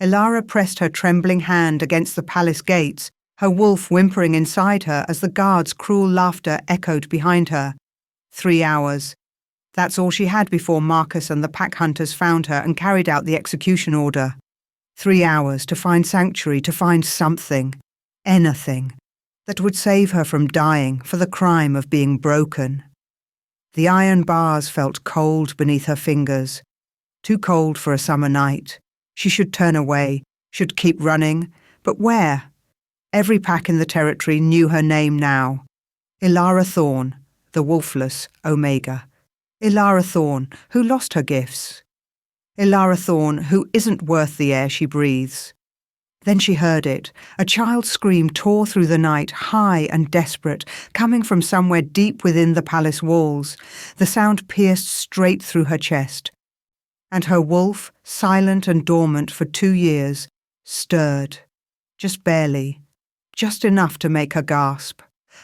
Ilara pressed her trembling hand against the palace gates, her wolf whimpering inside her as the guards' cruel laughter echoed behind her. 3 hours. That's all she had before Marcus and the pack hunters found her and carried out the execution order. 3 hours to find sanctuary, to find something, anything, that would save her from dying for the crime of being broken. The iron bars felt cold beneath her fingers, too cold for a summer night. She should turn away, should keep running, but where? Every pack in the territory knew her name now. Ilara Thorne, the wolfless Omega. Ilara Thorne, who lost her gifts. Ilara Thorne, who isn't worth the air she breathes. Then she heard it. A child's scream tore through the night, high and desperate, coming from somewhere deep within the palace walls. The sound pierced straight through her chest. And her wolf, silent and dormant for 2 years, stirred. Just barely. Just enough to make her gasp.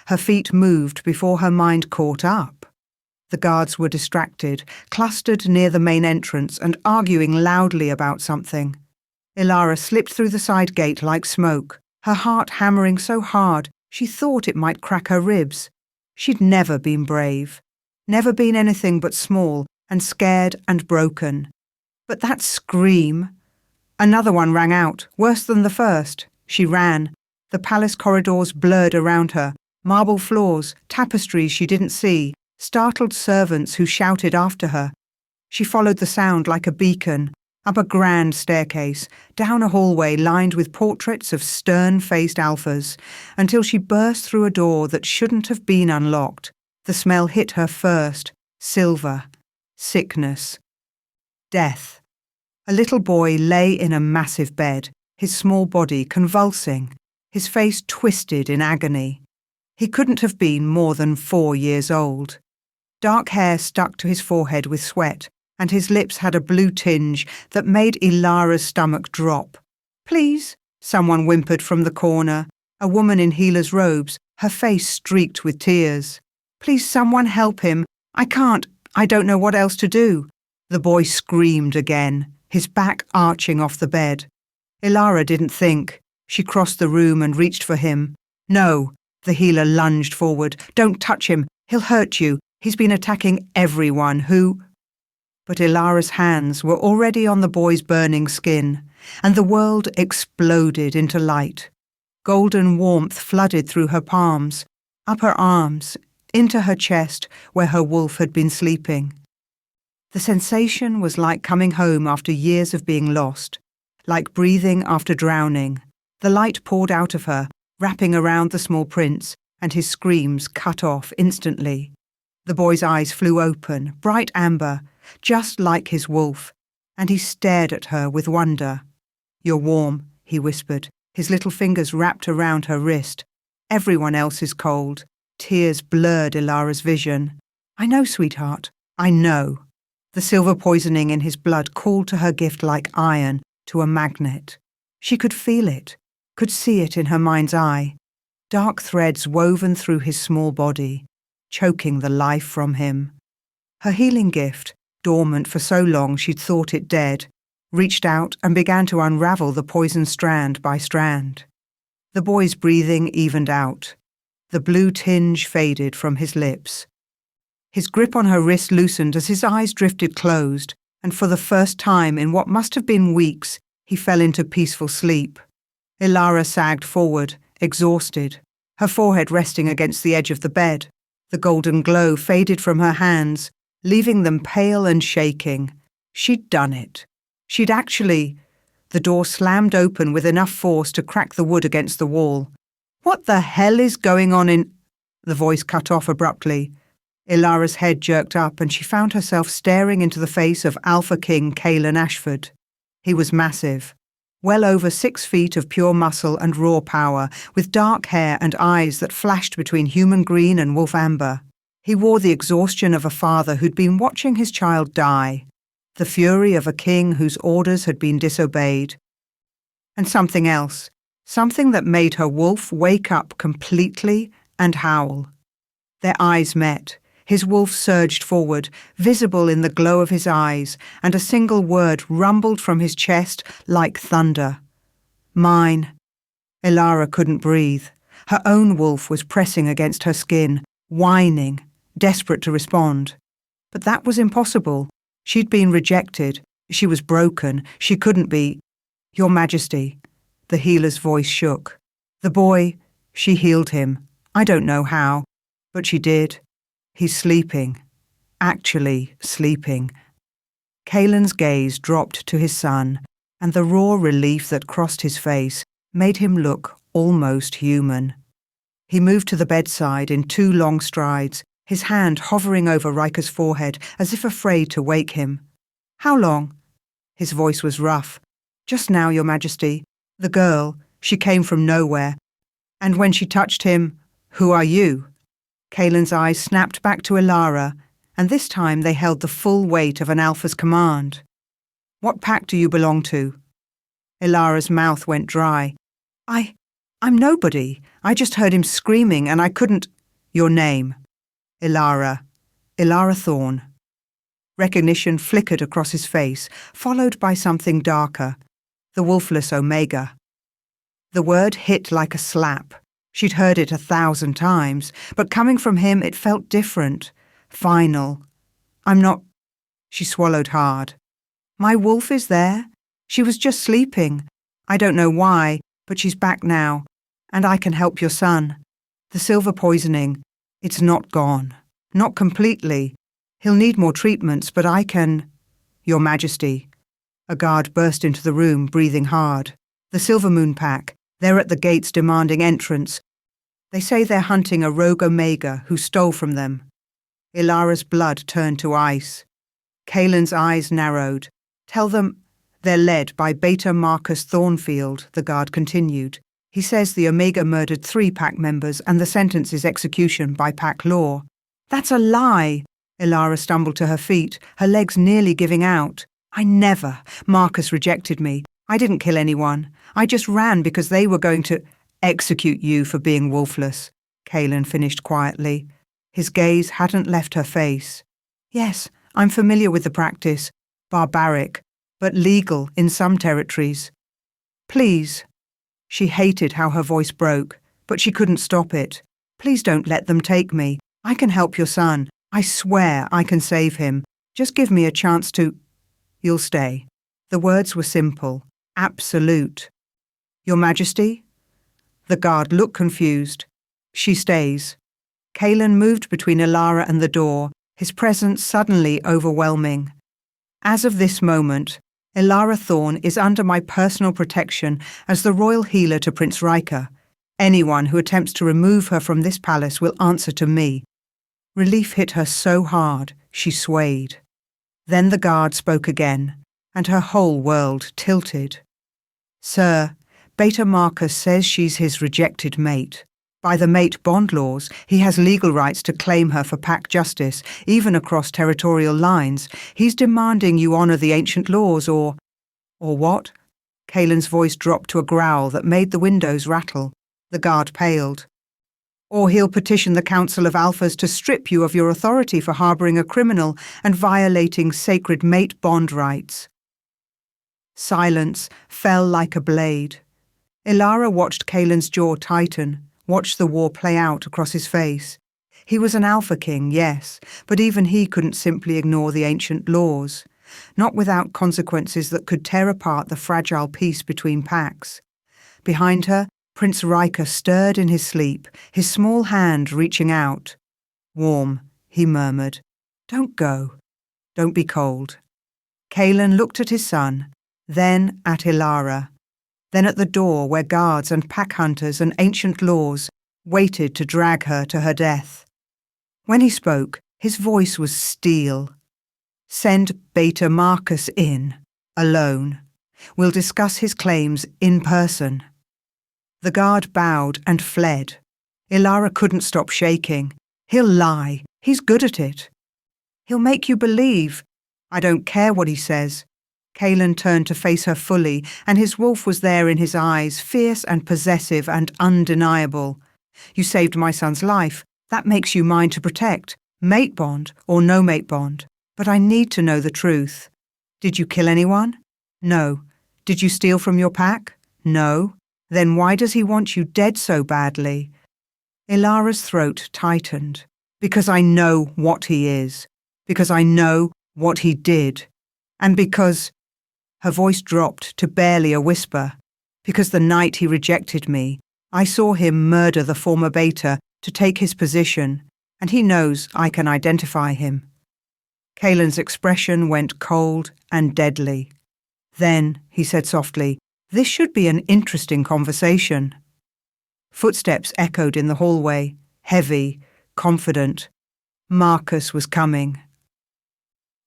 Her feet moved before her mind caught up. The guards were distracted, clustered near the main entrance and arguing loudly about something. Ilara slipped through the side gate like smoke, her heart hammering so hard she thought it might crack her ribs. She'd never been brave, never been anything but small and scared and broken. But that scream! Another one rang out, worse than the first. She ran. The palace corridors blurred around her, marble floors, tapestries she didn't see, startled servants who shouted after her. She followed the sound like a beacon, up a grand staircase, down a hallway lined with portraits of stern-faced alphas, until she burst through a door that shouldn't have been unlocked. The smell hit her first. Silver. Sickness. Death. A little boy lay in a massive bed, his small body convulsing, his face twisted in agony. He couldn't have been more than 4 years old. Dark hair stuck to his forehead with sweat, and his lips had a blue tinge that made Ilara's stomach drop. "Please," someone whimpered from the corner, a woman in healer's robes, her face streaked with tears. "Please, someone help him. I don't know what else to do." The boy screamed again, his back arching off the bed. Ilara didn't think. She crossed the room and reached for him. "No," the healer lunged forward. "Don't touch him. He'll hurt you. He's been attacking everyone who—" But Ilara's hands were already on the boy's burning skin, and the world exploded into light. Golden warmth flooded through her palms, up her arms, into her chest where her wolf had been sleeping. The sensation was like coming home after years of being lost, like breathing after drowning. The light poured out of her, wrapping around the small prince, and his screams cut off instantly. The boy's eyes flew open, bright amber, just like his wolf, and he stared at her with wonder. "You're warm," he whispered, his little fingers wrapped around her wrist. "Everyone else is cold." Tears blurred Ilara's vision. "I know, sweetheart, I know." The silver poisoning in his blood called to her gift like iron to a magnet. She could feel it, could see it in her mind's eye. Dark threads woven through his small body, choking the life from him. Her healing gift, dormant for so long she'd thought it dead, reached out and began to unravel the poison strand by strand. The boy's breathing evened out. The blue tinge faded from his lips. His grip on her wrist loosened as his eyes drifted closed, and for the first time in what must have been weeks, he fell into peaceful sleep. Ilara sagged forward, exhausted, her forehead resting against the edge of the bed. The golden glow faded from her hands, leaving them pale and shaking. She'd done it. She'd actually— The door slammed open with enough force to crack the wood against the wall. "What the hell is going on in—" The voice cut off abruptly. Ilara's head jerked up and she found herself staring into the face of Alpha King Caelan Ashford. He was massive, well over 6 feet of pure muscle and raw power, with dark hair and eyes that flashed between human green and wolf amber. He wore the exhaustion of a father who'd been watching his child die, the fury of a king whose orders had been disobeyed. And something else, something that made her wolf wake up completely and howl. Their eyes met, His wolf surged forward, visible in the glow of his eyes, and a single word rumbled from his chest like thunder. Mine. Ilara couldn't breathe. Her own wolf was pressing against her skin, whining, desperate to respond. But that was impossible. She'd been rejected. She was broken. She couldn't be. Your Majesty. The healer's voice shook. The boy, she healed him. I don't know how, but she did. He's sleeping. Actually sleeping. Kaelin's gaze dropped to his son, and the raw relief that crossed his face made him look almost human. He moved to the bedside in 2 long strides, his hand hovering over Riker's forehead as if afraid to wake him. How long? His voice was rough. Just now, Your Majesty. The girl, she came from nowhere. And when she touched him, who are you? Kaelin's eyes snapped back to Ilara, and this time they held the full weight of an alpha's command. What pack do you belong to? Ilara's mouth went dry. I'm nobody. I just heard him screaming and I couldn't. Your name? Ilara Thorne. Recognition flickered across his face, followed by something darker. The wolfless Omega. The word hit like a slap. She'd heard it 1,000 times, but coming from him it felt different. Final. I'm not. She swallowed hard. My wolf is there. She was just sleeping. I don't know why, but she's back now. And I can help your son. The silver poisoning, it's not gone. Not completely. He'll need more treatments, but I can. Your Majesty. A guard burst into the room, breathing hard. The Silver Moon Pack. They're at the gates demanding entrance. They say they're hunting a rogue Omega who stole from them. Ilara's blood turned to ice. Kaelin's eyes narrowed. Tell them they're led by Beta Marcus Thornfield, the guard continued. He says the Omega murdered 3 pack members and the sentence is execution by pack law. That's a lie! Ilara stumbled to her feet, her legs nearly giving out. I never. Marcus rejected me. I didn't kill anyone. I just ran because they were going to execute you for being wolfless, Kaelin finished quietly. His gaze hadn't left her face. Yes, I'm familiar with the practice. Barbaric, but legal in some territories. Please. She hated how her voice broke, but she couldn't stop it. Please don't let them take me. I can help your son. I swear I can save him. Just give me a chance to. You'll stay. The words were simple. Absolute. Your Majesty? The guard looked confused. She stays. Kaelin moved between Ilara and the door, his presence suddenly overwhelming. As of this moment, Ilara Thorne is under my personal protection as the royal healer to Prince Riker. Anyone who attempts to remove her from this palace will answer to me. Relief hit her so hard, she swayed. Then the guard spoke again, and her whole world tilted. Sir, Beta Marcus says she's his rejected mate. By the mate bond laws, he has legal rights to claim her for pack justice, even across territorial lines. He's demanding you honour the ancient laws or what? Kaelin's voice dropped to a growl that made the windows rattle. The guard paled. Or he'll petition the Council of Alphas to strip you of your authority for harbouring a criminal and violating sacred mate bond rights. Silence fell like a blade. Ilara watched Kaelin's jaw tighten, watched the war play out across his face. He was an Alpha King, yes, but even he couldn't simply ignore the ancient laws, not without consequences that could tear apart the fragile peace between packs. Behind her, Prince Riker stirred in his sleep, his small hand reaching out. Warm, he murmured. Don't go. Don't be cold. Kaelin looked at his son, then at Ilara, then at the door where guards and pack hunters and ancient laws waited to drag her to her death. When he spoke, his voice was steel. Send Beta Marcus in, alone. We'll discuss his claims in person. The guard bowed and fled. Ilara couldn't stop shaking. He'll lie. He's good at it. He'll make you believe. I don't care what he says. Kaelin turned to face her fully, and his wolf was there in his eyes, fierce and possessive and undeniable. You saved my son's life. That makes you mine to protect. Mate bond or no mate bond, but I need to know the truth. Did you kill anyone? No. Did you steal from your pack? No. Then why does he want you dead so badly? Ilara's throat tightened. Because I know what he is. Because I know what he did. And because... Her voice dropped to barely a whisper. Because the night he rejected me, I saw him murder the former beta to take his position, and he knows I can identify him. Kaelin's expression went cold and deadly. Then, he said softly, this should be an interesting conversation. Footsteps echoed in the hallway, heavy, confident. Marcus was coming.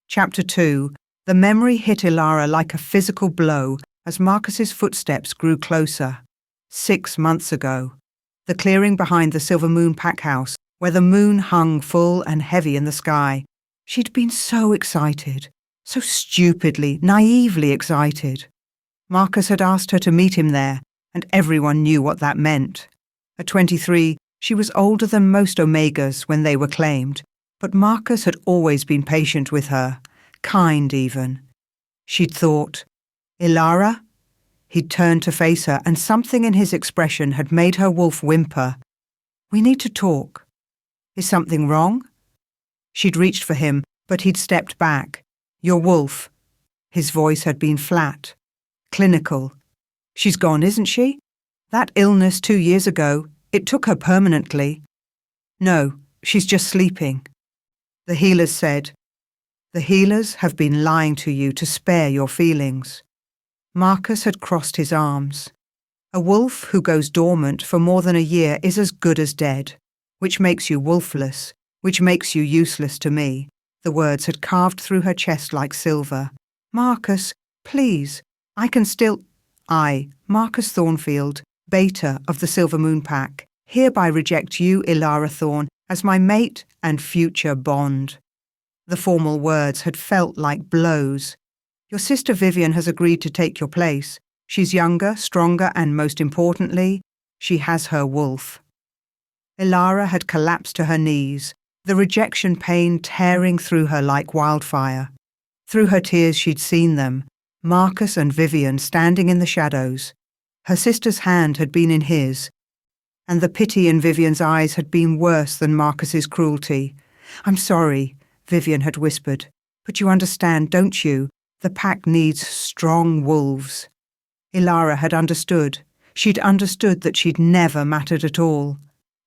Chapter 2. The memory hit Ilara like a physical blow as Marcus's footsteps grew closer. 6 months ago. The clearing behind the Silver Moon pack house, where the moon hung full and heavy in the sky. She'd been so excited, so stupidly, naively excited. Marcus had asked her to meet him there, and everyone knew what that meant. At 23, she was older than most Omegas when they were claimed, but Marcus had always been patient with her, kind even. She'd thought, Ilara? He'd turned to face her, and something in his expression had made her wolf whimper. We need to talk. Is something wrong? She'd reached for him, but he'd stepped back. Your wolf. His voice had been flat, clinical. She's gone, isn't she? That illness 2 years ago, it took her permanently. No, she's just sleeping. The healers said, the healers have been lying to you to spare your feelings. Marcus had crossed his arms. A wolf who goes dormant for more than a year is as good as dead, which makes you wolfless, which makes you useless to me. The words had carved through her chest like silver. Marcus, please, I can still... I, Marcus Thornfield, beta of the Silver Moon Pack, hereby reject you, Ilara Thorn, as my mate and future bond. The formal words had felt like blows. Your sister Vivian has agreed to take your place. She's younger, stronger, and most importantly, she has her wolf. Ilara had collapsed to her knees, the rejection pain tearing through her like wildfire. Through her tears she'd seen them, Marcus and Vivian standing in the shadows. Her sister's hand had been in his, and the pity in Vivian's eyes had been worse than Marcus's cruelty. I'm sorry, Vivian had whispered, but you understand, don't you? The pack needs strong wolves. Ilara had understood. She'd understood that she'd never mattered at all.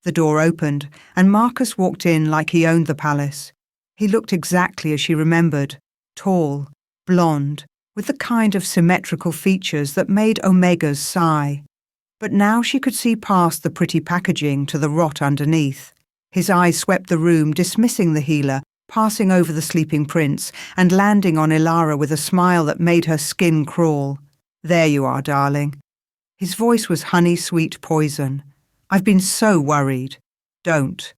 The door opened, and Marcus walked in like he owned the palace. He looked exactly as she remembered, tall, blonde, with the kind of symmetrical features that made Omegas sigh. But now she could see past the pretty packaging to the rot underneath. His eyes swept the room, dismissing the healer, passing over the sleeping prince, and landing on Ilara with a smile that made her skin crawl. There you are, darling. His voice was honey-sweet poison. I've been so worried. Don't.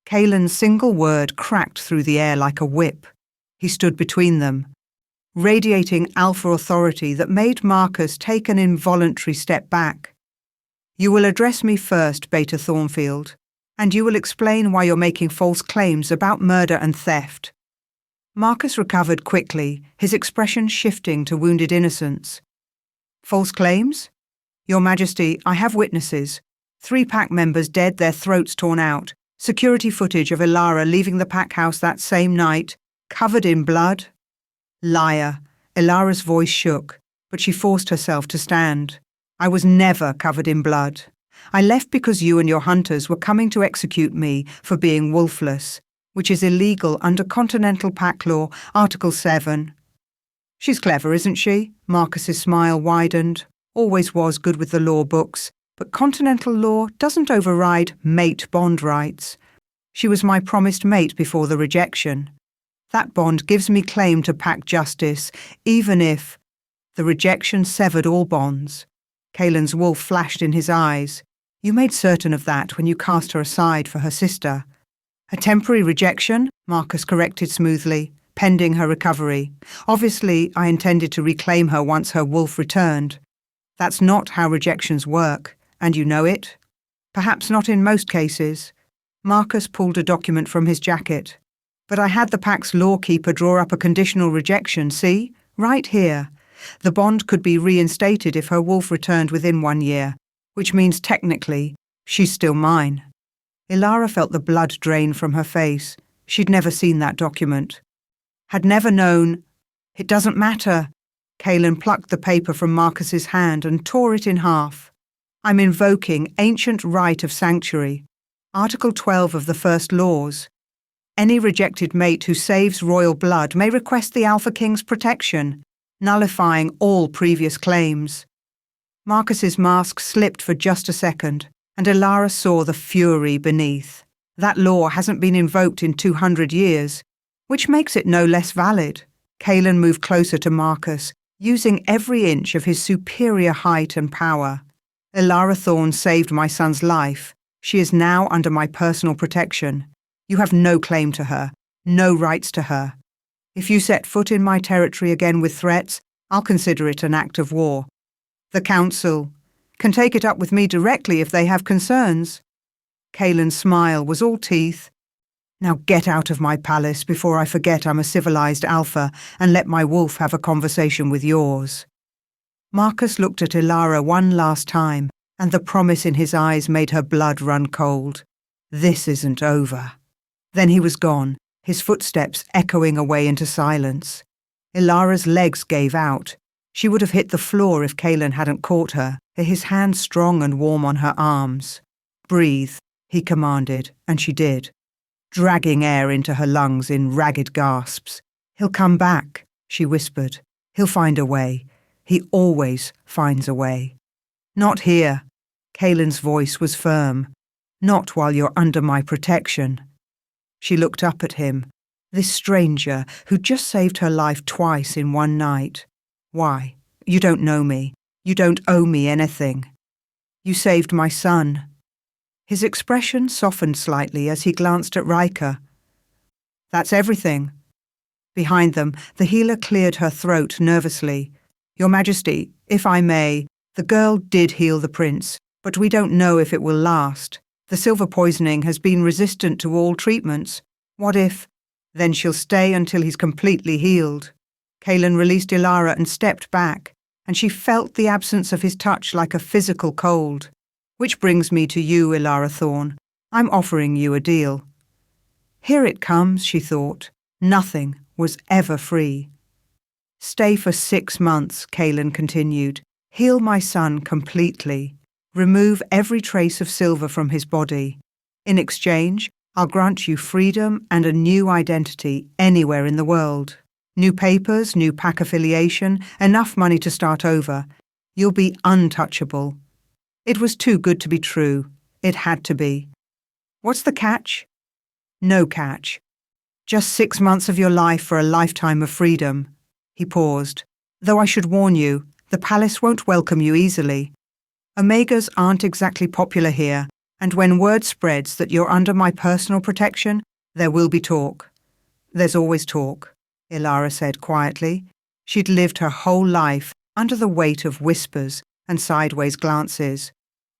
Kaelin's single word cracked through the air like a whip. He stood between them, radiating alpha authority that made Marcus take an involuntary step back. You will address me first, Beta Thornfield, and you will explain why you're making false claims about murder and theft. Marcus recovered quickly, his expression shifting to wounded innocence. False claims? Your Majesty, I have witnesses. 3 pack members dead, their throats torn out. Security footage of Ilara leaving the pack house that same night, covered in blood. Liar. Ilara's voice shook, but she forced herself to stand. I was never covered in blood. I left because you and your hunters were coming to execute me for being wolfless, which is illegal under Continental Pack Law, Article 7. She's clever, isn't she? Marcus's smile widened. Always was good with the law books, but Continental law doesn't override mate bond rights. She was my promised mate before the rejection. That bond gives me claim to pack justice, even if... The rejection severed all bonds. Kaelin's wolf flashed in his eyes. You made certain of that when you cast her aside for her sister. A temporary rejection, Marcus corrected smoothly, pending her recovery. Obviously, I intended to reclaim her once her wolf returned. That's not how rejections work, and you know it? Perhaps not in most cases. Marcus pulled a document from his jacket. But I had the Pax lawkeeper draw up a conditional rejection, see? Right here. The bond could be reinstated if her wolf returned within 1 year, which means technically, she's still mine. Ilara felt the blood drain from her face. She'd never seen that document. Had never known. It doesn't matter. Kaelin plucked the paper from Marcus's hand and tore it in half. I'm invoking ancient right of sanctuary. Article 12 of the First Laws. Any rejected mate who saves royal blood may request the Alpha King's protection, nullifying all previous claims. Marcus's mask slipped for just a second, and Ilara saw the fury beneath. That law hasn't been invoked in 200 years, which makes it no less valid. Kaelin moved closer to Marcus, using every inch of his superior height and power. Ilara Thorne saved my son's life. She is now under my personal protection. You have no claim to her, no rights to her. If you set foot in my territory again with threats, I'll consider it an act of war. The Council can take it up with me directly if they have concerns. Kaelin's smile was all teeth. Now get out of my palace before I forget I'm a civilized alpha and let my wolf have a conversation with yours. Marcus looked at Ilara one last time, and the promise in his eyes made her blood run cold. This isn't over. Then he was gone, his footsteps echoing away into silence. Ilara's legs gave out. She would have hit the floor if Kaelin hadn't caught her, his hand strong and warm on her arms. Breathe, he commanded, and she did, dragging air into her lungs in ragged gasps. He'll come back, she whispered. He'll find a way. He always finds a way. Not here. Kaelin's voice was firm. Not while you're under my protection. She looked up at him, this stranger who'd just saved her life twice in one night. Why? You don't know me. You don't owe me anything. You saved my son. His expression softened slightly as he glanced at Riker. That's everything. Behind them, the healer cleared her throat nervously. Your Majesty, if I may, the girl did heal the prince, but we don't know if it will last. The silver poisoning has been resistant to all treatments. What if? Then she'll stay until he's completely healed. Kaelin released Ilara and stepped back, and she felt the absence of his touch like a physical cold. Which brings me to you, Ilara Thorne. I'm offering you a deal. Here it comes, she thought. Nothing was ever free. Stay for 6 months, Kaelin continued. Heal my son completely. Remove every trace of silver from his body. In exchange, I'll grant you freedom and a new identity anywhere in the world. New papers, new pack affiliation, enough money to start over. You'll be untouchable. It was too good to be true. It had to be. What's the catch? No catch. Just 6 months of your life for a lifetime of freedom. He paused. Though I should warn you, the palace won't welcome you easily. Omegas aren't exactly popular here, and when word spreads that you're under my personal protection, there will be talk. There's always talk, Ilara said quietly. She'd lived her whole life under the weight of whispers and sideways glances.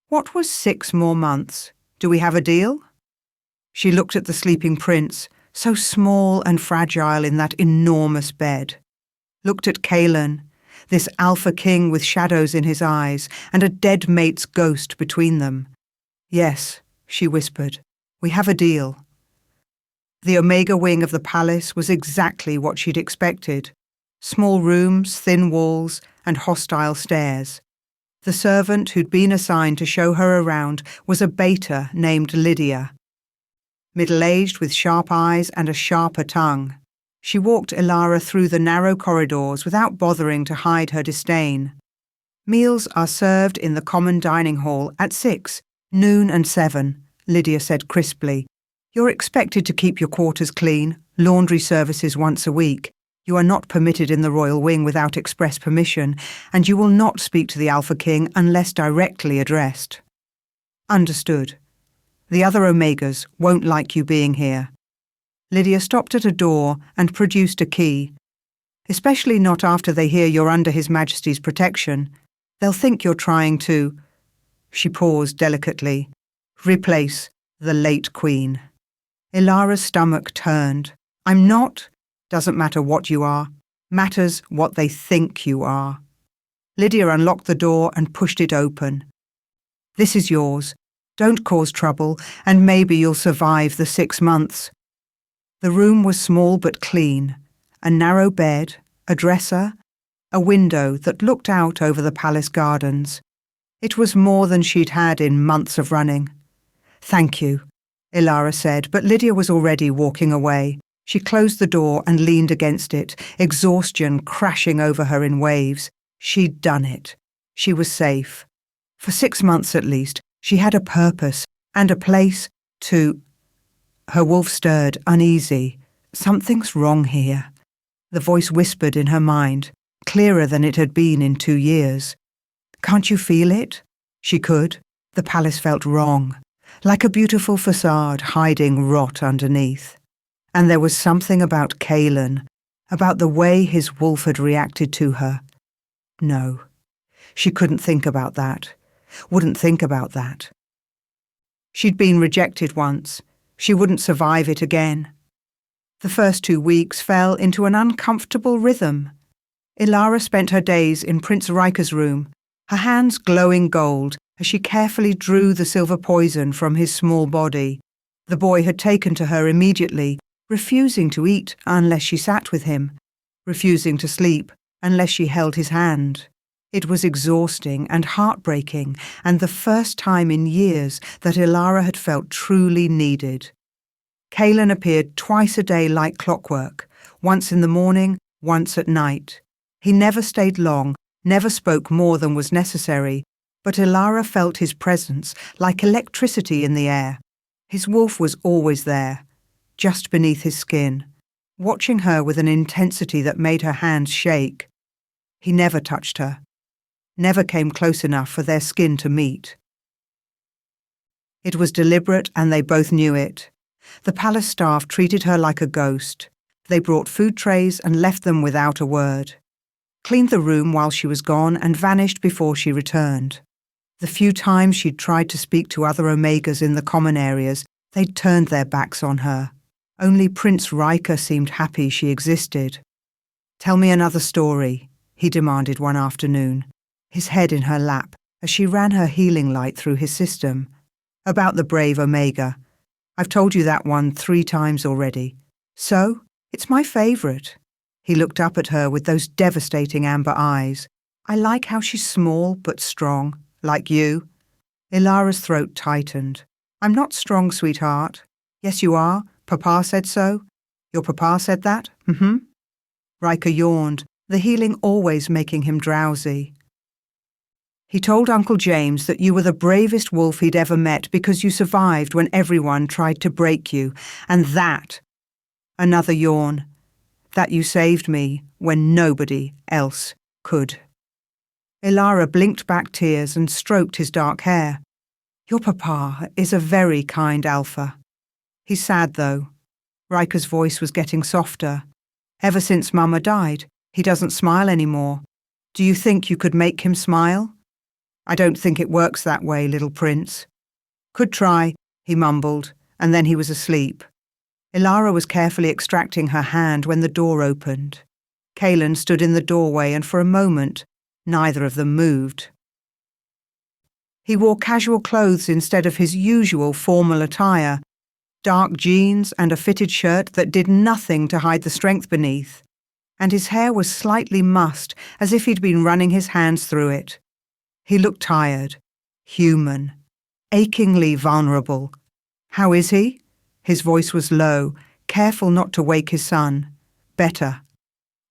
What was 6 more months? Do we have a deal? She looked at the sleeping prince, so small and fragile in that enormous bed. Looked at Kaelin, this alpha king with shadows in his eyes and a dead mate's ghost between them. Yes, she whispered, we have a deal. The Omega wing of the palace was exactly what she'd expected. Small rooms, thin walls, and hostile stairs. The servant who'd been assigned to show her around was a beta named Lydia. Middle-aged with sharp eyes and a sharper tongue. She walked Ilara through the narrow corridors without bothering to hide her disdain. Meals are served in the common dining hall at 6, noon and 7, Lydia said crisply. You're expected to keep your quarters clean, laundry services once a week. You are not permitted in the royal wing without express permission, and you will not speak to the Alpha King unless directly addressed. Understood. The other Omegas won't like you being here. Lydia stopped at a door and produced a key. Especially not after they hear you're under His Majesty's protection. They'll think you're trying to... She paused delicately. Replace The late Queen. Ilara's stomach turned. I'm not. Doesn't matter what you are. Matters what they think you are. Lydia unlocked the door and pushed it open. This is yours. Don't cause trouble, and maybe you'll survive the 6 months. The room was small but clean. A narrow bed, a dresser, a window that looked out over the palace gardens. It was more than she'd had in months of running. Thank you, Ilara said, but Lydia was already walking away. She closed the door and leaned against it, exhaustion crashing over her in waves. She'd done it. She was safe. For 6 months at least, she had a purpose and a place to... Her wolf stirred, uneasy. Something's wrong here. The voice whispered in her mind, clearer than it had been in 2 years. Can't you feel it? She could. The palace felt wrong, like a beautiful facade hiding rot underneath. And there was something about Kaelan, about the way his wolf had reacted to her. No, she couldn't think about that. Wouldn't think about that. She'd been rejected once. She wouldn't survive it again. The first 2 weeks fell into an uncomfortable rhythm. Ilara spent her days in Prince Riker's room, her hands glowing gold as she carefully drew the silver poison from his small body. The boy had taken to her immediately, refusing to eat unless she sat with him, refusing to sleep unless she held his hand. It was exhausting and heartbreaking, and the first time in years that Ilara had felt truly needed. Kaelan appeared twice a day like clockwork, once in the morning, once at night. He never stayed long, never spoke more than was necessary, but Ilara felt his presence like electricity in the air. His wolf was always there, just beneath his skin, watching her with an intensity that made her hands shake. He never touched her, never came close enough for their skin to meet. It was deliberate, and they both knew it. The palace staff treated her like a ghost. They brought food trays and left them without a word, cleaned the room while she was gone, and vanished before she returned. The few times she'd tried to speak to other Omegas in the common areas, they'd turned their backs on her. Only Prince Riker seemed happy she existed. Tell me another story, he demanded one afternoon, his head in her lap as she ran her healing light through his system. About the brave Omega. I've told you that one 3 times already. So, it's my favourite. He looked up at her with those devastating amber eyes. I like how she's small but strong, like you. Ilara's throat tightened. I'm not strong, sweetheart. Yes, you are. Papa said so. Your papa said that? Riker yawned, the healing always making him drowsy. He told Uncle James that you were the bravest wolf he'd ever met because you survived when everyone tried to break you, and that, another yawn, that you saved me when nobody else could. Ilara blinked back tears and stroked his dark hair. Your papa is a very kind alpha. He's sad, though. Riker's voice was getting softer. Ever since Mama died, he doesn't smile anymore. Do you think you could make him smile? I don't think it works that way, little prince. Could try, he mumbled, and then he was asleep. Ilara was carefully extracting her hand when the door opened. Kaelan stood in the doorway, and for a moment, neither of them moved. He wore casual clothes instead of his usual formal attire, dark jeans and a fitted shirt that did nothing to hide the strength beneath, and his hair was slightly mussed, as if he'd been running his hands through it. He looked tired, human, achingly vulnerable. How is he? His voice was low, careful not to wake his son. Better.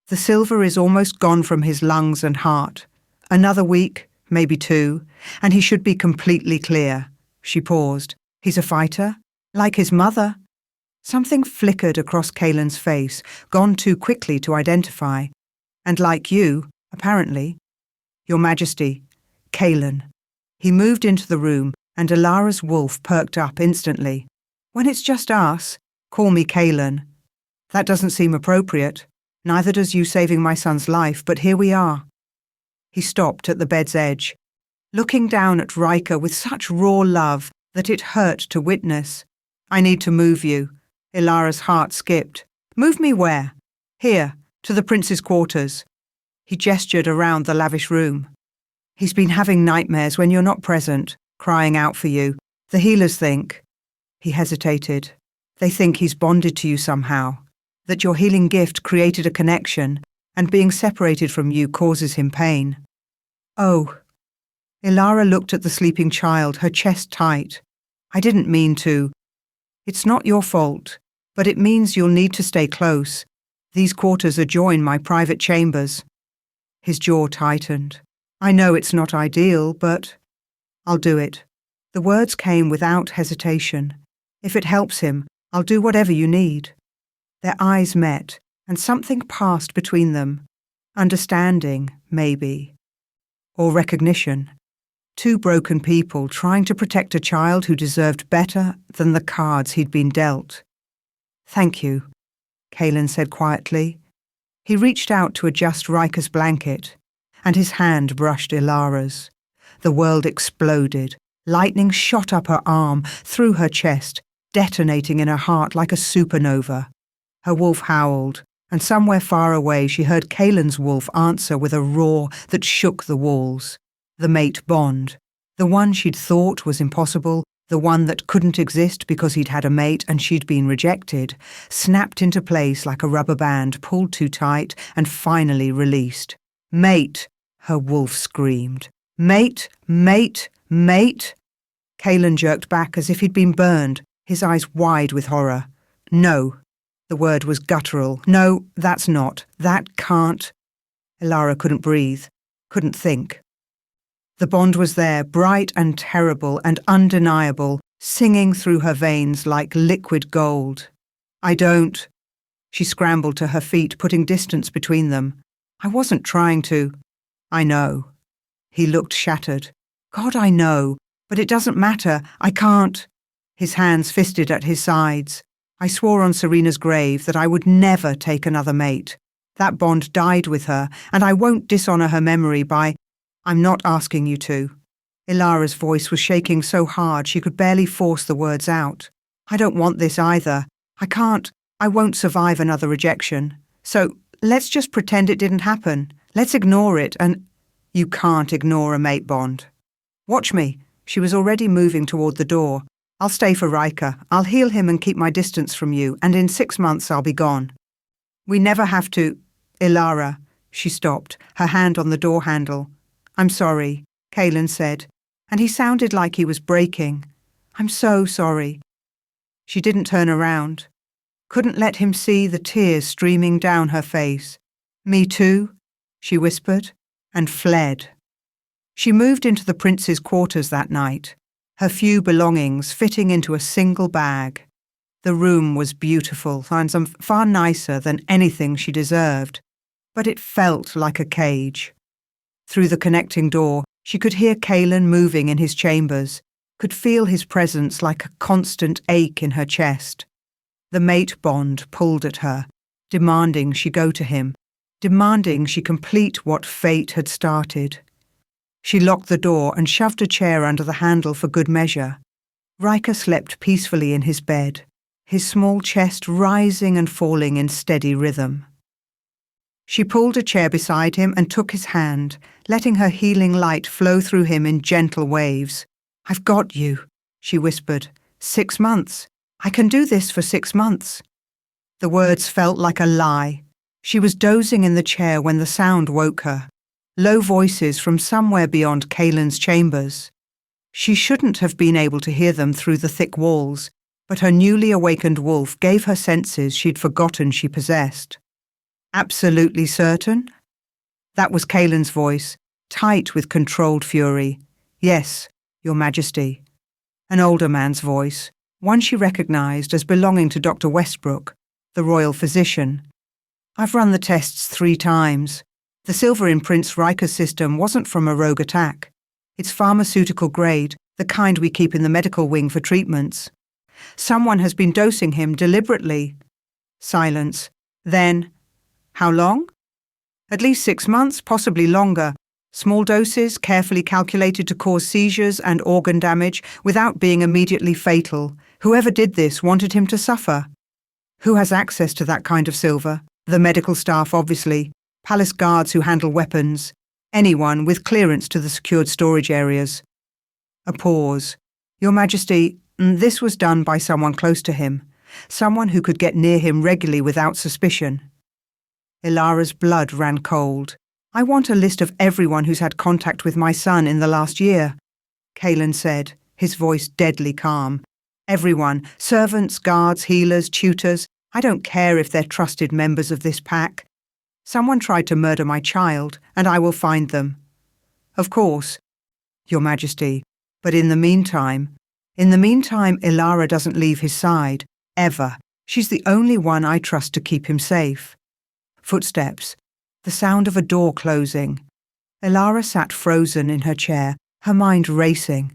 The silver is almost gone from his lungs and heart. Another week, maybe 2, and he should be completely clear. She paused. He's a fighter? Like his mother? Something flickered across Kaelan's face, gone too quickly to identify. And like you, apparently. Your Majesty. Kaelan. He moved into the room, and Ilara's wolf perked up instantly. When it's just us, call me Kaelan. That doesn't seem appropriate. Neither does you saving my son's life, but here we are. He stopped at the bed's edge, looking down at Riker with such raw love that it hurt to witness. "I need to move you." Ilara's heart skipped. "Move me where?" "Here, to the prince's quarters." He gestured around the lavish room. "He's been having nightmares when you're not present, crying out for you. The healers think—" He hesitated. "They think he's bonded to you somehow, that your healing gift created a connection, and being separated from you causes him pain." "Oh." Ilara looked at the sleeping child, her chest tight. "I didn't mean to. It's not your fault, but it means you'll need to stay close. These quarters adjoin my private chambers." His jaw tightened. "I know it's not ideal, but I'll do it." The words came without hesitation. "If it helps him, I'll do whatever you need." Their eyes met, and something passed between them. Understanding, maybe. Or recognition. Two broken people trying to protect a child who deserved better than the cards he'd been dealt. "Thank you," Kaelin said quietly. He reached out to adjust Riker's blanket, and his hand brushed Ilara's. The world exploded. Lightning shot up her arm, through her chest, detonating in her heart like a supernova. Her wolf howled, and somewhere far away she heard Kaelin's wolf answer with a roar that shook the walls. The mate bond. The one she'd thought was impossible, the one that couldn't exist because he'd had a mate and she'd been rejected, snapped into place like a rubber band pulled too tight and finally released. "Mate!" her wolf screamed. "Mate! Mate! Mate!" Kaelin jerked back as if he'd been burned, his eyes wide with horror. "No." The word was guttural. "No, that's not. That can't." Ilara couldn't breathe, couldn't think. The bond was there, bright and terrible and undeniable, singing through her veins like liquid gold. "I don't." She scrambled to her feet, putting distance between them. "I wasn't trying to." "I know." He looked shattered. "God, I know. But it doesn't matter. I can't." His hands fisted at his sides. "I swore on Serena's grave that I would never take another mate. That bond died with her, and I won't dishonor her memory by— I'm not asking you to." Ilara's voice was shaking so hard she could barely force the words out. "I don't want this either. I can't. I won't survive another rejection. So let's just pretend it didn't happen. Let's ignore it and—" "You can't ignore a mate bond. Watch me." She was already moving toward the door. "I'll stay for Riker. I'll heal him and keep my distance from you, and in 6 months I'll be gone." "We never have to—" "Ilara." She stopped, her hand on the door handle. "I'm sorry," Kaelin said, and he sounded like he was breaking. "I'm so sorry." She didn't turn around. Couldn't let him see the tears streaming down her face. "Me too," she whispered, and fled. She moved into the prince's quarters that night, her few belongings fitting into a single bag. The room was beautiful and far nicer than anything she deserved, but it felt like a cage. Through the connecting door, she could hear Kaelin moving in his chambers, could feel his presence like a constant ache in her chest. The mate bond pulled at her, demanding she go to him, demanding she complete what fate had started. She locked the door and shoved a chair under the handle for good measure. Riker slept peacefully in his bed, his small chest rising and falling in steady rhythm. She pulled a chair beside him and took his hand, letting her healing light flow through him in gentle waves. "I've got you," she whispered. 6 months. I can do this for 6 months." The words felt like a lie. She was dozing in the chair when the sound woke her. Low voices from somewhere beyond Kaelin's chambers. She shouldn't have been able to hear them through the thick walls, but her newly awakened wolf gave her senses she'd forgotten she possessed. "Absolutely certain?" That was Kaelin's voice, tight with controlled fury. "Yes, Your Majesty." An older man's voice, one she recognized as belonging to Dr. Westbrook, the royal physician. "I've run the tests 3 times. The silver in Prince Riker's system wasn't from a rogue attack. It's pharmaceutical grade, the kind we keep in the medical wing for treatments. Someone has been dosing him deliberately." Silence. Then, "How long?" "At least 6 months, possibly longer. Small doses, carefully calculated to cause seizures and organ damage without being immediately fatal. Whoever did this wanted him to suffer. Who has access to that kind of silver? The medical staff, obviously. Palace guards who handle weapons. Anyone with clearance to the secured storage areas. A pause. Your Majesty, this was done by someone close to him. Someone who could get near him regularly without suspicion. Ilara's blood ran cold. I want a list of everyone who's had contact with my son in the last year, Kalen said, his voice deadly calm. Everyone, servants, guards, healers, tutors. I don't care if they're trusted members of this pack. Someone tried to murder my child, and I will find them. Of course, Your Majesty, but in the meantime, Ilara doesn't leave his side, ever. She's the only one I trust to keep him safe. Footsteps. The sound of a door closing. Ilara sat frozen in her chair, her mind racing.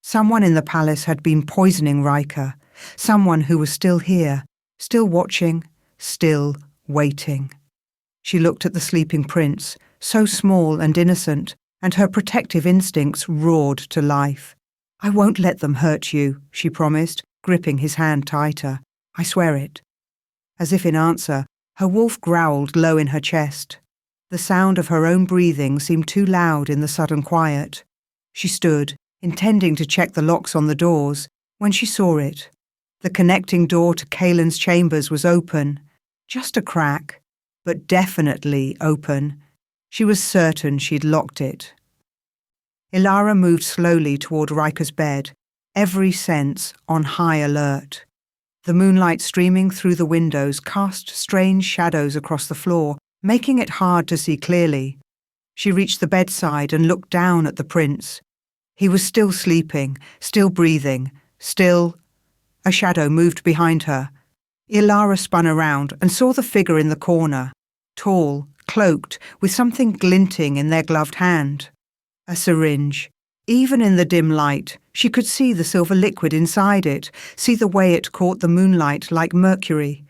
Someone in the palace had been poisoning Riker. Someone who was still here, still watching, still waiting. She looked at the sleeping prince, so small and innocent, and her protective instincts roared to life. I won't let them hurt you, she promised, gripping his hand tighter. I swear it. As if in answer, her wolf growled low in her chest. The sound of her own breathing seemed too loud in the sudden quiet. She stood, intending to check the locks on the doors, when she saw it. The connecting door to Kalen's chambers was open. Just a crack, but definitely open. She was certain she'd locked it. Ilara moved slowly toward Riker's bed, every sense on high alert. The moonlight streaming through the windows cast strange shadows across the floor, making it hard to see clearly. She reached the bedside and looked down at the prince. He was still sleeping, still breathing, still. A shadow moved behind her. Ilara spun around and saw the figure in the corner, tall, cloaked, with something glinting in their gloved hand. A syringe. Even in the dim light, she could see the silver liquid inside it, see the way it caught the moonlight like mercury.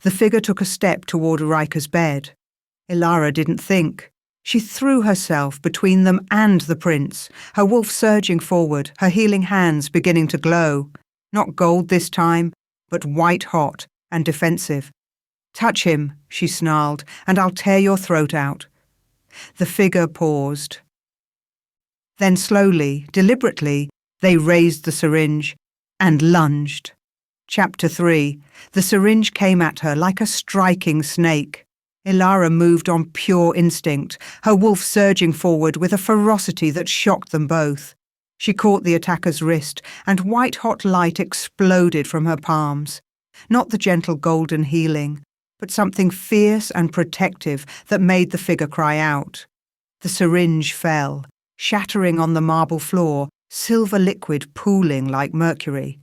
The figure took a step toward Riker's bed. Ilara didn't think. She threw herself between them and the prince, her wolf surging forward, her healing hands beginning to glow. Not gold this time, but white-hot and defensive. Touch him, she snarled, and I'll tear your throat out. The figure paused. Then slowly, deliberately, they raised the syringe and lunged. Chapter 3. The syringe came at her like a striking snake. Ilara moved on pure instinct, her wolf surging forward with a ferocity that shocked them both. She caught the attacker's wrist, and white-hot light exploded from her palms. Not the gentle golden healing, but something fierce and protective that made the figure cry out. The syringe fell, shattering on the marble floor, silver liquid pooling like mercury.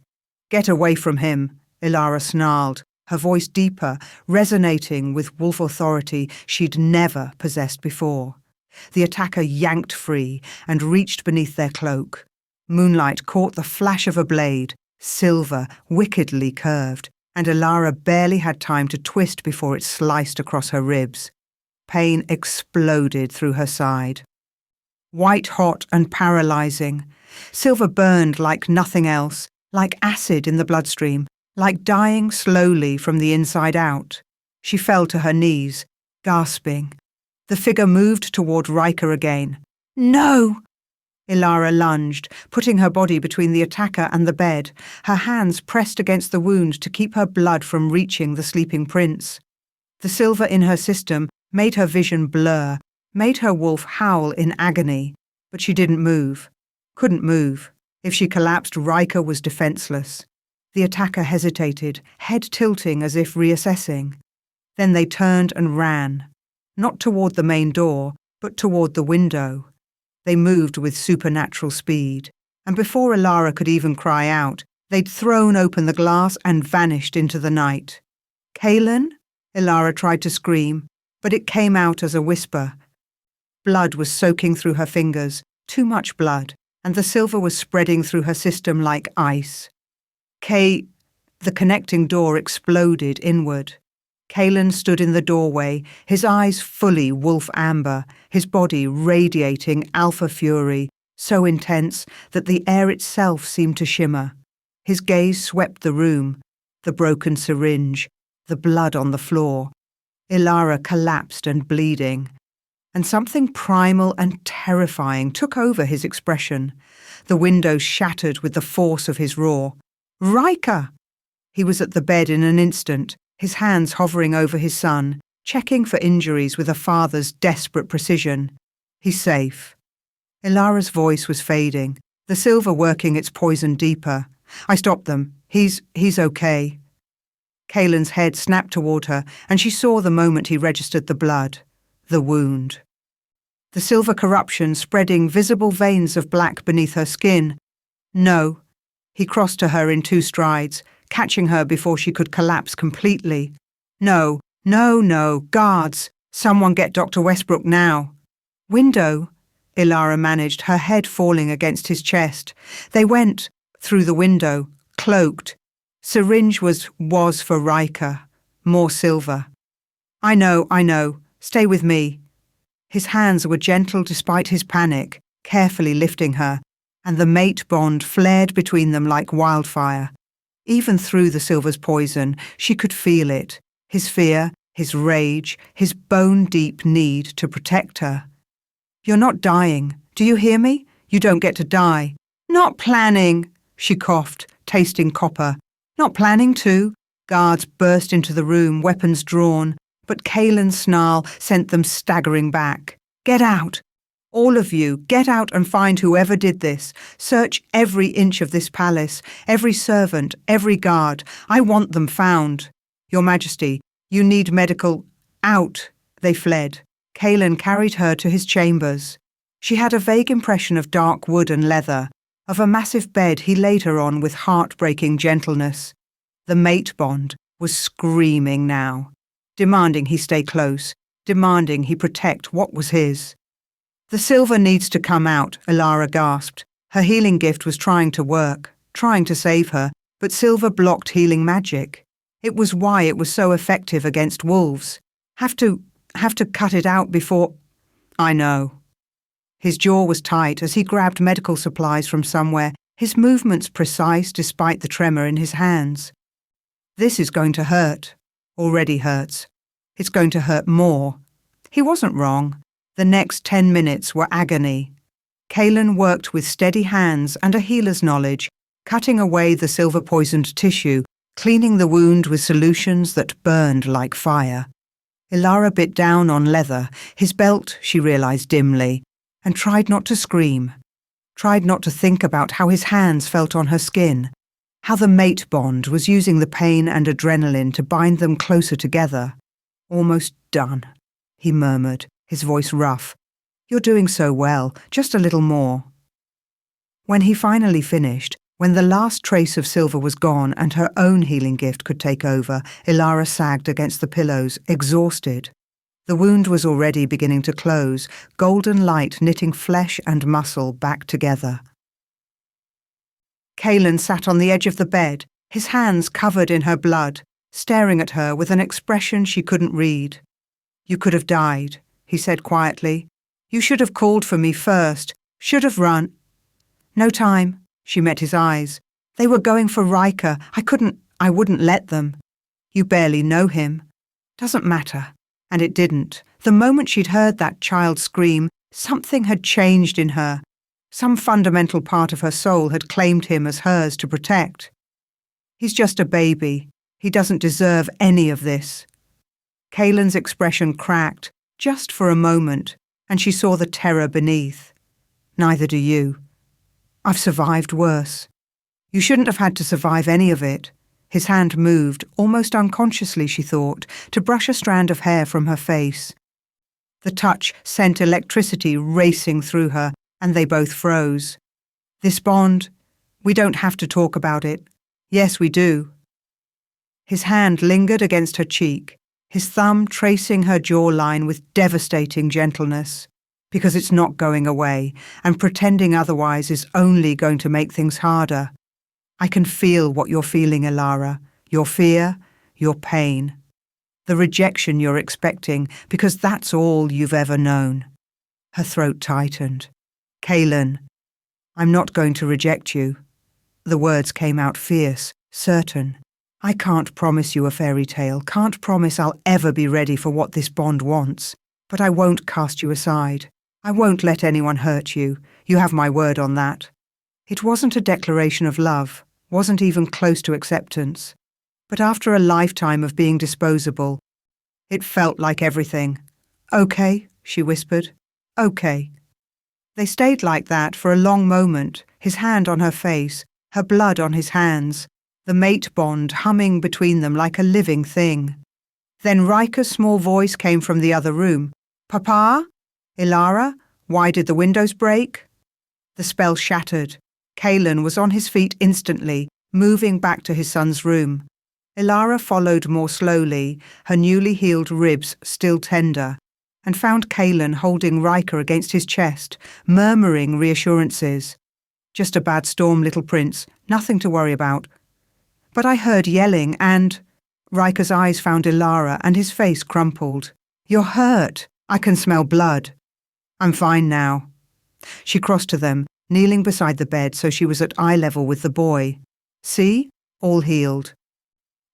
Get away from him, Ilara snarled, her voice deeper, resonating with wolf authority she'd never possessed before. The attacker yanked free and reached beneath their cloak. Moonlight caught the flash of a blade, silver, wickedly curved, and Ilara barely had time to twist before it sliced across her ribs. Pain exploded through her side. White-hot and paralyzing. Silver burned like nothing else, like acid in the bloodstream, like dying slowly from the inside out. She fell to her knees, gasping. The figure moved toward Riker again. No! Ilara lunged, putting her body between the attacker and the bed, her hands pressed against the wound to keep her blood from reaching the sleeping prince. The silver in her system made her vision blur, made her wolf howl in agony, but she didn't move. Couldn't move. If she collapsed, Riker was defenseless. The attacker hesitated, head tilting as if reassessing. Then they turned and ran, not toward the main door, but toward the window. They moved with supernatural speed, and before Ilara could even cry out, they'd thrown open the glass and vanished into the night. Kalen? Ilara tried to scream, but it came out as a whisper. Blood was soaking through her fingers, too much blood, and the silver was spreading through her system like ice. The connecting door exploded inward. Kalen stood in the doorway, his eyes fully wolf amber, his body radiating alpha fury, so intense that the air itself seemed to shimmer. His gaze swept the room, the broken syringe, the blood on the floor. Ilara collapsed and bleeding, and something primal and terrifying took over his expression. The window shattered with the force of his roar. "Riker!" He was at the bed in an instant, his hands hovering over his son, checking for injuries with a father's desperate precision. "He's safe." Ilara's voice was fading, the silver working its poison deeper. "I stopped them. He's okay." Kalen's head snapped toward her, and she saw the moment he registered the blood, the wound. The silver corruption spreading visible veins of black beneath her skin. "No." He crossed to her in 2 strides, catching her before she could collapse completely. "No, no, guards! Someone get Dr. Westbrook now." "Window," Ilara managed, her head falling against his chest. They went through the window, cloaked. Syringe was for Riker. More silver. I know. Stay with me." His hands were gentle despite his panic, carefully lifting her, and the mate bond flared between them like wildfire. Even through the silver's poison, she could feel it, his fear, his rage, his bone-deep need to protect her. "You're not dying. Do you hear me? You don't get to die." "Not planning," she coughed, tasting copper. "Not planning to." Guards burst into the room, weapons drawn, but Kalen's snarl sent them staggering back. "Get out! All of you, get out and find whoever did this. Search every inch of this palace, every servant, every guard. I want them found. Your Majesty, you need medical—" "Out!" They fled. Kalen carried her to his chambers. She had a vague impression of dark wood and leather, of a massive bed he laid her on with heartbreaking gentleness. The mate bond was screaming now, demanding he stay close, demanding he protect what was his. "The silver needs to come out," Ilara gasped. Her healing gift was trying to work, trying to save her, but silver blocked healing magic. It was why it was so effective against wolves. Have to cut it out before—" "I know." His jaw was tight as he grabbed medical supplies from somewhere, his movements precise despite the tremor in his hands. "This is going to hurt. Already hurts. It's going to hurt more." He wasn't wrong. The next 10 minutes were agony. Kalen worked with steady hands and a healer's knowledge, cutting away the silver-poisoned tissue, cleaning the wound with solutions that burned like fire. Ilara bit down on leather, his belt, she realized dimly, and tried not to scream, tried not to think about how his hands felt on her skin, how the mate bond was using the pain and adrenaline to bind them closer together. "Almost done," he murmured, his voice rough. "You're doing so well, just a little more." When he finally finished, when the last trace of silver was gone and her own healing gift could take over, Ilara sagged against the pillows, exhausted. The wound was already beginning to close, golden light knitting flesh and muscle back together. Kalen sat on the edge of the bed, his hands covered in her blood, staring at her with an expression she couldn't read. "You could have died," he said quietly. "You should have called for me first, should have run." "No time," she met his eyes. "They were going for Riker. I wouldn't let them." "You barely know him." "Doesn't matter." And it didn't. The moment she'd heard that child scream, something had changed in her. Some fundamental part of her soul had claimed him as hers to protect. "He's just a baby. He doesn't deserve any of this." Kalen's expression cracked, just for a moment, and she saw the terror beneath. "Neither do you. I've survived worse. You shouldn't have had to survive any of it." His hand moved, almost unconsciously, she thought, to brush a strand of hair from her face. The touch sent electricity racing through her, and they both froze. "This bond, we don't have to talk about it." "Yes, we do." His hand lingered against her cheek, his thumb tracing her jawline with devastating gentleness. "Because it's not going away, and pretending otherwise is only going to make things harder. I can feel what you're feeling, Ilara. Your fear, your pain. The rejection you're expecting, because that's all you've ever known. Her throat tightened. Kaylin, I'm not going to reject you. The words came out fierce, certain. I can't promise you a fairy tale, can't promise I'll ever be ready for what this bond wants, but I won't cast you aside. I won't let anyone hurt you. You have my word on that. It wasn't a declaration of love, wasn't even close to acceptance. But after a lifetime of being disposable, it felt like everything. Okay, she whispered. Okay. They stayed like that for a long moment, his hand on her face, her blood on his hands, the mate bond humming between them like a living thing. Then Riker's small voice came from the other room. Papa? Ilara? Why did the windows break? The spell shattered. Kaylin was on his feet instantly, moving back to his son's room. Ilara followed more slowly, her newly healed ribs still tender, and found Kaylin holding Riker against his chest, murmuring reassurances. Just a bad storm, little prince, nothing to worry about. But I heard yelling and... Riker's eyes found Ilara and his face crumpled. You're hurt. I can smell blood. I'm fine now. She crossed to them, kneeling beside the bed so she was at eye level with the boy. See? All healed.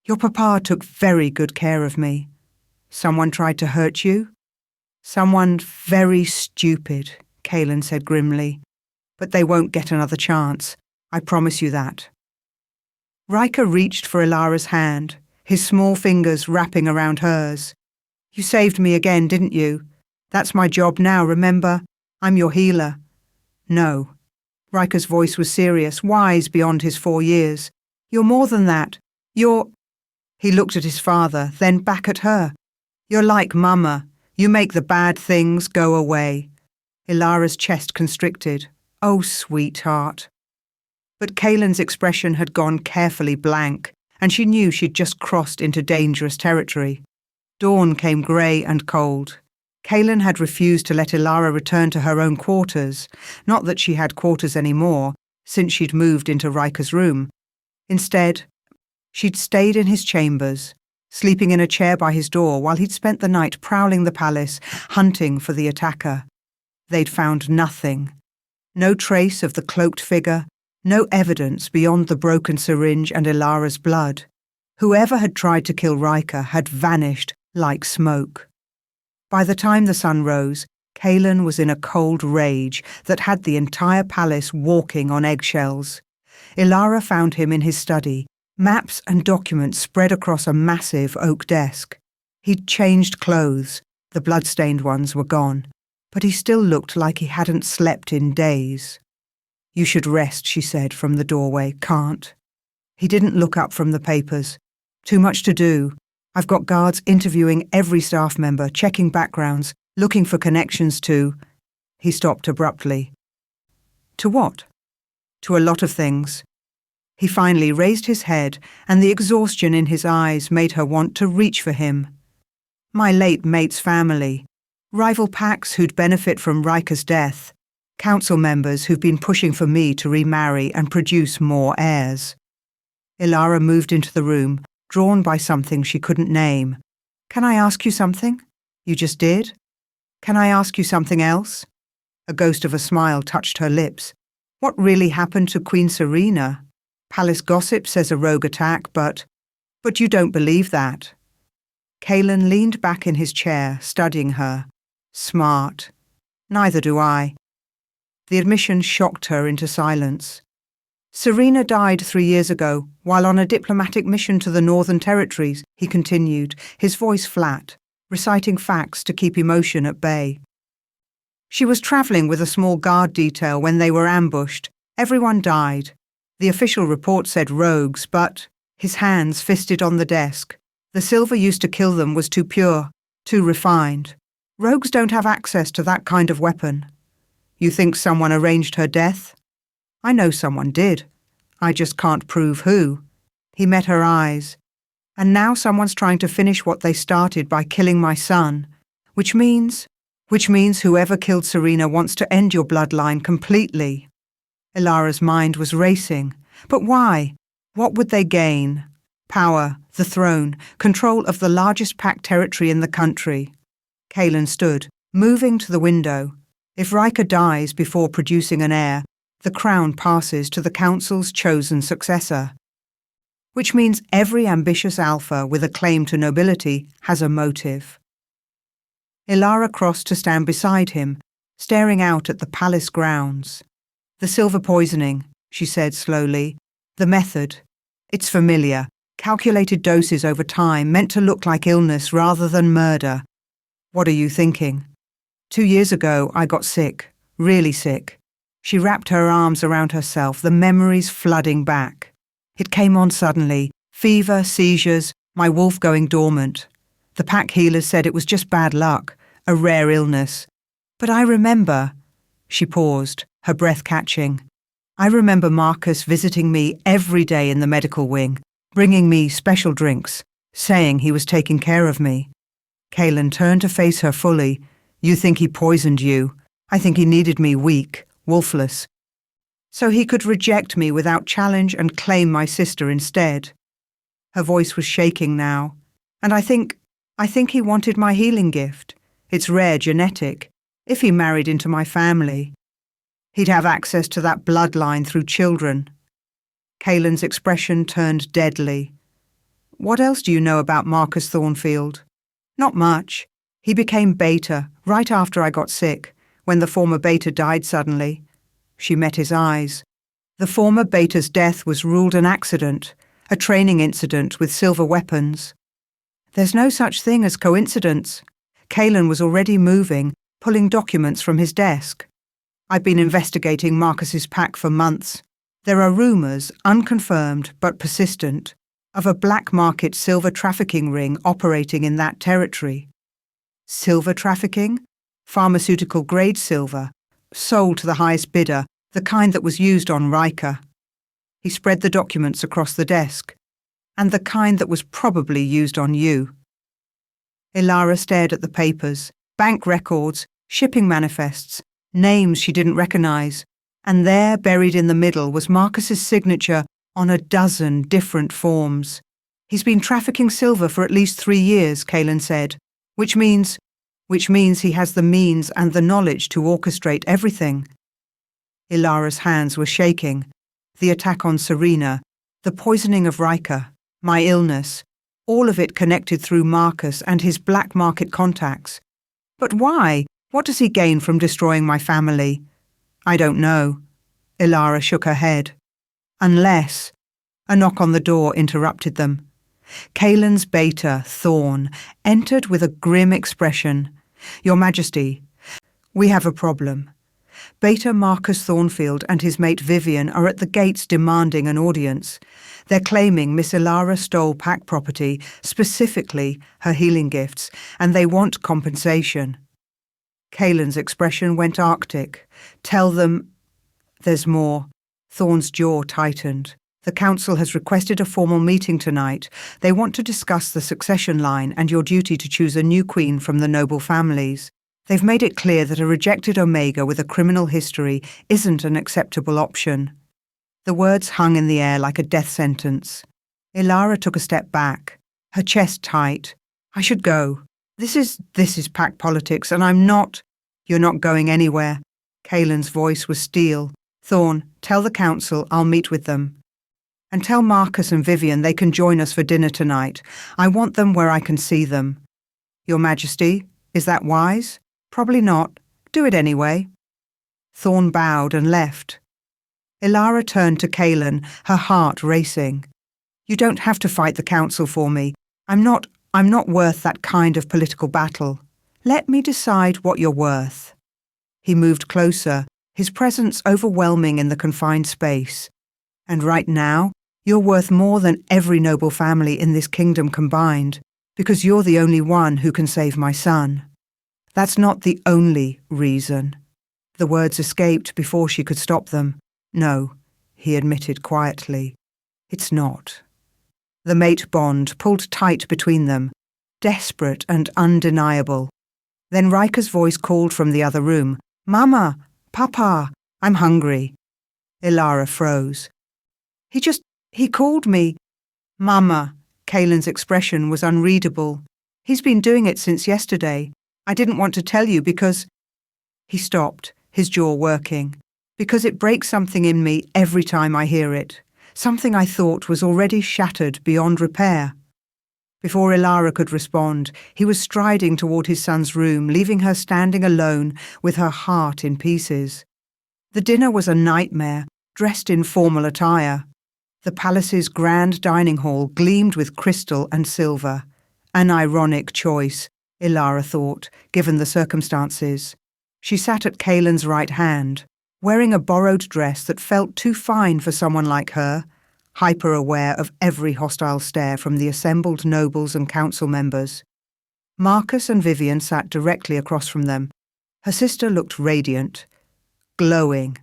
Your papa took very good care of me. Someone tried to hurt you? Someone very stupid, Kaylin said grimly. But they won't get another chance. I promise you that. Riker reached for Ilara's hand, his small fingers wrapping around hers. You saved me again, didn't you? That's my job now, remember? I'm your healer. No. Riker's voice was serious, wise beyond his 4 years. You're more than that. You're... He looked at his father, then back at her. You're like Mama. You make the bad things go away. Ilara's chest constricted. Oh, sweetheart. But Kaylin's expression had gone carefully blank, and she knew she'd just crossed into dangerous territory. Dawn came grey and cold. Kaylin had refused to let Ilara return to her own quarters, not that she had quarters anymore, since she'd moved into Riker's room. Instead, she'd stayed in his chambers, sleeping in a chair by his door while he'd spent the night prowling the palace, hunting for the attacker. They'd found nothing. No trace of the cloaked figure, no evidence beyond the broken syringe and Ilara's blood. Whoever had tried to kill Riker had vanished like smoke. By the time the sun rose, Kaylin was in a cold rage that had the entire palace walking on eggshells. Ilara found him in his study, maps and documents spread across a massive oak desk. He'd changed clothes, the blood-stained ones were gone, but he still looked like he hadn't slept in days. You should rest, she said from the doorway. Can't. He didn't look up from the papers. Too much to do. I've got guards interviewing every staff member, checking backgrounds, looking for connections to... He stopped abruptly. To what? To a lot of things. He finally raised his head, and the exhaustion in his eyes made her want to reach for him. My late mate's family. Rival packs who'd benefit from Riker's death. Council members who've been pushing for me to remarry and produce more heirs. Ilara moved into the room, drawn by something she couldn't name. Can I ask you something? You just did? Can I ask you something else? A ghost of a smile touched her lips. What really happened to Queen Serena? Palace gossip says a rogue attack, but you don't believe that. Kaylin leaned back in his chair, studying her. Smart. Neither do I. The admission shocked her into silence. Serena died 3 years ago, while on a diplomatic mission to the Northern Territories, he continued, his voice flat, reciting facts to keep emotion at bay. She was travelling with a small guard detail when they were ambushed. Everyone died. The official report said rogues, but, his hands fisted on the desk, the silver used to kill them was too pure, too refined. Rogues don't have access to that kind of weapon. You think someone arranged her death? I know someone did. I just can't prove who. He met her eyes. And now someone's trying to finish what they started by killing my son, which means whoever killed Serena wants to end your bloodline completely. Ilara's mind was racing. But why? What would they gain? Power, the throne, control of the largest packed territory in the country. Kaelin stood, moving to the window. If Riker dies before producing an heir, the crown passes to the council's chosen successor. Which means every ambitious alpha with a claim to nobility has a motive. Ilara crossed to stand beside him, staring out at the palace grounds. The silver poisoning, she said slowly. The method. It's familiar. Calculated doses over time, meant to look like illness rather than murder. What are you thinking? 2 years ago, I got sick. Really sick. She wrapped her arms around herself, the memories flooding back. It came on suddenly. Fever, seizures, my wolf going dormant. The pack healers said it was just bad luck, a rare illness. But I remember. She paused, her breath catching. I remember Marcus visiting me every day in the medical wing, bringing me special drinks, saying he was taking care of me. Kaelin turned to face her fully. You think he poisoned you? I think he needed me weak, wolfless, so he could reject me without challenge and claim my sister instead. Her voice was shaking now. And I think he wanted my healing gift. It's rare genetic. If he married into my family, he'd have access to that bloodline through children. Kaelin's expression turned deadly. What else do you know about Marcus Thornfield? Not much. He became beta right after I got sick, when the former beta died suddenly. She met his eyes. The former beta's death was ruled an accident, a training incident with silver weapons. There's no such thing as coincidence. Kaelin was already moving, pulling documents from his desk. I've been investigating Marcus's pack for months. There are rumours, unconfirmed but persistent, of a black market silver trafficking ring operating in that territory. Silver trafficking? Pharmaceutical-grade silver, sold to the highest bidder, the kind that was used on Riker. He spread the documents across the desk. And the kind that was probably used on you. Ilara stared at the papers, bank records, shipping manifests, names she didn't recognise, and there, buried in the middle, was Marcus's signature on a dozen different forms. He's been trafficking silver for at least 3 years, Kaelin said, which means he has the means and the knowledge to orchestrate everything. Ilara's hands were shaking. The attack on Serena, the poisoning of Riker, my illness, all of it connected through Marcus and his black market contacts. But why? What does he gain from destroying my family? I don't know. Ilara shook her head. Unless... A knock on the door interrupted them. Kaelin's beta, Thorn, entered with a grim expression. Your Majesty, we have a problem. Beta Marcus Thornfield and his mate Vivian are at the gates demanding an audience. They're claiming Miss Ilara stole pack property, specifically her healing gifts, and they want compensation. Kaelin's expression went arctic. Tell them... There's more. Thorn's jaw tightened. The council has requested a formal meeting tonight. They want to discuss the succession line and your duty to choose a new queen from the noble families. They've made it clear that a rejected Omega with a criminal history isn't an acceptable option. The words hung in the air like a death sentence. Ilara took a step back, her chest tight. I should go. This is pack politics, and I'm not... You're not going anywhere. Kaelin's voice was steel. Thorn, tell the council I'll meet with them. And tell Marcus and Vivian they can join us for dinner tonight. I want them where I can see them. Your Majesty, is that wise? Probably not. Do it anyway. Thorn bowed and left. Ilara turned to Kaelin, her heart racing. You don't have to fight the council for me. I'm not worth that kind of political battle. Let me decide what you're worth. He moved closer, his presence overwhelming in the confined space. And right now, you're worth more than every noble family in this kingdom combined, because you're the only one who can save my son. That's not the only reason. The words escaped before she could stop them. No, he admitted quietly. It's not. The mate bond pulled tight between them, desperate and undeniable. Then Riker's voice called from the other room, Mama, Papa, I'm hungry. Ilara froze. He called me. Mama, Kaelin's expression was unreadable. He's been doing it since yesterday. I didn't want to tell you because... He stopped, his jaw working. Because it breaks something in me every time I hear it. Something I thought was already shattered beyond repair. Before Ilara could respond, he was striding toward his son's room, leaving her standing alone with her heart in pieces. The dinner was a nightmare, dressed in formal attire. The palace's grand dining hall gleamed with crystal and silver. An ironic choice, Ilara thought, given the circumstances. She sat at Kaelin's right hand, wearing a borrowed dress that felt too fine for someone like her, hyper-aware of every hostile stare from the assembled nobles and council members. Marcus and Vivian sat directly across from them. Her sister looked radiant, glowing.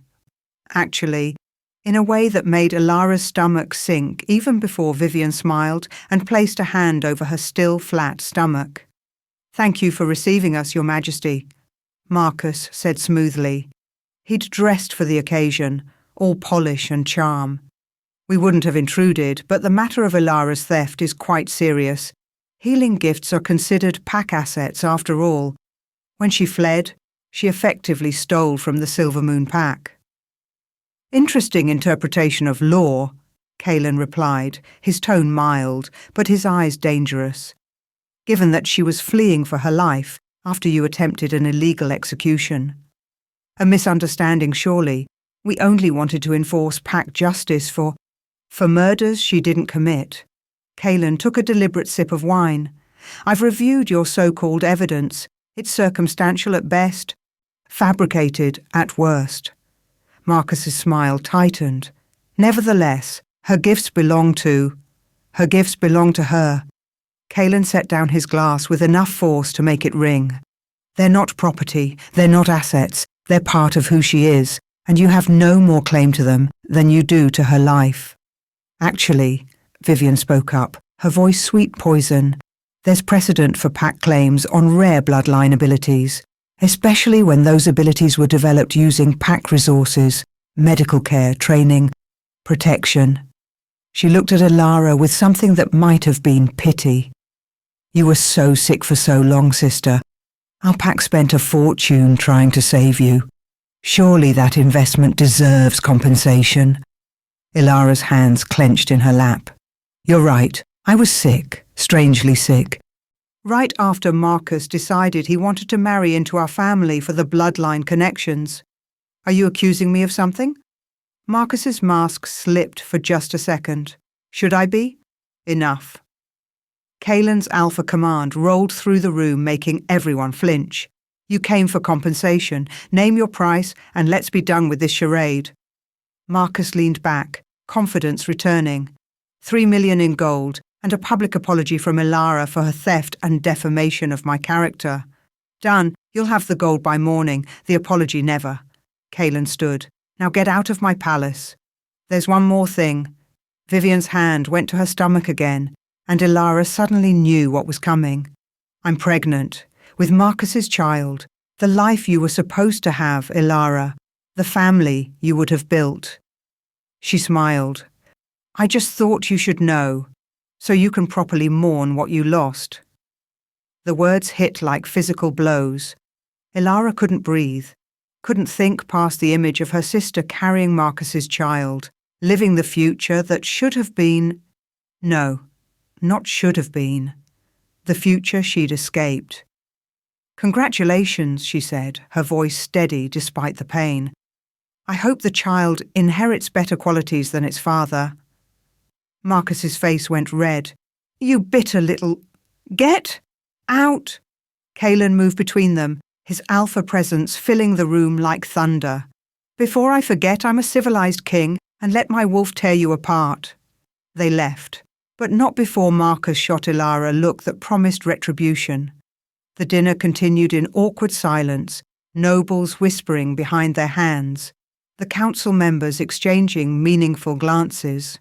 Actually, in a way that made Ilara's stomach sink even before Vivian smiled and placed a hand over her still flat stomach. "Thank you for receiving us, Your Majesty," Marcus said smoothly. He'd dressed for the occasion, all polish and charm. "We wouldn't have intruded, but the matter of Ilara's theft is quite serious. Healing gifts are considered pack assets after all. When she fled, she effectively stole from the Silver Moon Pack." "Interesting interpretation of law," Kaelin replied, his tone mild, but his eyes dangerous. "Given that she was fleeing for her life after you attempted an illegal execution. A misunderstanding, surely. We only wanted to enforce pack justice for murders she didn't commit." Kaelin took a deliberate sip of wine. "I've reviewed your so-called evidence. It's circumstantial at best, fabricated at worst." Marcus's smile tightened. "Nevertheless, her gifts belong to her." Kaelin set down his glass with enough force to make it ring. "They're not property, they're not assets, they're part of who she is, and you have no more claim to them than you do to her life." "Actually," Vivian spoke up, her voice sweet poison, "there's precedent for pack claims on rare bloodline abilities, especially when those abilities were developed using pack resources, medical care, training, protection." She looked at Ilara with something that might have been pity. "You were so sick for so long, sister. Our pack spent a fortune trying to save you. Surely that investment deserves compensation." Ilara's hands clenched in her lap. "You're right. I was sick, strangely sick. Right after Marcus decided he wanted to marry into our family for the bloodline connections. Are you accusing me of something?" Marcus's mask slipped for just a second. "Should I be?" "Enough." Kaelin's alpha command rolled through the room, making everyone flinch. "You came for compensation. Name your price, and let's be done with this charade." Marcus leaned back, confidence returning. 3 million in gold, and a public apology from Ilara for her theft and defamation of my character. "Done. You'll have the gold by morning, the apology never." Kaelin stood. "Now get out of my palace." "There's one more thing." Vivian's hand went to her stomach again, and Ilara suddenly knew what was coming. "I'm pregnant, with Marcus's child, the life you were supposed to have, Ilara, the family you would have built." She smiled. "I just thought you should know, so you can properly mourn what you lost." The words hit like physical blows. Ilara couldn't breathe, couldn't think past the image of her sister carrying Marcus's child, living the future that should have been... No, not should have been. The future she'd escaped. "Congratulations," she said, her voice steady despite the pain. "I hope the child inherits better qualities than its father." Marcus's face went red. "You bitter little... Get out!" Kaelin moved between them, his alpha presence filling the room like thunder. "Before I forget, I'm a civilized king, and let my wolf tear you apart." They left, but not before Marcus shot Ilara a look that promised retribution. The dinner continued in awkward silence, nobles whispering behind their hands, the council members exchanging meaningful glances.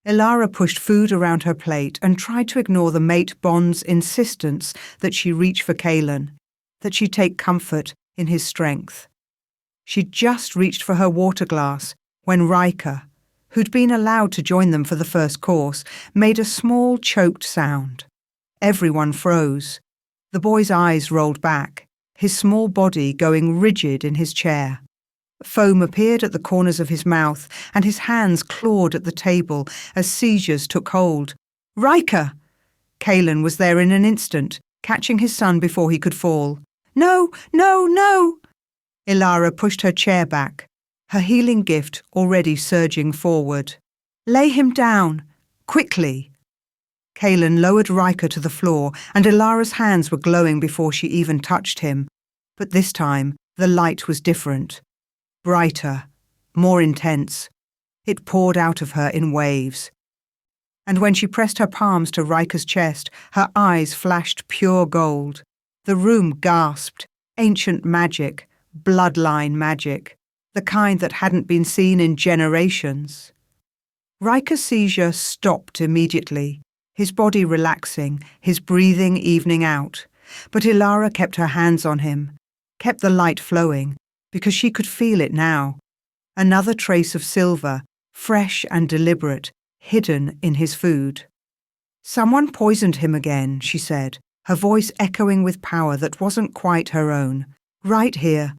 Ilara pushed food around her plate and tried to ignore the mate Bond's insistence that she reach for Kaelin, that she take comfort in his strength. She just reached for her water glass when Riker, who'd been allowed to join them for the first course, made a small choked sound. Everyone froze. The boy's eyes rolled back, his small body going rigid in his chair. Foam appeared at the corners of his mouth, and his hands clawed at the table as seizures took hold. "Riker!" Kaelin was there in an instant, catching his son before he could fall. "No, no, no!" Ilara pushed her chair back, her healing gift already surging forward. "Lay him down, quickly!" Kaelin lowered Riker to the floor, and Ilara's hands were glowing before she even touched him. But this time, the light was different. Brighter, more intense. It poured out of her in waves. And when she pressed her palms to Riker's chest, her eyes flashed pure gold. The room gasped. Ancient magic, bloodline magic, the kind that hadn't been seen in generations. Riker's seizure stopped immediately, his body relaxing, his breathing evening out. But Ilara kept her hands on him, kept the light flowing, because she could feel it now. Another trace of silver, fresh and deliberate, hidden in his food. "Someone poisoned him again," she said, her voice echoing with power that wasn't quite her own. "Right here,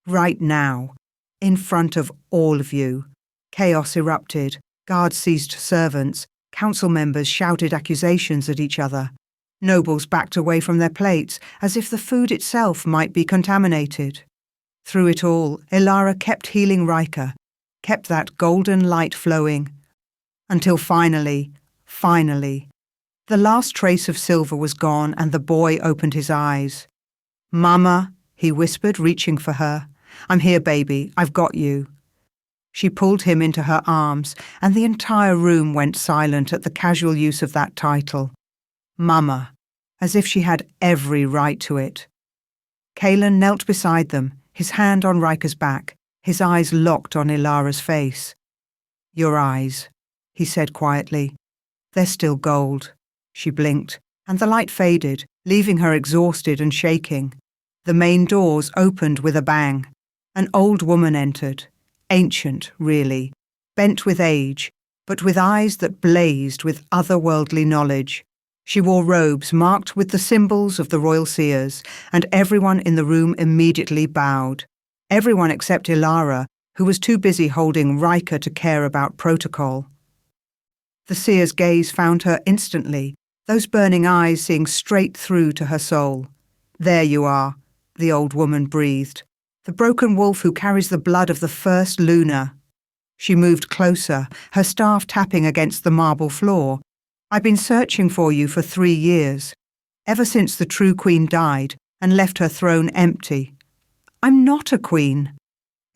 right now, in front of all of you." Chaos erupted. Guards seized servants. Council members shouted accusations at each other. Nobles backed away from their plates, as if the food itself might be contaminated. Through it all, Ilara kept healing Riker, kept that golden light flowing. Until finally, the last trace of silver was gone and the boy opened his eyes. "Mama," he whispered, reaching for her. "I'm here, baby. I've got you." She pulled him into her arms, and the entire room went silent at the casual use of that title. Mama, as if she had every right to it. Kaelin knelt beside them, his hand on Riker's back, his eyes locked on Ilara's face. "Your eyes," he said quietly. "They're still gold." She blinked, and the light faded, leaving her exhausted and shaking. The main doors opened with a bang. An old woman entered, ancient, really, bent with age, but with eyes that blazed with otherworldly knowledge. She wore robes marked with the symbols of the royal seers, and everyone in the room immediately bowed. Everyone except Ilara, who was too busy holding Riker to care about protocol. The seer's gaze found her instantly, those burning eyes seeing straight through to her soul. "There you are," the old woman breathed. "The broken wolf who carries the blood of the first Luna." She moved closer, her staff tapping against the marble floor. "I've been searching for you for 3 years, ever since the true queen died and left her throne empty." "I'm not a queen,"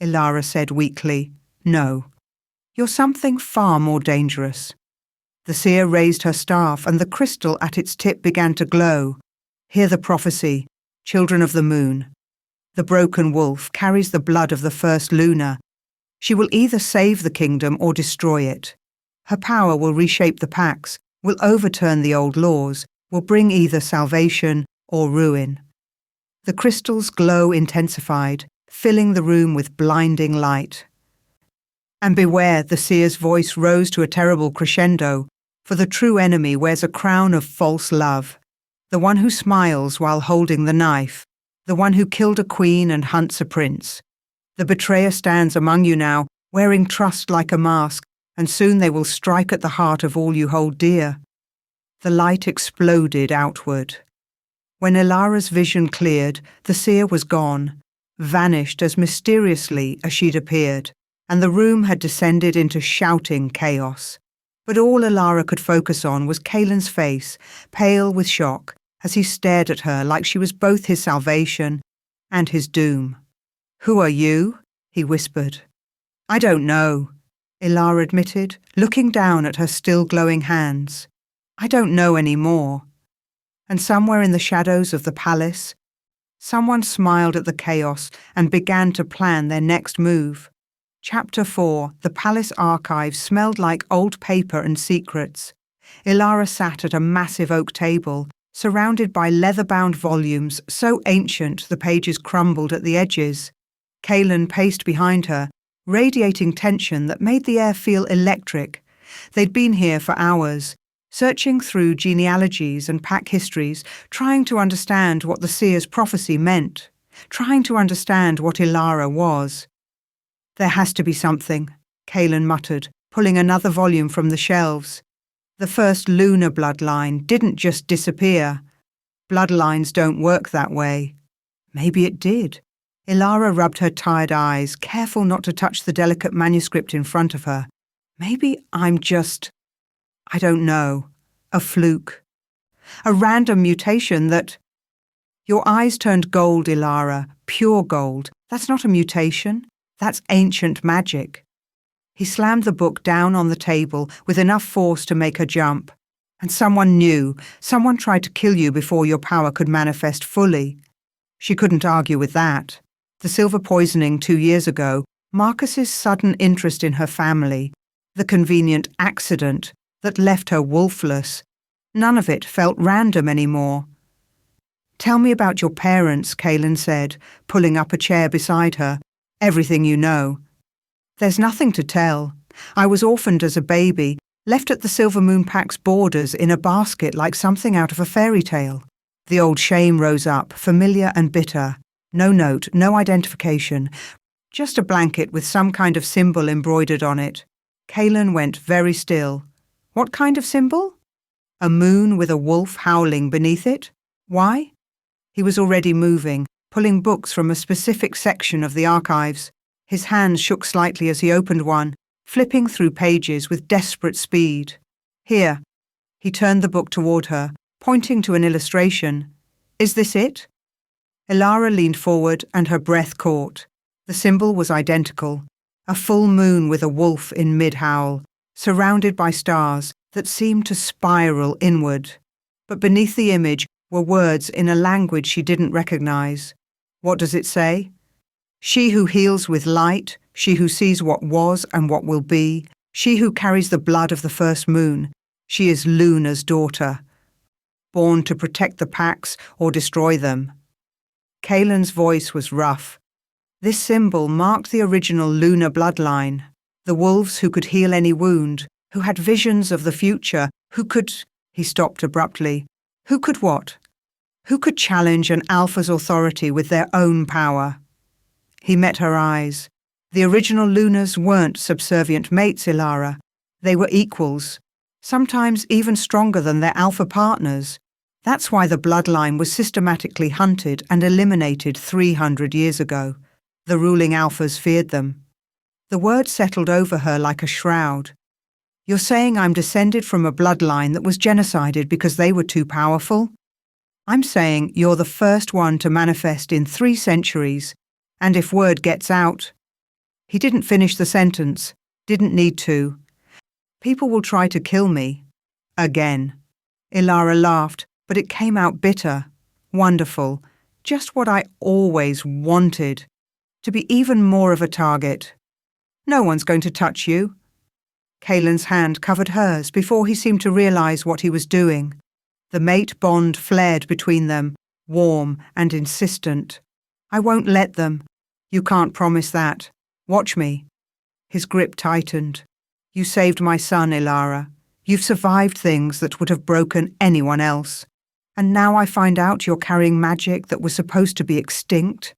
Ilara said weakly. "No. You're something far more dangerous." The seer raised her staff, and the crystal at its tip began to glow. "Hear the prophecy, children of the moon. The broken wolf carries the blood of the first Luna. She will either save the kingdom or destroy it. Her power will reshape the pacts, will overturn the old laws, will bring either salvation or ruin." The crystal's glow intensified, filling the room with blinding light. "And beware," the seer's voice rose to a terrible crescendo, "for the true enemy wears a crown of false love. The one who smiles while holding the knife, the one who killed a queen and hunts a prince. The betrayer stands among you now, wearing trust like a mask, and soon they will strike at the heart of all you hold dear." The light exploded outward. When Ilara's vision cleared, the seer was gone, vanished as mysteriously as she'd appeared, and the room had descended into shouting chaos. But all Ilara could focus on was Kaelin's face, pale with shock, as he stared at her like she was both his salvation and his doom. "Who are you?" he whispered. "I don't know," Ilara admitted, looking down at her still glowing hands. "I don't know any more." And somewhere in the shadows of the palace, someone smiled at the chaos and began to plan their next move. Chapter 4, the palace archives smelled like old paper and secrets. Ilara sat at a massive oak table, surrounded by leather-bound volumes so ancient the pages crumbled at the edges. Kaelin paced behind her, radiating tension that made the air feel electric. They'd been here for hours, searching through genealogies and pack histories, trying to understand what the seer's prophecy meant, trying to understand what Ilara was. "There has to be something," Kaelin muttered, pulling another volume from the shelves. The first lunar bloodline didn't just disappear. Bloodlines don't work that way. Maybe it did. Ilara rubbed her tired eyes, careful not to touch the delicate manuscript in front of her. Maybe I'm just, I don't know, a fluke. A random mutation that... Your eyes turned gold, Ilara, pure gold. That's not a mutation. That's ancient magic. He slammed the book down on the table with enough force to make her jump. And someone knew. Someone tried to kill you before your power could manifest fully. She couldn't argue with that. The silver poisoning 2 years ago, Marcus's sudden interest in her family, the convenient accident that left her wolfless. None of it felt random anymore. "Tell me about your parents," Kaelin said, pulling up a chair beside her. "Everything you know." "There's nothing to tell. I was orphaned as a baby, left at the Silver Moon Pack's borders in a basket like something out of a fairy tale." The old shame rose up, familiar and bitter. No note, no identification, just a blanket with some kind of symbol embroidered on it. Kaelin went very still. What kind of symbol? A moon with a wolf howling beneath it? Why? He was already moving, pulling books from a specific section of the archives. His hands shook slightly as he opened one, flipping through pages with desperate speed. "Here." He turned the book toward her, pointing to an illustration. "Is this it?" Ilara leaned forward and her breath caught. The symbol was identical, a full moon with a wolf in mid-howl, surrounded by stars that seemed to spiral inward. But beneath the image were words in a language she didn't recognize. What does it say? "She who heals with light, she who sees what was and what will be, she who carries the blood of the first moon, she is Luna's daughter, born to protect the packs or destroy them." Kaelin's voice was rough. This symbol marked the original lunar bloodline, the wolves who could heal any wound, who had visions of the future, who could... He stopped abruptly. Who could what? Who could challenge an alpha's authority with their own power? He met her eyes. The original Lunars weren't subservient mates, Ilara. They were equals, sometimes even stronger than their alpha partners. That's why the bloodline was systematically hunted and eliminated 300 years ago. The ruling alphas feared them. The word settled over her like a shroud. "You're saying I'm descended from a bloodline that was genocided because they were too powerful? I'm saying you're the first one to manifest in 3 centuries, and if word gets out..." He didn't finish the sentence, didn't need to. "People will try to kill me. Again." Ilara laughed, but it came out bitter. "Wonderful. Just what I always wanted. To be even more of a target. No one's going to touch you." Kaelin's hand covered hers before he seemed to realize what he was doing. The mate bond flared between them, warm and insistent. "I won't let them. You can't promise that. Watch me." His grip tightened. "You saved my son, Ilara. You've survived things that would have broken anyone else. And now I find out you're carrying magic that was supposed to be extinct.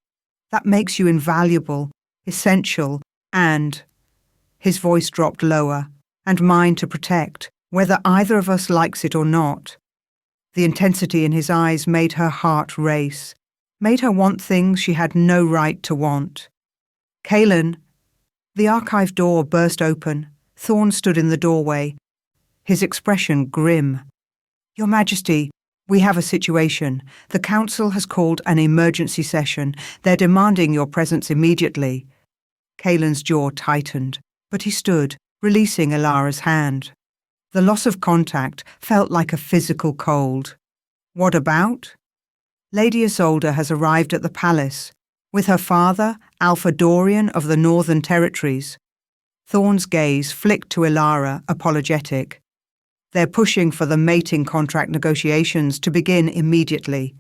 That makes you invaluable, essential, and..." His voice dropped lower, "and mine to protect, whether either of us likes it or not." The intensity in his eyes made her heart race, made her want things she had no right to want. "Kaelin." The archive door burst open. Thorn stood in the doorway, his expression grim. "Your Majesty, we have a situation. The Council has called an emergency session. They're demanding your presence immediately." Kaelin's jaw tightened, but he stood, releasing Ilara's hand. The loss of contact felt like a physical cold. "What about?" "Lady Isolde has arrived at the palace, with her father, Alpha Dorian of the Northern Territories." Thorn's gaze flicked to Ilara, apologetic. "They're pushing for the mating contract negotiations to begin immediately."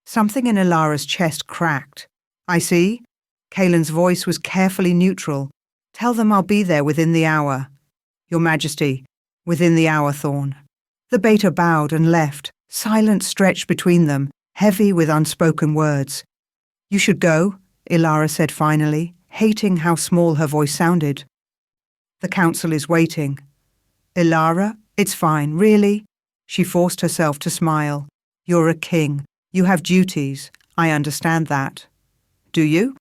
Something in Ilara's chest cracked. "I see." Kaelin's voice was carefully neutral. Tell them I'll be there within the hour. Your Majesty, within the hour, Thorn. The Beta bowed and left, silence stretched between them, heavy with unspoken words. You should go, Ilara said finally, hating how small her voice sounded. The council is waiting. Ilara, it's fine, really? She forced herself to smile. You're a king. You have duties. I understand that. Do you?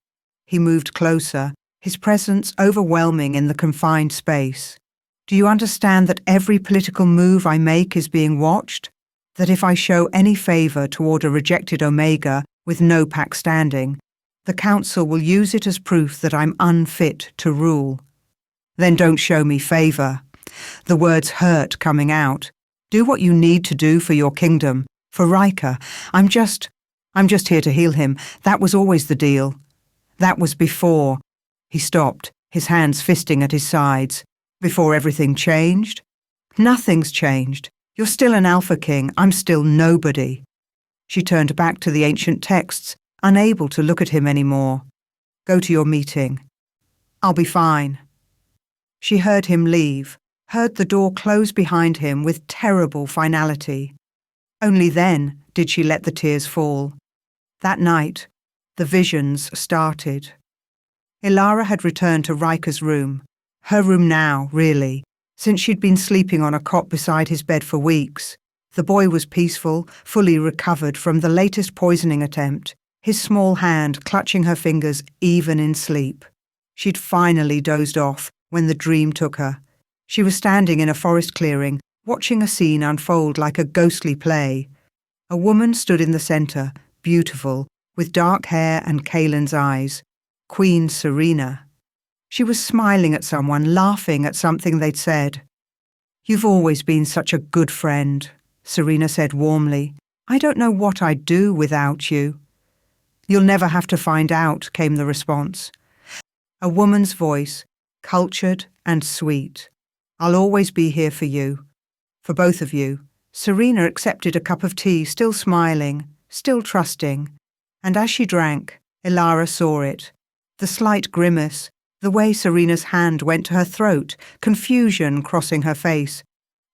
He moved closer, his presence overwhelming in the confined space. Do you understand that every political move I make is being watched? That if I show any favour toward a rejected Omega with no pack standing, the council will use it as proof that I'm unfit to rule. Then don't show me favour. The words hurt coming out. Do what you need to do for your kingdom, for Riker. I'm just here to heal him. That was always the deal. That was before. He stopped, his hands fisting at his sides. Before everything changed? Nothing's changed. You're still an Alpha King. I'm still nobody. She turned back to the ancient texts, unable to look at him anymore. Go to your meeting. I'll be fine. She heard him leave, heard the door close behind him with terrible finality. Only then did she let the tears fall. That night, the visions started. Ilara had returned to Riker's room. Her room now, really, since she'd been sleeping on a cot beside his bed for weeks. The boy was peaceful, fully recovered from the latest poisoning attempt, his small hand clutching her fingers even in sleep. She'd finally dozed off when the dream took her. She was standing in a forest clearing, watching a scene unfold like a ghostly play. A woman stood in the centre, beautiful, with dark hair and Kaelin's eyes. Queen Serena. She was smiling at someone, laughing at something they'd said. You've always been such a good friend, Serena said warmly. I don't know what I'd do without you. You'll never have to find out, came the response. A woman's voice, cultured and sweet. I'll always be here for you. For both of you. Serena accepted a cup of tea, still smiling, still trusting. And as she drank, Ilara saw it. The slight grimace, the way Serena's hand went to her throat, confusion crossing her face.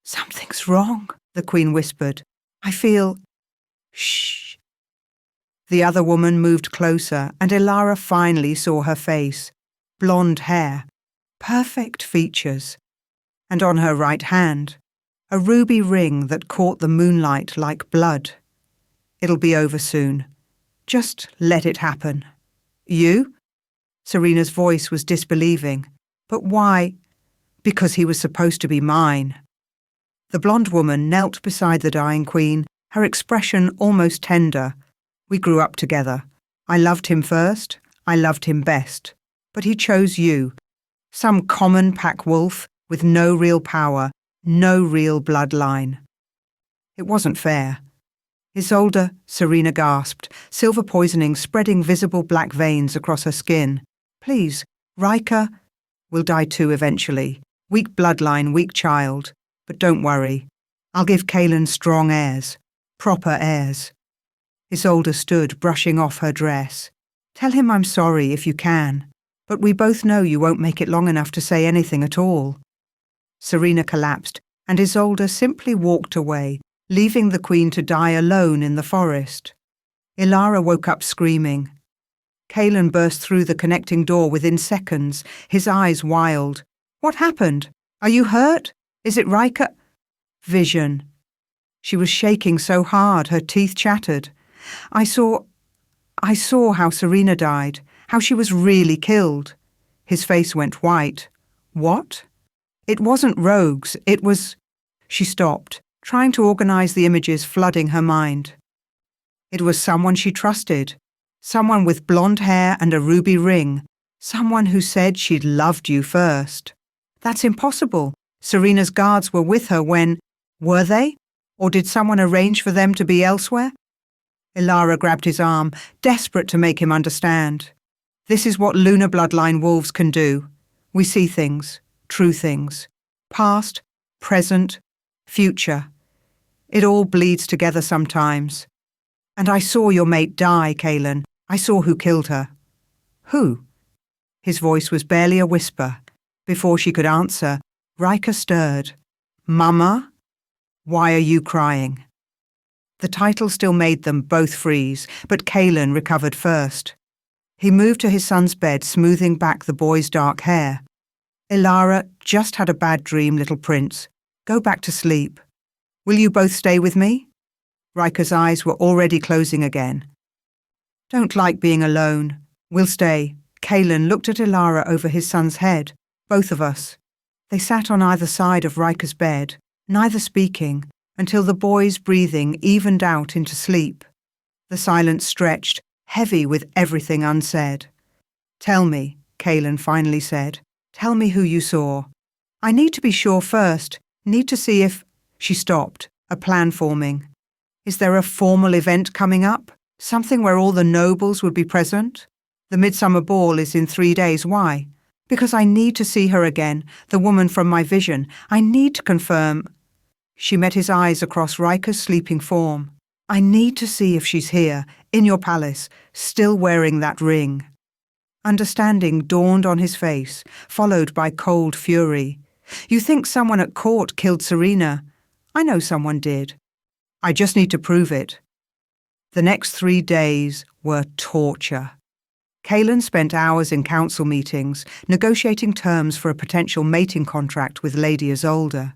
Something's wrong, the Queen whispered. I feel... Shh. The other woman moved closer, and Ilara finally saw her face. Blonde hair. Perfect features. And on her right hand, a ruby ring that caught the moonlight like blood. It'll be over soon. Just let it happen. You? Serena's voice was disbelieving. But why? Because he was supposed to be mine. The blonde woman knelt beside the dying queen, her expression almost tender. We grew up together. I loved him first. I loved him best. But he chose you. Some common pack wolf with no real power, no real bloodline. It wasn't fair. Isolde, Serena gasped, silver poisoning spreading visible black veins across her skin. Please, Riker will die too eventually. Weak bloodline, weak child. But don't worry. I'll give Kaelin strong heirs. Proper heirs. Isolde stood, brushing off her dress. Tell him I'm sorry if you can. But we both know you won't make it long enough to say anything at all. Serena collapsed, and Isolde simply walked away, leaving the Queen to die alone in the forest. Ilara woke up screaming. Kaelin burst through the connecting door within seconds, his eyes wild. What happened? Are you hurt? Is it Riker? Vision. She was shaking so hard her teeth chattered. I saw how Serena died, how she was really killed. His face went white. What? It wasn't rogues, it was... She stopped, trying to organize the images flooding her mind. It was someone she trusted. Someone with blonde hair and a ruby ring. Someone who said she'd loved you first. That's impossible. Serena's guards were with her when... Were they? Or did someone arrange for them to be elsewhere? Ilara grabbed his arm, desperate to make him understand. This is what lunar bloodline wolves can do. We see things, true things. Past, present, future. It all bleeds together sometimes. And I saw your mate die, Kaelin. I saw who killed her. Who? His voice was barely a whisper. Before she could answer, Rika stirred. "Mama? Why are you crying?" The title still made them both freeze, but Kalen recovered first. He moved to his son's bed, smoothing back the boy's dark hair. "Ilara, just had a bad dream, little prince. Go back to sleep. Will you both stay with me?" Rika's eyes were already closing again. "Don't like being alone. We'll stay." Kalen looked at Ilara over his son's head. "Both of us." They sat on either side of Rika's bed, neither speaking, until the boy's breathing evened out into sleep. The silence stretched, heavy with everything unsaid. "Tell me," Kalen finally said. "Tell me who you saw." "I need to be sure first. Need to see if—" She stopped, a plan forming. "Is there a formal event coming up? Something where all the nobles would be present? The midsummer ball is in 3 days. Why?" "Because I need to see her again, the woman from my vision. I need to confirm—" She met his eyes across Rika's sleeping form. "I need to see if she's here, in your palace, still wearing that ring." Understanding dawned on his face, followed by cold fury. "You think someone at court killed Serena? I know someone did. I just need to prove it." The next 3 days were torture. Kalen spent hours in council meetings, negotiating terms for a potential mating contract with Lady Isolde.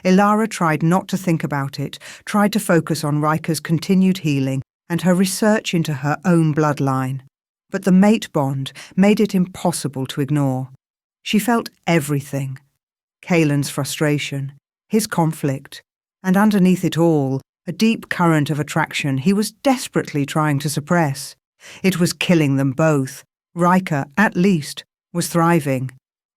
Ilara tried not to think about it, tried to focus on Rika's continued healing and her research into her own bloodline. But the mate bond made it impossible to ignore. She felt everything. Kalen's frustration, his conflict, and underneath it all, a deep current of attraction he was desperately trying to suppress. It was killing them both. Rika, at least, was thriving.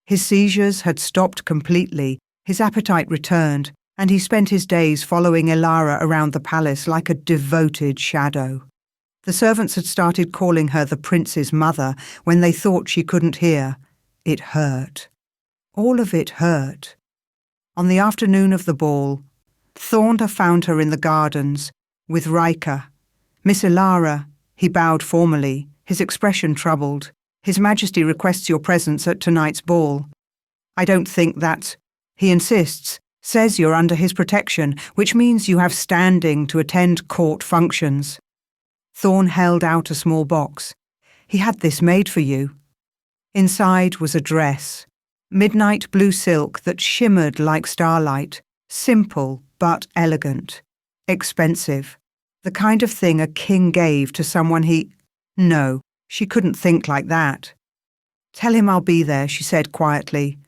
His seizures had stopped completely, his appetite returned, and he spent his days following Ilara around the palace like a devoted shadow. The servants had started calling her the prince's mother when they thought she couldn't hear. It hurt. All of it hurt. On the afternoon of the ball, Thornda found her in the gardens, with Rika. "Miss Ilara," he bowed formally, his expression troubled. "His Majesty requests your presence at tonight's ball." "I don't think that's—" "He insists, says you're under his protection, which means you have standing to attend court functions." Thorn held out a small box. "He had this made for you." Inside was a dress, midnight blue silk that shimmered like starlight, simple but elegant, expensive, the kind of thing a king gave to someone he— No, she couldn't think like that. "Tell him I'll be there," she said quietly.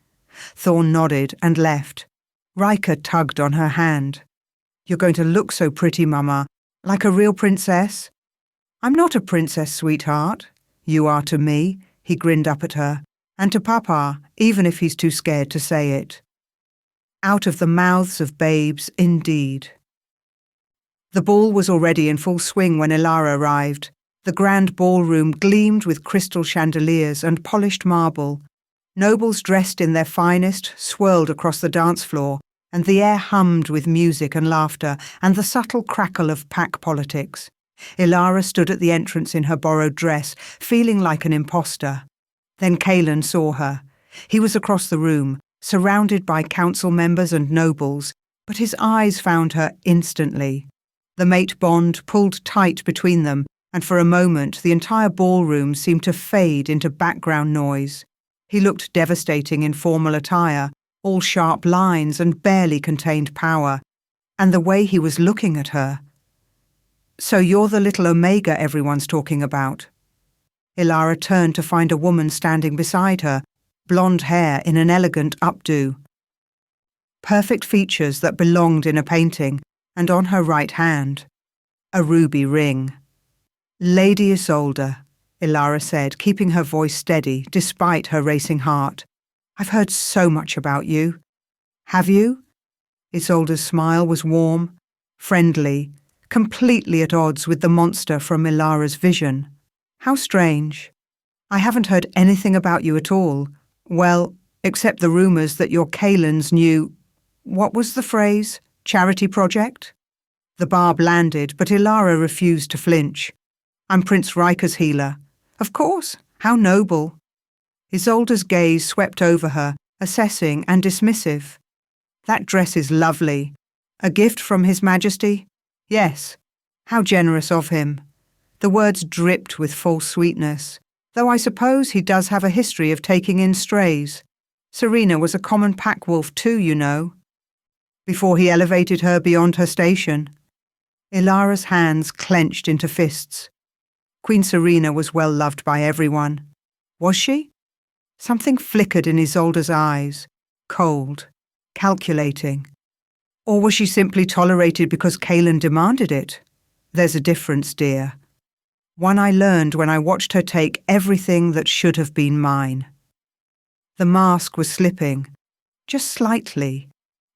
Thorn nodded and left. Rika tugged on her hand. "You're going to look so pretty, Mama, like a real princess." "I'm not a princess, sweetheart." "You are to me," he grinned up at her, "and to Papa, even if he's too scared to say it." Out of the mouths of babes, indeed. The ball was already in full swing when Ilara arrived. The grand ballroom gleamed with crystal chandeliers and polished marble. Nobles dressed in their finest swirled across the dance floor, and the air hummed with music and laughter and the subtle crackle of pack politics. Ilara stood at the entrance in her borrowed dress, feeling like an imposter. Then Kalen saw her. He was across the room, surrounded by council members and nobles, but his eyes found her instantly. The mate bond pulled tight between them, and for a moment the entire ballroom seemed to fade into background noise. He looked devastating in formal attire, all sharp lines and barely contained power, and the way he was looking at her. "So you're the little Omega everyone's talking about." Ilara turned to find a woman standing beside her, blonde hair in an elegant updo. Perfect features that belonged in a painting, and on her right hand, a ruby ring. "Lady Isolde," Ilara said, keeping her voice steady despite her racing heart. "I've heard so much about you." "Have you?" Isolde's smile was warm, friendly, completely at odds with the monster from Ilara's vision. "How strange. I haven't heard anything about you at all. Well, except the rumours that you're Kalen's new— what was the phrase? Charity project?" The barb landed, but Ilara refused to flinch. "I'm Prince Rika's healer." "Of course. How noble." Isolde's gaze swept over her, assessing and dismissive. That dress is lovely. A gift from His Majesty? Yes. How generous of him. The words dripped with false sweetness, though I suppose he does have a history of taking in strays. Serena was a common pack wolf too, you know. Before he elevated her beyond her station. Ilara's hands clenched into fists. Queen Serena was well loved by everyone. Was she? Something flickered in Isolde's eyes, cold, calculating. Or was she simply tolerated because Kaelin demanded it? There's a difference, dear. One I learned when I watched her take everything that should have been mine. The mask was slipping, just slightly,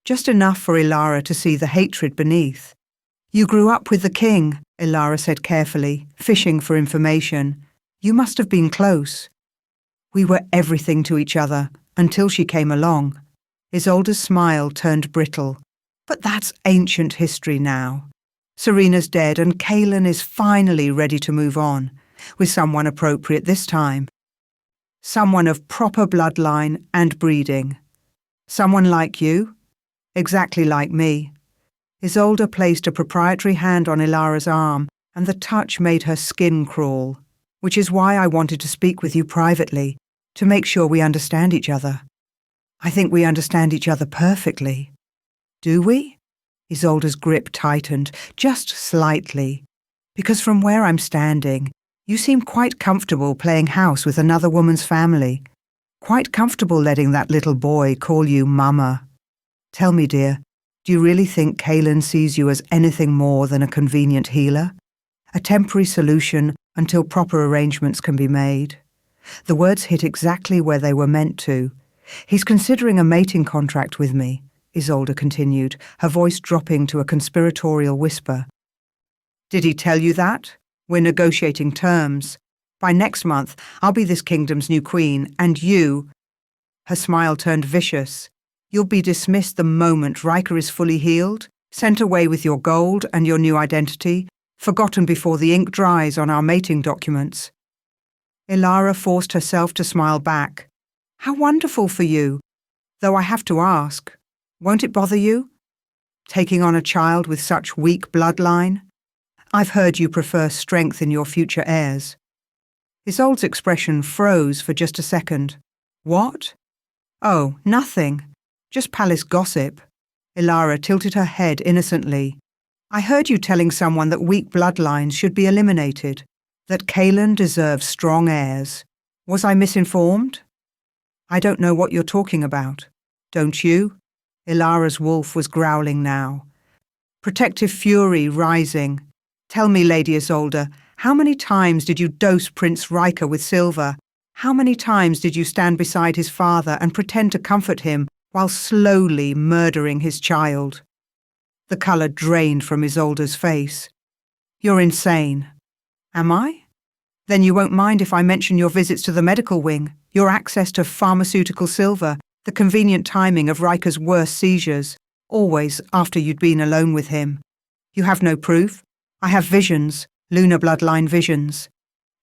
just enough for Ilara to see the hatred beneath. You grew up with the king, Ilara said carefully, fishing for information. You must have been close. We were everything to each other, until she came along. Isolde's smile turned brittle. But that's ancient history now. Serena's dead and Kaelin is finally ready to move on, with someone appropriate this time. Someone of proper bloodline and breeding. Someone like you? Exactly like me. Isolde placed a proprietary hand on Ilara's arm, and the touch made her skin crawl, which is why I wanted to speak with you privately, to make sure we understand each other. I think we understand each other perfectly. Do we? Isolde's grip tightened, just slightly, because from where I'm standing, you seem quite comfortable playing house with another woman's family, quite comfortable letting that little boy call you Mama. Tell me, dear, do you really think Kaelin sees you as anything more than a convenient healer? A temporary solution until proper arrangements can be made? The words hit exactly where they were meant to. He's considering a mating contract with me, Isolde continued, her voice dropping to a conspiratorial whisper. Did he tell you that? We're negotiating terms. By next month, I'll be this kingdom's new queen, and you— Her smile turned vicious. You'll be dismissed the moment Riker is fully healed, sent away with your gold and your new identity, forgotten before the ink dries on our mating documents. Ilara forced herself to smile back. How wonderful for you. Though I have to ask, won't it bother you? Taking on a child with such weak bloodline? I've heard you prefer strength in your future heirs. Isolde's expression froze for just a second. What? Oh, nothing. Just palace gossip. Ilara tilted her head innocently. I heard you telling someone that weak bloodlines should be eliminated, that Kaelin deserves strong heirs. Was I misinformed? I don't know what you're talking about. Don't you? Ilara's wolf was growling now. Protective fury rising. Tell me, Lady Isolde, how many times did you dose Prince Riker with silver? How many times did you stand beside his father and pretend to comfort him while slowly murdering his child? The colour drained from Isolde's face. You're insane. Am I? Then you won't mind if I mention your visits to the medical wing, your access to pharmaceutical silver, the convenient timing of Riker's worst seizures, always after you'd been alone with him. You have no proof? I have visions, lunar bloodline visions.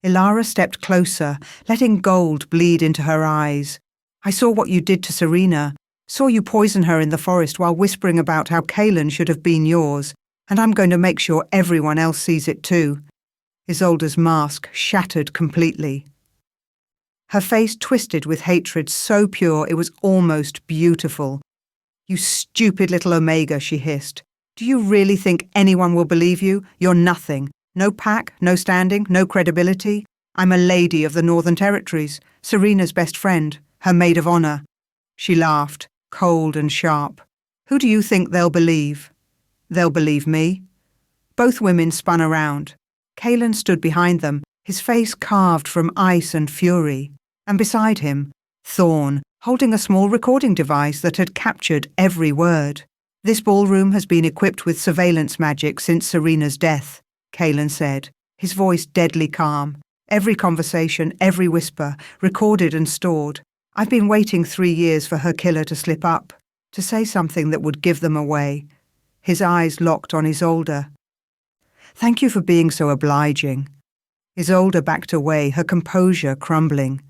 Ilara stepped closer, letting gold bleed into her eyes. I saw what you did to Serena, saw you poison her in the forest while whispering about how Kaelin should have been yours, and I'm going to make sure everyone else sees it too. Isolde's mask shattered completely. Her face twisted with hatred so pure it was almost beautiful. You stupid little Omega, she hissed. Do you really think anyone will believe you? You're nothing. No pack, no standing, no credibility. I'm a lady of the Northern Territories, Serena's best friend, her maid of honour. She laughed, cold and sharp. Who do you think they'll believe? They'll believe me. Both women spun around. Kaelin stood behind them, his face carved from ice and fury. And beside him, Thorn, holding a small recording device that had captured every word. This ballroom has been equipped with surveillance magic since Serena's death, Kaelin said, his voice deadly calm. Every conversation, every whisper, recorded and stored. I've been waiting 3 years for her killer to slip up, to say something that would give them away. His eyes locked on Isolde. Thank you for being so obliging. Isolde backed away, her composure crumbling.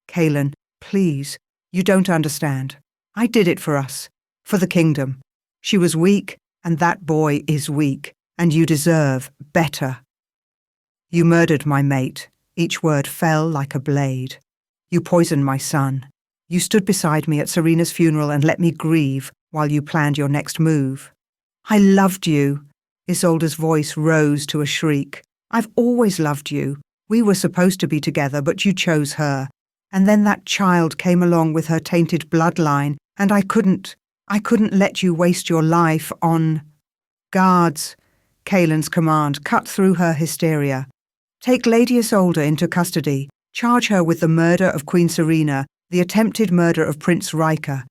Kaelin, please, You don't understand. I did it for us. For the kingdom. She was weak, and that boy is weak, and you deserve better. You murdered my mate. Each word fell like a blade. You poisoned my son. You stood beside me at Serena's funeral and let me grieve while you planned your next move. I loved you. Isolde's voice rose to a shriek. I've always loved you. We were supposed to be together, but you chose her. And then that child came along with her tainted bloodline, and I couldn't let you waste your life on... Guards, Kaelin's command cut through her hysteria. Take Lady Isolde into custody. Charge her with the murder of Queen Serena, the attempted murder of Prince Riker,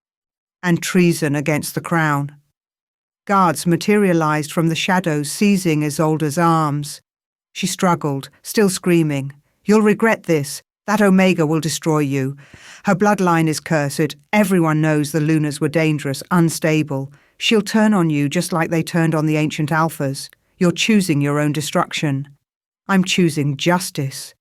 and treason against the crown. Guards materialized from the shadows, seizing Isolde's arms. She struggled, still screaming. You'll regret this. That Omega will destroy you. Her bloodline is cursed. Everyone knows the Lunas were dangerous, unstable. She'll turn on you just like they turned on the ancient Alphas. You're choosing your own destruction. I'm choosing justice.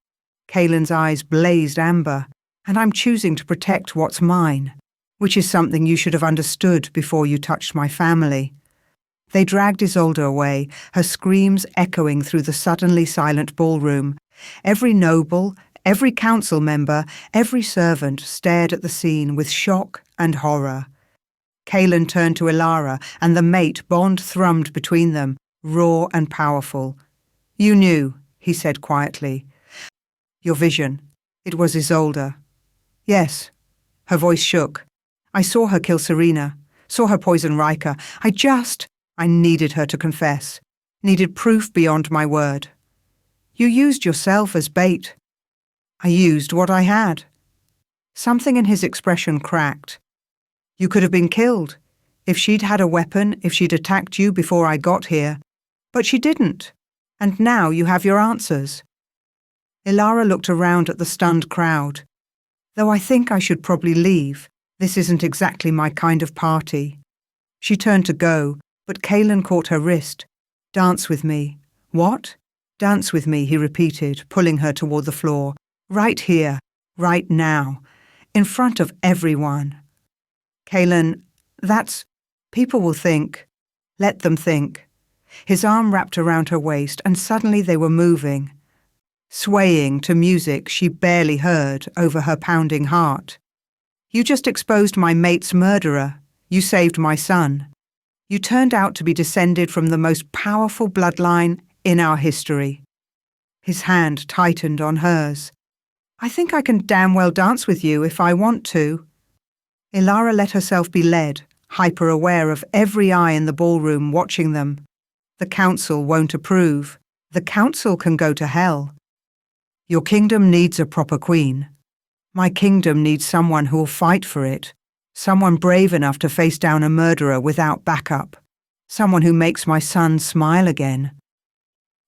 Kaelin's eyes blazed amber. And I'm choosing to protect what's mine, which is something you should have understood before you touched my family. They dragged Isolde away, her screams echoing through the suddenly silent ballroom. Every noble, every council member, every servant stared at the scene with shock and horror. Kaelin turned to Ilara, and the mate bond thrummed between them, raw and powerful. You knew, he said quietly. Your vision. It was Isolde. Yes. Her voice shook. I saw her kill Serena, saw her poison Riker. I needed her to confess. Needed proof beyond my word. You used yourself as bait. I used what I had. Something in his expression cracked. You could have been killed. If she'd had a weapon, if she'd attacked you before I got here. But she didn't. And now you have your answers. Ilara looked around at the stunned crowd. Though I think I should probably leave. This isn't exactly my kind of party. She turned to go, but Kaelin caught her wrist. Dance with me. What? Dance with me, he repeated, pulling her toward the floor. Right here, right now, in front of everyone. Kaelin, people will think. Let them think. His arm wrapped around her waist, and suddenly they were moving. Swaying to music she barely heard over her pounding heart. You just exposed my mate's murderer. You saved my son. You turned out to be descended from the most powerful bloodline in our history. His hand tightened on hers. I think I can damn well dance with you if I want to. Ilara let herself be led, hyper-aware of every eye in the ballroom watching them. The council won't approve. The council can go to hell. Your kingdom needs a proper queen. My kingdom needs someone who will fight for it. Someone brave enough to face down a murderer without backup. Someone who makes my son smile again.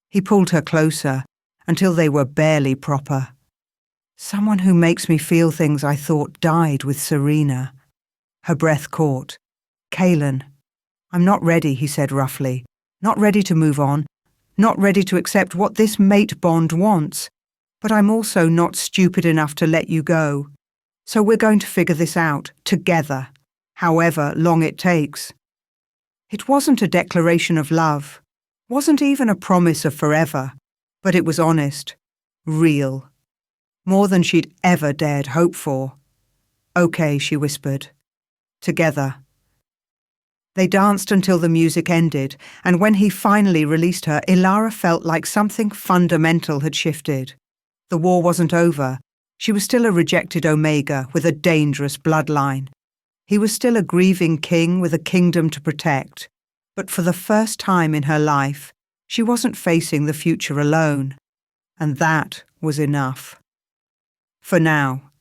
He pulled her closer, until they were barely proper. Someone who makes me feel things I thought died with Serena. Her breath caught. Kaelin. I'm not ready, he said roughly. Not ready to move on. Not ready to accept what this mate bond wants. But I'm also not stupid enough to let you go. So we're going to figure this out, together, however long it takes. It wasn't a declaration of love, wasn't even a promise of forever, but it was honest, real, more than she'd ever dared hope for. Okay, she whispered. Together. They danced until the music ended, and when he finally released her, Ilara felt like something fundamental had shifted. The war wasn't over. She was still a rejected Omega with a dangerous bloodline. He was still a grieving king with a kingdom to protect. But for the first time in her life, she wasn't facing the future alone. And that was enough. For now.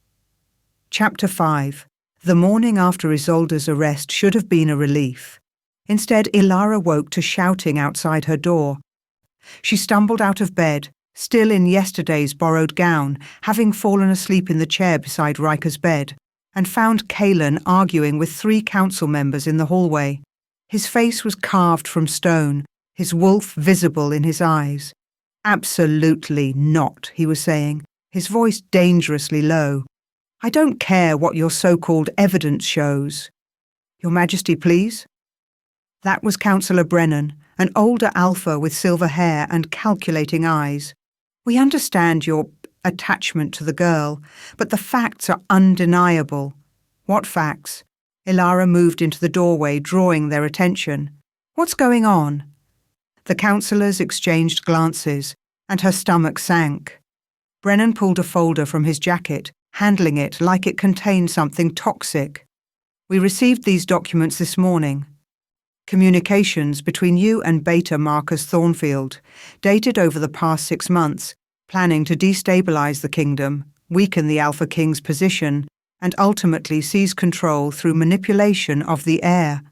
Chapter 5. The morning after Isolde's arrest should have been a relief. Instead, Ilara woke to shouting outside her door. She stumbled out of bed, still in yesterday's borrowed gown, having fallen asleep in the chair beside Riker's bed, and found Kaelin arguing with 3 council members in the hallway. His face was carved from stone, his wolf visible in his eyes. Absolutely not, he was saying, his voice dangerously low. I don't care what your so-called evidence shows. Your Majesty, please? That was Councillor Brennan, an older alpha with silver hair and calculating eyes. We understand your attachment to the girl, but the facts are undeniable. What facts? Ilara moved into the doorway, drawing their attention. What's going on? The councillors exchanged glances, and her stomach sank. Brennan pulled a folder from his jacket, handling it like it contained something toxic. We received these documents this morning. Communications between you and Beta Marcus Thornfield, dated over the past 6 months, planning to destabilize the kingdom, weaken the Alpha King's position, and ultimately seize control through manipulation of the air.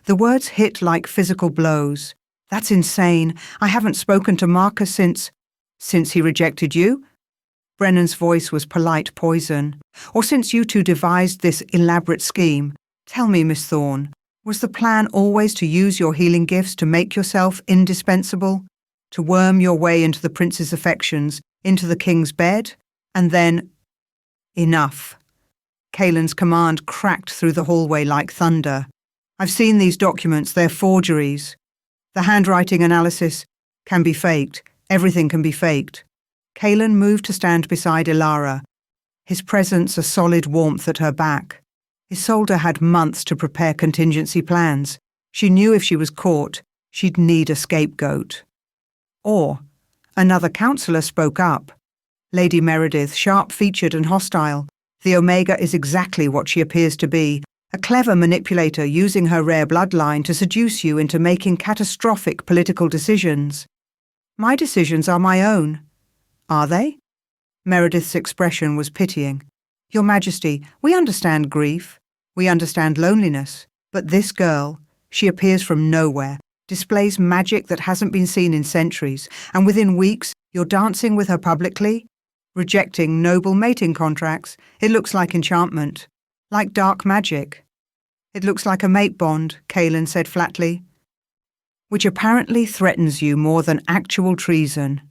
The words hit like physical blows. That's insane. I haven't spoken to Marcus since he rejected you? Brennan's voice was polite poison. Or since you two devised this elaborate scheme. Tell me, Miss Thorne, was the plan always to use your healing gifts to make yourself indispensable? To worm your way into the prince's affections, into the king's bed? And then... Enough. Kaelin's command cracked through the hallway like thunder. I've seen these documents, they're forgeries. The handwriting analysis can be faked. Everything can be faked. Kaelin moved to stand beside Ilara, his presence a solid warmth at her back. Isolde had months to prepare contingency plans. She knew if she was caught, she'd need a scapegoat. Or, another councillor spoke up. Lady Meredith, sharp-featured and hostile. The Omega is exactly what she appears to be, a clever manipulator using her rare bloodline to seduce you into making catastrophic political decisions. My decisions are my own. Are they? Meredith's expression was pitying. Your Majesty, we understand grief. We understand loneliness. But this girl, she appears from nowhere, displays magic that hasn't been seen in centuries, and within weeks, you're dancing with her publicly? Rejecting noble mating contracts. It looks like enchantment. Like dark magic. It looks like a mate bond, Kaelin said flatly. Which apparently threatens you more than actual treason.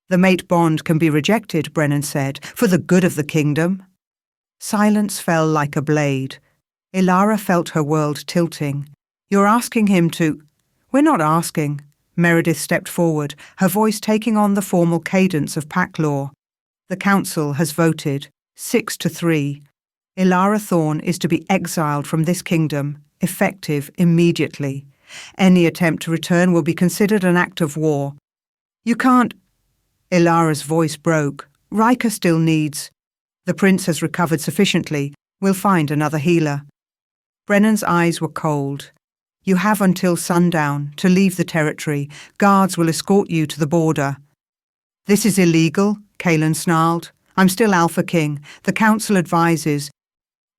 The mate bond can be rejected, Brennan said, for the good of the kingdom. Silence fell like a blade. Ilara felt her world tilting. You're asking him to... We're not asking. Meredith stepped forward, her voice taking on the formal cadence of pack law. The council has voted, 6-3. Ilara Thorne is to be exiled from this kingdom, effective immediately. Any attempt to return will be considered an act of war. You can't... Ilara's voice broke. Riker still needs... The prince has recovered sufficiently. We'll find another healer. Brennan's eyes were cold. You have until sundown to leave the territory. Guards will escort you to the border. This is illegal, Kaelin snarled. I'm still Alpha King. The council advises.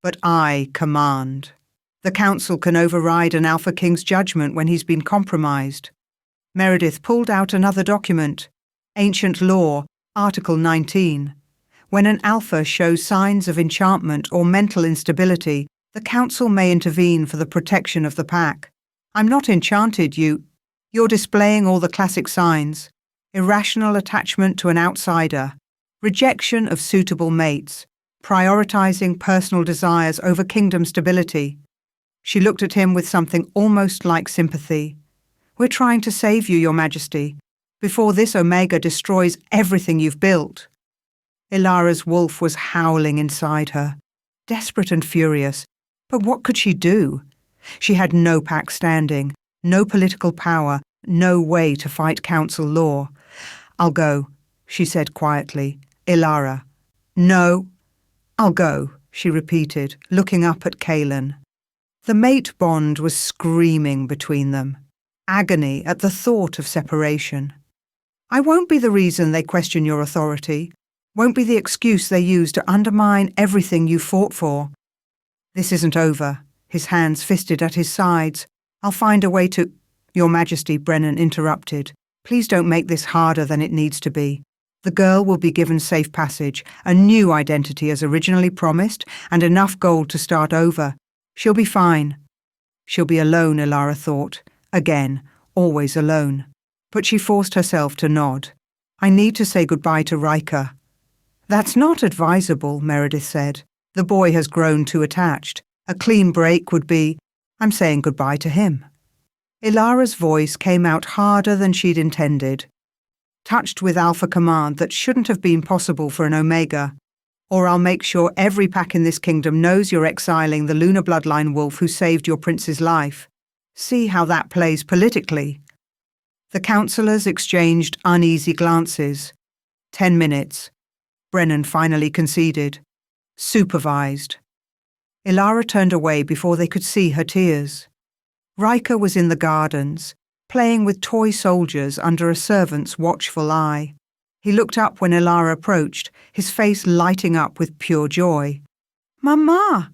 But I command. The council can override an Alpha King's judgment when he's been compromised. Meredith pulled out another document. Ancient Law, Article 19. When an Alpha shows signs of enchantment or mental instability, the council may intervene for the protection of the pack. I'm not enchanted, You're displaying all the classic signs. Irrational attachment to an outsider. Rejection of suitable mates. Prioritizing personal desires over kingdom stability. She looked at him with something almost like sympathy. We're trying to save you, Your Majesty, before this Omega destroys everything you've built. Ilara's wolf was howling inside her, desperate and furious. But what could she do? She had no pack standing, no political power, no way to fight council law. I'll go, she said quietly. Ilara. No. I'll go, she repeated, looking up at Kaelin. The mate bond was screaming between them. Agony at the thought of separation. I won't be the reason they question your authority. Won't be the excuse they use to undermine everything you fought for. This isn't over, his hands fisted at his sides. I'll find a way to... Your Majesty, Brennan interrupted. Please don't make this harder than it needs to be. The girl will be given safe passage, a new identity as originally promised, and enough gold to start over. She'll be fine. She'll be alone, Ilara thought. Again, always alone. But she forced herself to nod. I need to say goodbye to Riker. That's not advisable, Meredith said. The boy has grown too attached. A clean break would be, I'm saying goodbye to him. Ilara's voice came out harder than she'd intended, touched with alpha command that shouldn't have been possible for an Omega. Or I'll make sure every pack in this kingdom knows you're exiling the lunar bloodline wolf who saved your prince's life. See how that plays politically. The councillors exchanged uneasy glances. 10 minutes. Brennan finally conceded. Supervised. Ilara turned away before they could see her tears. Riker was in the gardens, playing with toy soldiers under a servant's watchful eye. He looked up when Ilara approached, his face lighting up with pure joy. Mama!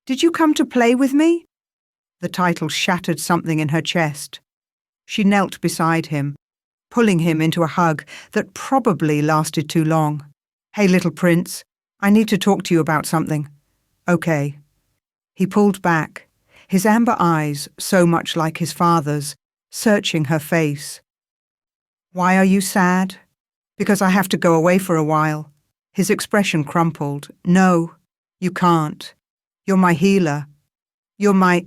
Did you come to play with me? The title shattered something in her chest. She knelt beside him, pulling him into a hug that probably lasted too long. Hey, little prince, I need to talk to you about something. Okay. He pulled back, his amber eyes, so much like his father's, searching her face. Why are you sad? Because I have to go away for a while. His expression crumpled. No, you can't. You're my healer. You're my...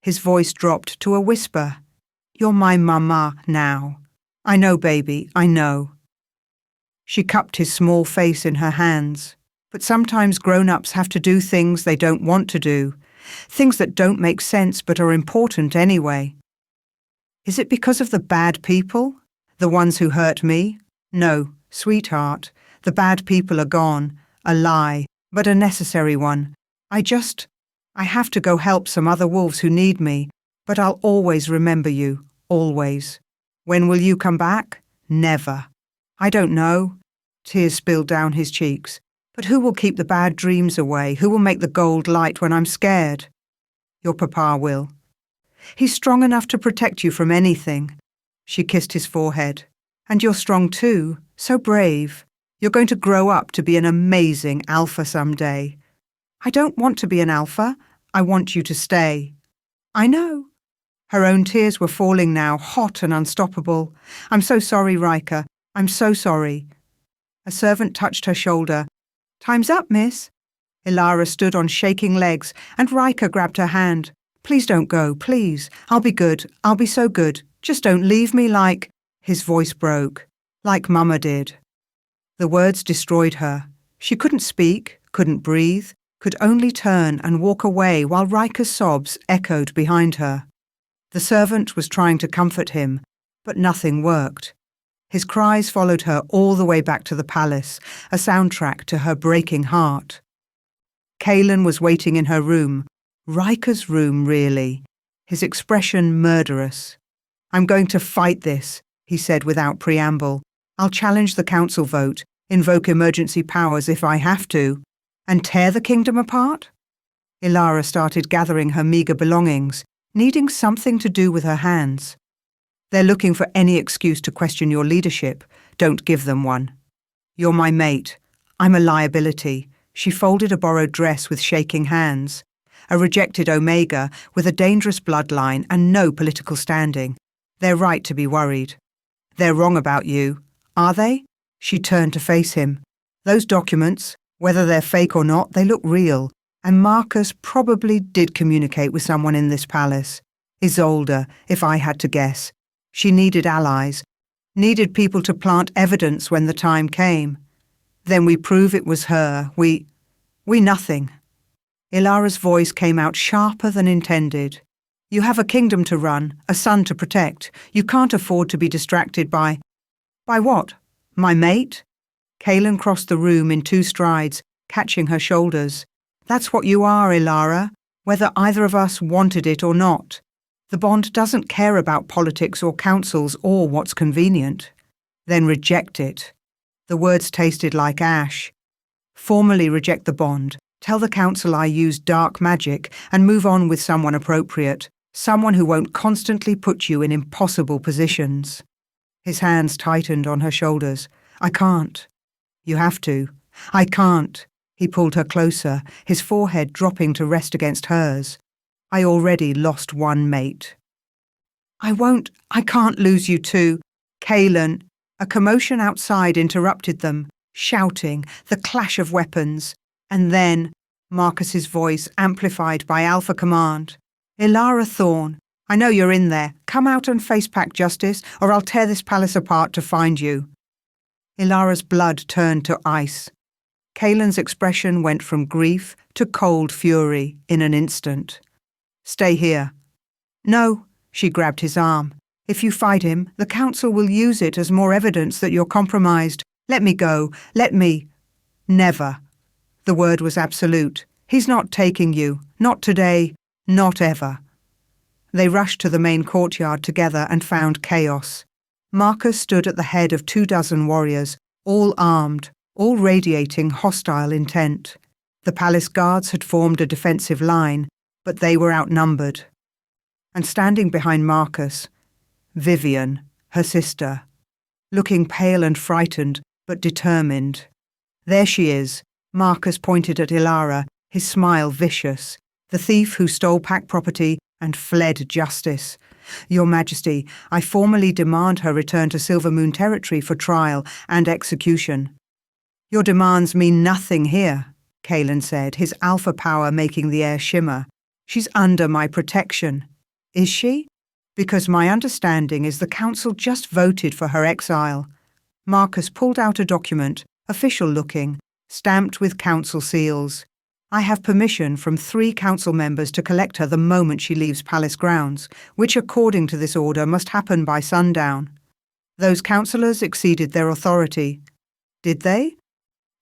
His voice dropped to a whisper. You're my mama now. I know, baby, I know. She cupped his small face in her hands. But sometimes grown-ups have to do things they don't want to do, things that don't make sense but are important anyway. Is it because of the bad people? The ones who hurt me? No, sweetheart, the bad people are gone, a lie, but a necessary one. I have to go help some other wolves who need me, but I'll always remember you, always. When will you come back? Never. I don't know. Tears spilled down his cheeks. But who will keep the bad dreams away? Who will make the gold light when I'm scared? Your papa will. He's strong enough to protect you from anything. She kissed his forehead. And you're strong too, so brave. You're going to grow up to be an amazing alpha someday. I don't want to be an alpha. I want you to stay. I know. Her own tears were falling now, hot and unstoppable. I'm so sorry, Riker. I'm so sorry. A servant touched her shoulder. Time's up, miss. Ilara stood on shaking legs, and Riker grabbed her hand. Please don't go, please. I'll be good. I'll be so good. Just don't leave me like... His voice broke. Like Mama did. The words destroyed her. She couldn't speak, couldn't breathe, could only turn and walk away while Riker's sobs echoed behind her. The servant was trying to comfort him, but nothing worked. His cries followed her all the way back to the palace, a soundtrack to her breaking heart. Kaelin was waiting in her room. Riker's room, really. His expression murderous. I'm going to fight this, he said without preamble. I'll challenge the council vote, invoke emergency powers if I have to, and tear the kingdom apart? Ilara started gathering her meagre belongings, needing something to do with her hands. They're looking for any excuse to question your leadership. Don't give them one. You're my mate. I'm a liability. She folded a borrowed dress with shaking hands. A rejected Omega with a dangerous bloodline and no political standing. They're right to be worried. They're wrong about you. Are they? She turned to face him. Those documents, whether they're fake or not, they look real. And Marcus probably did communicate with someone in this palace. Isolde, if I had to guess. She needed allies. Needed people to plant evidence when the time came. Then we prove it was her. We nothing. Ilara's voice came out sharper than intended. You have a kingdom to run, a son to protect. You can't afford to be distracted by... By what? My mate? Kaelin crossed the room in 2 strides, catching her shoulders. That's what you are, Ilara, whether either of us wanted it or not. The bond doesn't care about politics or councils or what's convenient. Then reject it. The words tasted like ash. Formally reject the bond. Tell the council I used dark magic and move on with someone appropriate. Someone who won't constantly put you in impossible positions. His hands tightened on her shoulders. I can't. You have to. I can't. He pulled her closer, his forehead dropping to rest against hers. I already lost one mate. I can't lose you too. Kaelin. A commotion outside interrupted them. shouting, the clash of weapons. And then, Marcus's voice amplified by Alpha Command. "Ilara Thorne, I know you're in there. Come out and face-pack Justice, or I'll tear this palace apart to find you." Ilara's blood turned to ice. Kaelin's expression went from grief to cold fury in an instant. "Stay here." "No," she grabbed his arm. "If you fight him, the council will use it as more evidence that you're compromised. Let me go. Let me." "Never." The word was absolute. "He's not taking you. Not today. Not ever." They rushed to the main courtyard together and found chaos. Marcus stood at the head of 24 warriors, all armed, all radiating hostile intent. The palace guards had formed a defensive line, but they were outnumbered. And standing behind Marcus, Vivian, her sister, looking pale and frightened, but determined. "There she is." Marcus pointed at Ilara, his smile vicious, the thief who stole pack property and fled justice. "Your Majesty, I formally demand her return to Silver Moon territory for trial and execution." "Your demands mean nothing here," Kaelin said, his alpha power making the air shimmer. "She's under my protection." "Is she?" "Because my understanding is the council just voted for her exile." Marcus pulled out a document, official-looking, stamped with council seals. "I have permission from 3 council members to collect her the moment she leaves palace grounds, which according to this order must happen by sundown." Those councillors exceeded their authority. Did they?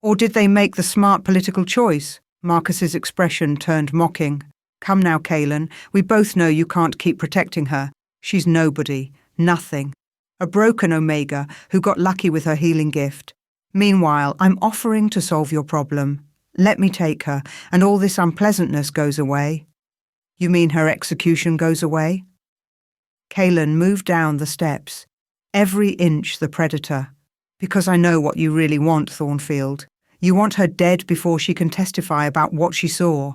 Or did they make the smart political choice? Marcus's expression turned mocking. "Come now, Kaelin, we both know you can't keep protecting her. She's nobody, nothing. A broken Omega who got lucky with her healing gift. Meanwhile, I'm offering to solve your problem. Let me take her, and all this unpleasantness goes away." "You mean her execution goes away?" Kaelin moved down the steps, every inch the predator. "Because I know what you really want, Thornfield. You want her dead before she can testify about what she saw,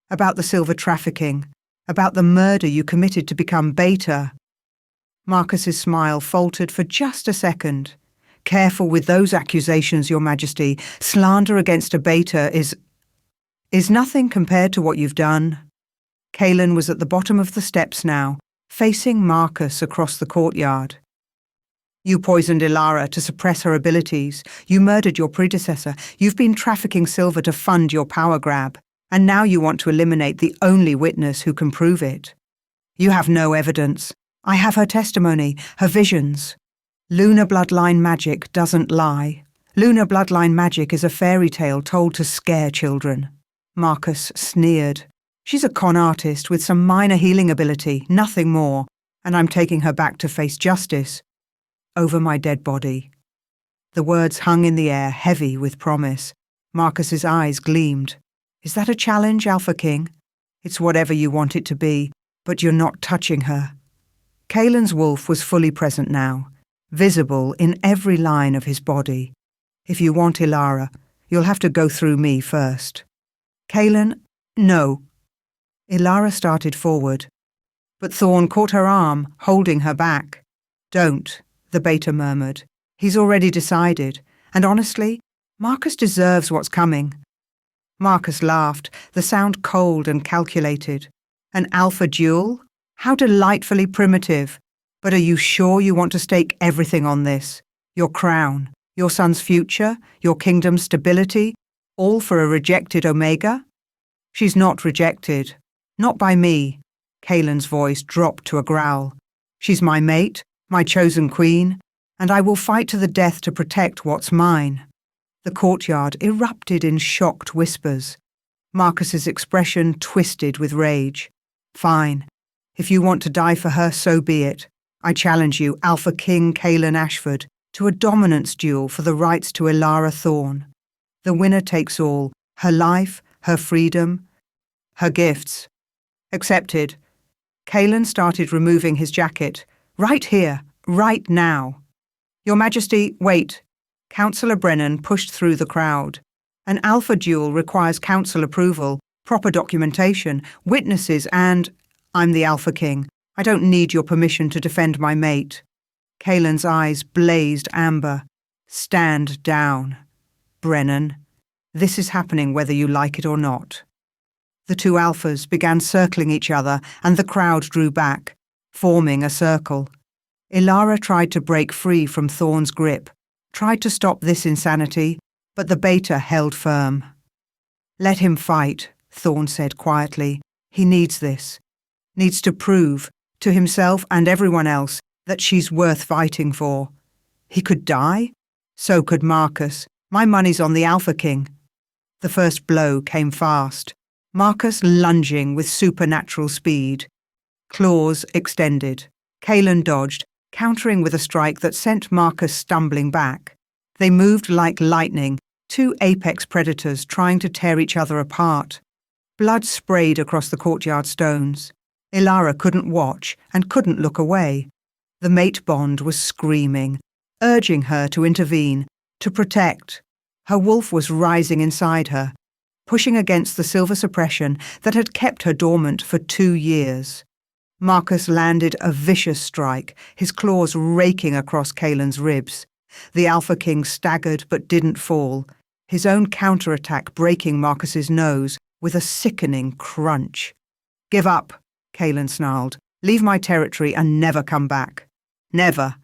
about the silver trafficking, about the murder you committed to become Beta." Marcus's smile faltered for just a second. "Careful with those accusations, Your Majesty. Slander against a Beta is nothing compared to what you've done." Kaelin was at the bottom of the steps now, facing Marcus across the courtyard. "You poisoned Ilara to suppress her abilities. You murdered your predecessor. You've been trafficking silver to fund your power grab. And now you want to eliminate the only witness who can prove it. You have no evidence. I have her testimony, her visions. Lunar bloodline magic doesn't lie. Lunar bloodline magic is a fairy tale told to scare children." Marcus sneered. "She's a con artist with some minor healing ability, nothing more, and I'm taking her back to face justice. Over my dead body." The words hung in the air, heavy with promise. Marcus's eyes gleamed. "Is that a challenge, Alpha King?" "It's whatever you want it to be, but you're not touching her." Kaelin's wolf was fully present now, visible in every line of his body. "If you want Ilara, you'll have to go through me first." "Kaelin, no." Ilara started forward, but Thorne caught her arm, holding her back. "Don't," the Beta murmured. "He's already decided, and honestly, Marcus deserves what's coming." Marcus laughed, the sound cold and calculated. "An alpha duel? How delightfully primitive. But are you sure you want to stake everything on this? Your crown, your son's future, your kingdom's stability, all for a rejected Omega?" "She's not rejected. Not by me." Kaelin's voice dropped to a growl. "She's my mate, my chosen queen, and I will fight to the death to protect what's mine." The courtyard erupted in shocked whispers. Marcus's expression twisted with rage. "Fine. If you want to die for her, so be it. I challenge you, Alpha King Kaelin Ashford, to a dominance duel for the rights to Ilara Thorne. The winner takes all, her life, her freedom, her gifts." "Accepted." Kaelin started removing his jacket. "Right here, right now." "Your Majesty, wait." Councillor Brennan pushed through the crowd. "An alpha duel requires council approval, proper documentation, witnesses, and I'm the Alpha King. I don't need your permission to defend my mate." Kaelin's eyes blazed amber. "Stand down." Brennan. This is happening whether you like it or not." The two alphas began circling each other, and the crowd drew back, forming a circle. Ilara tried to break free from Thorn's grip, tried to stop this insanity, but the beta held firm. "Let him fight," Thorn said quietly. "He needs this. Needs to prove, to himself and everyone else, that she's worth fighting for. He could die? So could Marcus. My money's on the Alpha King." The first blow came fast, Marcus lunging with supernatural speed. Claws extended. Kaelin dodged, countering with a strike that sent Marcus stumbling back. They moved like lightning, two apex predators trying to tear each other apart. Blood sprayed across the courtyard stones. Ilara couldn't watch and couldn't look away. The mate bond was screaming, urging her to intervene, to protect. Her wolf was rising inside her, pushing against the silver suppression that had kept her dormant for 2 years. Marcus landed a vicious strike, his claws raking across Kaelin's ribs. The Alpha King staggered but didn't fall, his own counterattack breaking Marcus's nose with a sickening crunch. "Give up," Kaelin snarled. "Leave my territory and never come back." "Never."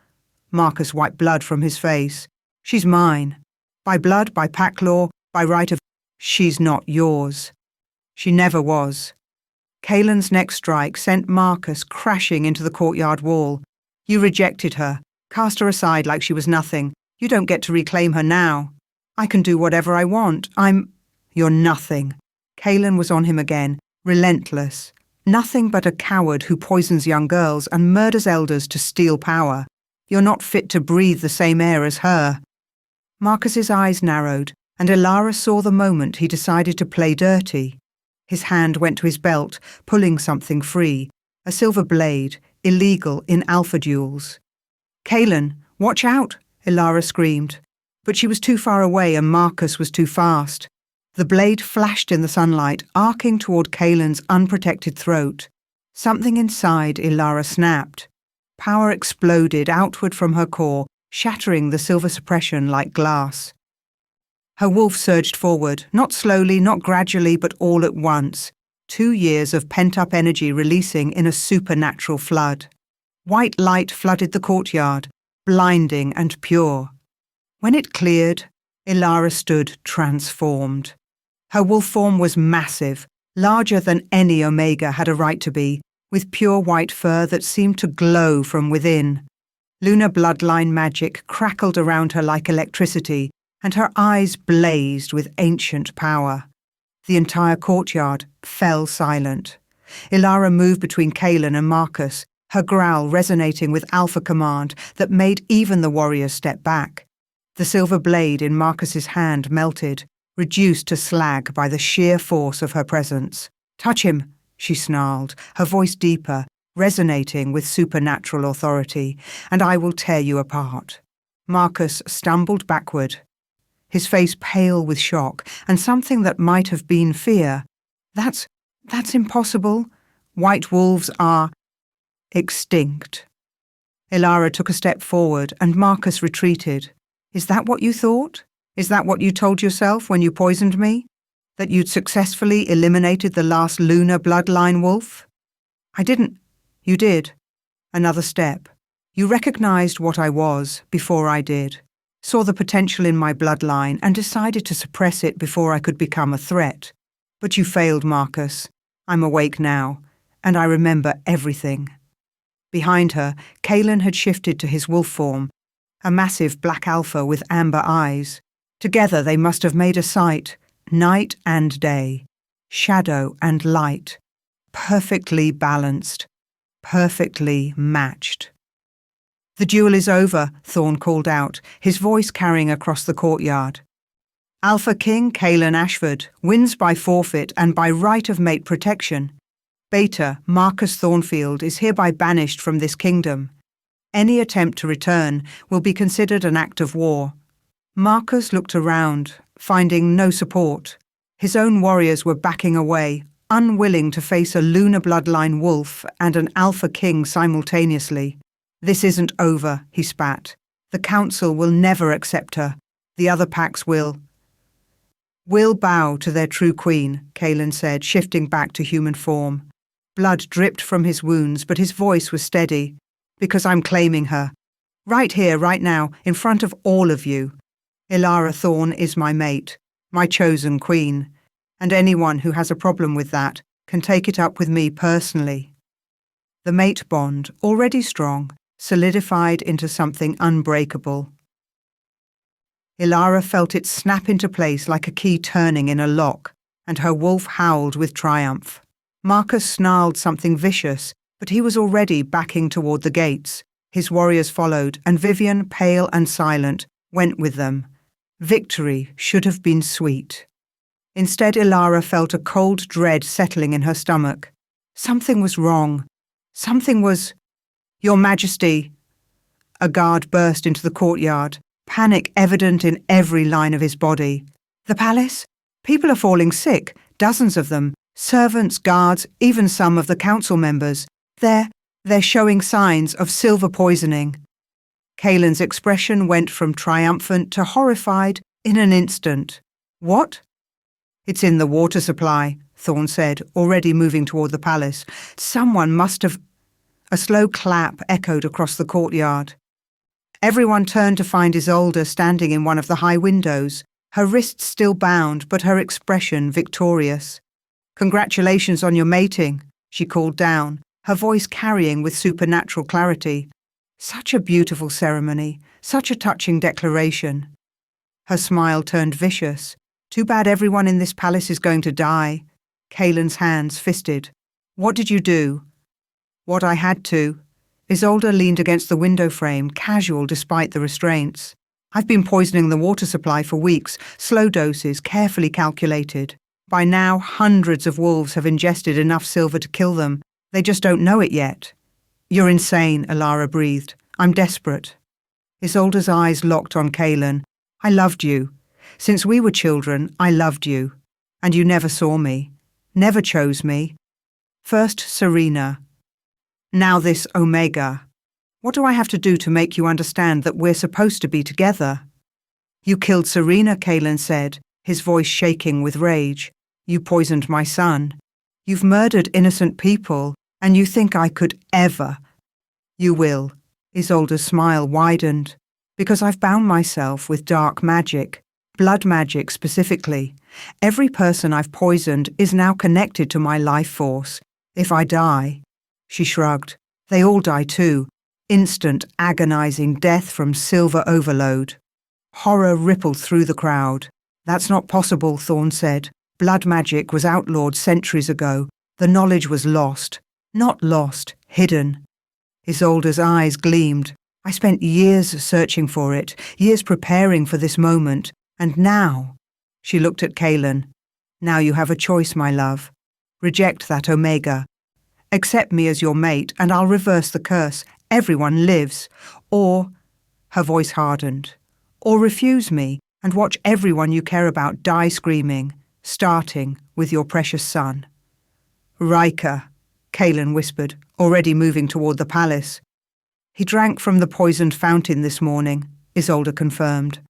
Marcus wiped blood from his face. "She's mine. By blood, by pack law, by right of... She's not yours." She never was. Kaelin's next strike sent Marcus crashing into the courtyard wall. "You rejected her, cast her aside like she was nothing. You don't get to reclaim her now. I can do whatever I want. You're nothing." Kaelin was on him again, relentless. "Nothing but a coward who poisons young girls and murders elders to steal power. You're not fit to breathe the same air as her." Marcus's eyes narrowed, and Ilara saw the moment he decided to play dirty. His hand went to his belt, pulling something free, a silver blade, illegal in alpha duels. "Kaelin, watch out!" Ilara screamed. But she was too far away and Marcus was too fast. The blade flashed in the sunlight, arcing toward Kaelin's unprotected throat. Something inside Ilara snapped. Power exploded outward from her core, shattering the silver suppression like glass. Her wolf surged forward, not slowly, not gradually, but all at once. 2 years of pent-up energy releasing in a supernatural flood. White light flooded the courtyard, blinding and pure. When it cleared, Ilara stood transformed. Her wolf form was massive, larger than any Omega had a right to be, with pure white fur that seemed to glow from within. Lunar bloodline magic crackled around her like electricity, and her eyes blazed with ancient power. The entire courtyard fell silent. Ilara moved between Kaelin and Marcus, her growl resonating with alpha command that made even the warriors step back. The silver blade in Marcus's hand melted, reduced to slag by the sheer force of her presence. "Touch him," she snarled, her voice deeper, resonating with supernatural authority, "and I will tear you apart." Marcus stumbled backward, his face pale with shock and something that might have been fear. That's impossible. White wolves are extinct." Ilara took a step forward and Marcus retreated. "Is that what you thought? Is that what you told yourself when you poisoned me? That you'd successfully eliminated the last lunar bloodline wolf?" "I didn't." "You did." Another step. "You recognized what I was before I did. Saw the potential in my bloodline and decided to suppress it before I could become a threat. But you failed, Marcus. I'm awake now, and I remember everything." Behind her, Kaelin had shifted to his wolf form, a massive black alpha with amber eyes. Together they must have made a sight, night and day, shadow and light, perfectly balanced, perfectly matched. "The duel is over," Thorn called out, his voice carrying across the courtyard. "Alpha King Kaelin Ashford wins by forfeit and by right of mate protection. Beta Marcus Thornfield is hereby banished from this kingdom. Any attempt to return will be considered an act of war." Marcus looked around, finding no support. His own warriors were backing away, unwilling to face a lunar bloodline wolf and an Alpha King simultaneously. "This isn't over," he spat. "The Council will never accept her. The other packs will. We'll bow to their true queen, Kaelan said, shifting back to human form. Blood dripped from his wounds, but his voice was steady. Because I'm claiming her. Right here, right now, in front of all of you. Ilara Thorne is my mate, my chosen queen, and anyone who has a problem with that can take it up with me personally. The mate bond, already strong, solidified into something unbreakable. Ilara felt it snap into place like a key turning in a lock, and her wolf howled with triumph. Marcus snarled something vicious, but he was already backing toward the gates. His warriors followed, and Vivian, pale and silent, went with them. Victory should have been sweet. Instead, Ilara felt a cold dread settling in her stomach. Something was wrong. Something was... Your Majesty! A guard burst into the courtyard, panic evident in every line of his body. The palace? People are falling sick, dozens of them. Servants, guards, even some of the council members. They're showing signs of silver poisoning. Kaelan's expression went from triumphant to horrified in an instant. What? It's in the water supply, Thorne said, already moving toward the palace. Someone must have... A slow clap echoed across the courtyard. Everyone turned to find Isolde standing in one of the high windows, her wrists still bound, but her expression victorious. Congratulations on your mating, she called down, her voice carrying with supernatural clarity. Such a beautiful ceremony, such a touching declaration. Her smile turned vicious. Too bad everyone in this palace is going to die. Kaelan's hands fisted. What did you do? What I had to. Isolde leaned against the window frame, casual despite the restraints. I've been poisoning the water supply for weeks, slow doses, carefully calculated. By now, hundreds of wolves have ingested enough silver to kill them. They just don't know it yet. You're insane, Ilara breathed. I'm desperate. Isolde's eyes locked on Kaelan. I loved you. Since we were children, I loved you. And you never saw me. Never chose me. First Serena. Now this Omega. What do I have to do to make you understand that we're supposed to be together? You killed Serena, Kaelan said, his voice shaking with rage. You poisoned my son. You've murdered innocent people, and you think I could ever. You will. Isolde's smile widened. Because I've bound myself with dark magic, blood magic specifically. Every person I've poisoned is now connected to my life force. If I die... She shrugged. They all die too. Instant, agonizing death from silver overload. Horror rippled through the crowd. That's not possible, Thorne said. Blood magic was outlawed centuries ago. The knowledge was lost. Not lost, hidden. Isolde's eyes gleamed. I spent years searching for it, years preparing for this moment. And now... She looked at Kaelan. Now you have a choice, my love. Reject that Omega. Accept me as your mate, and I'll reverse the curse. Everyone lives. Or, her voice hardened, or refuse me and watch everyone you care about die screaming, starting with your precious son. Riker, Kaelan whispered, already moving toward the palace. He drank from the poisoned fountain this morning, Isolde confirmed,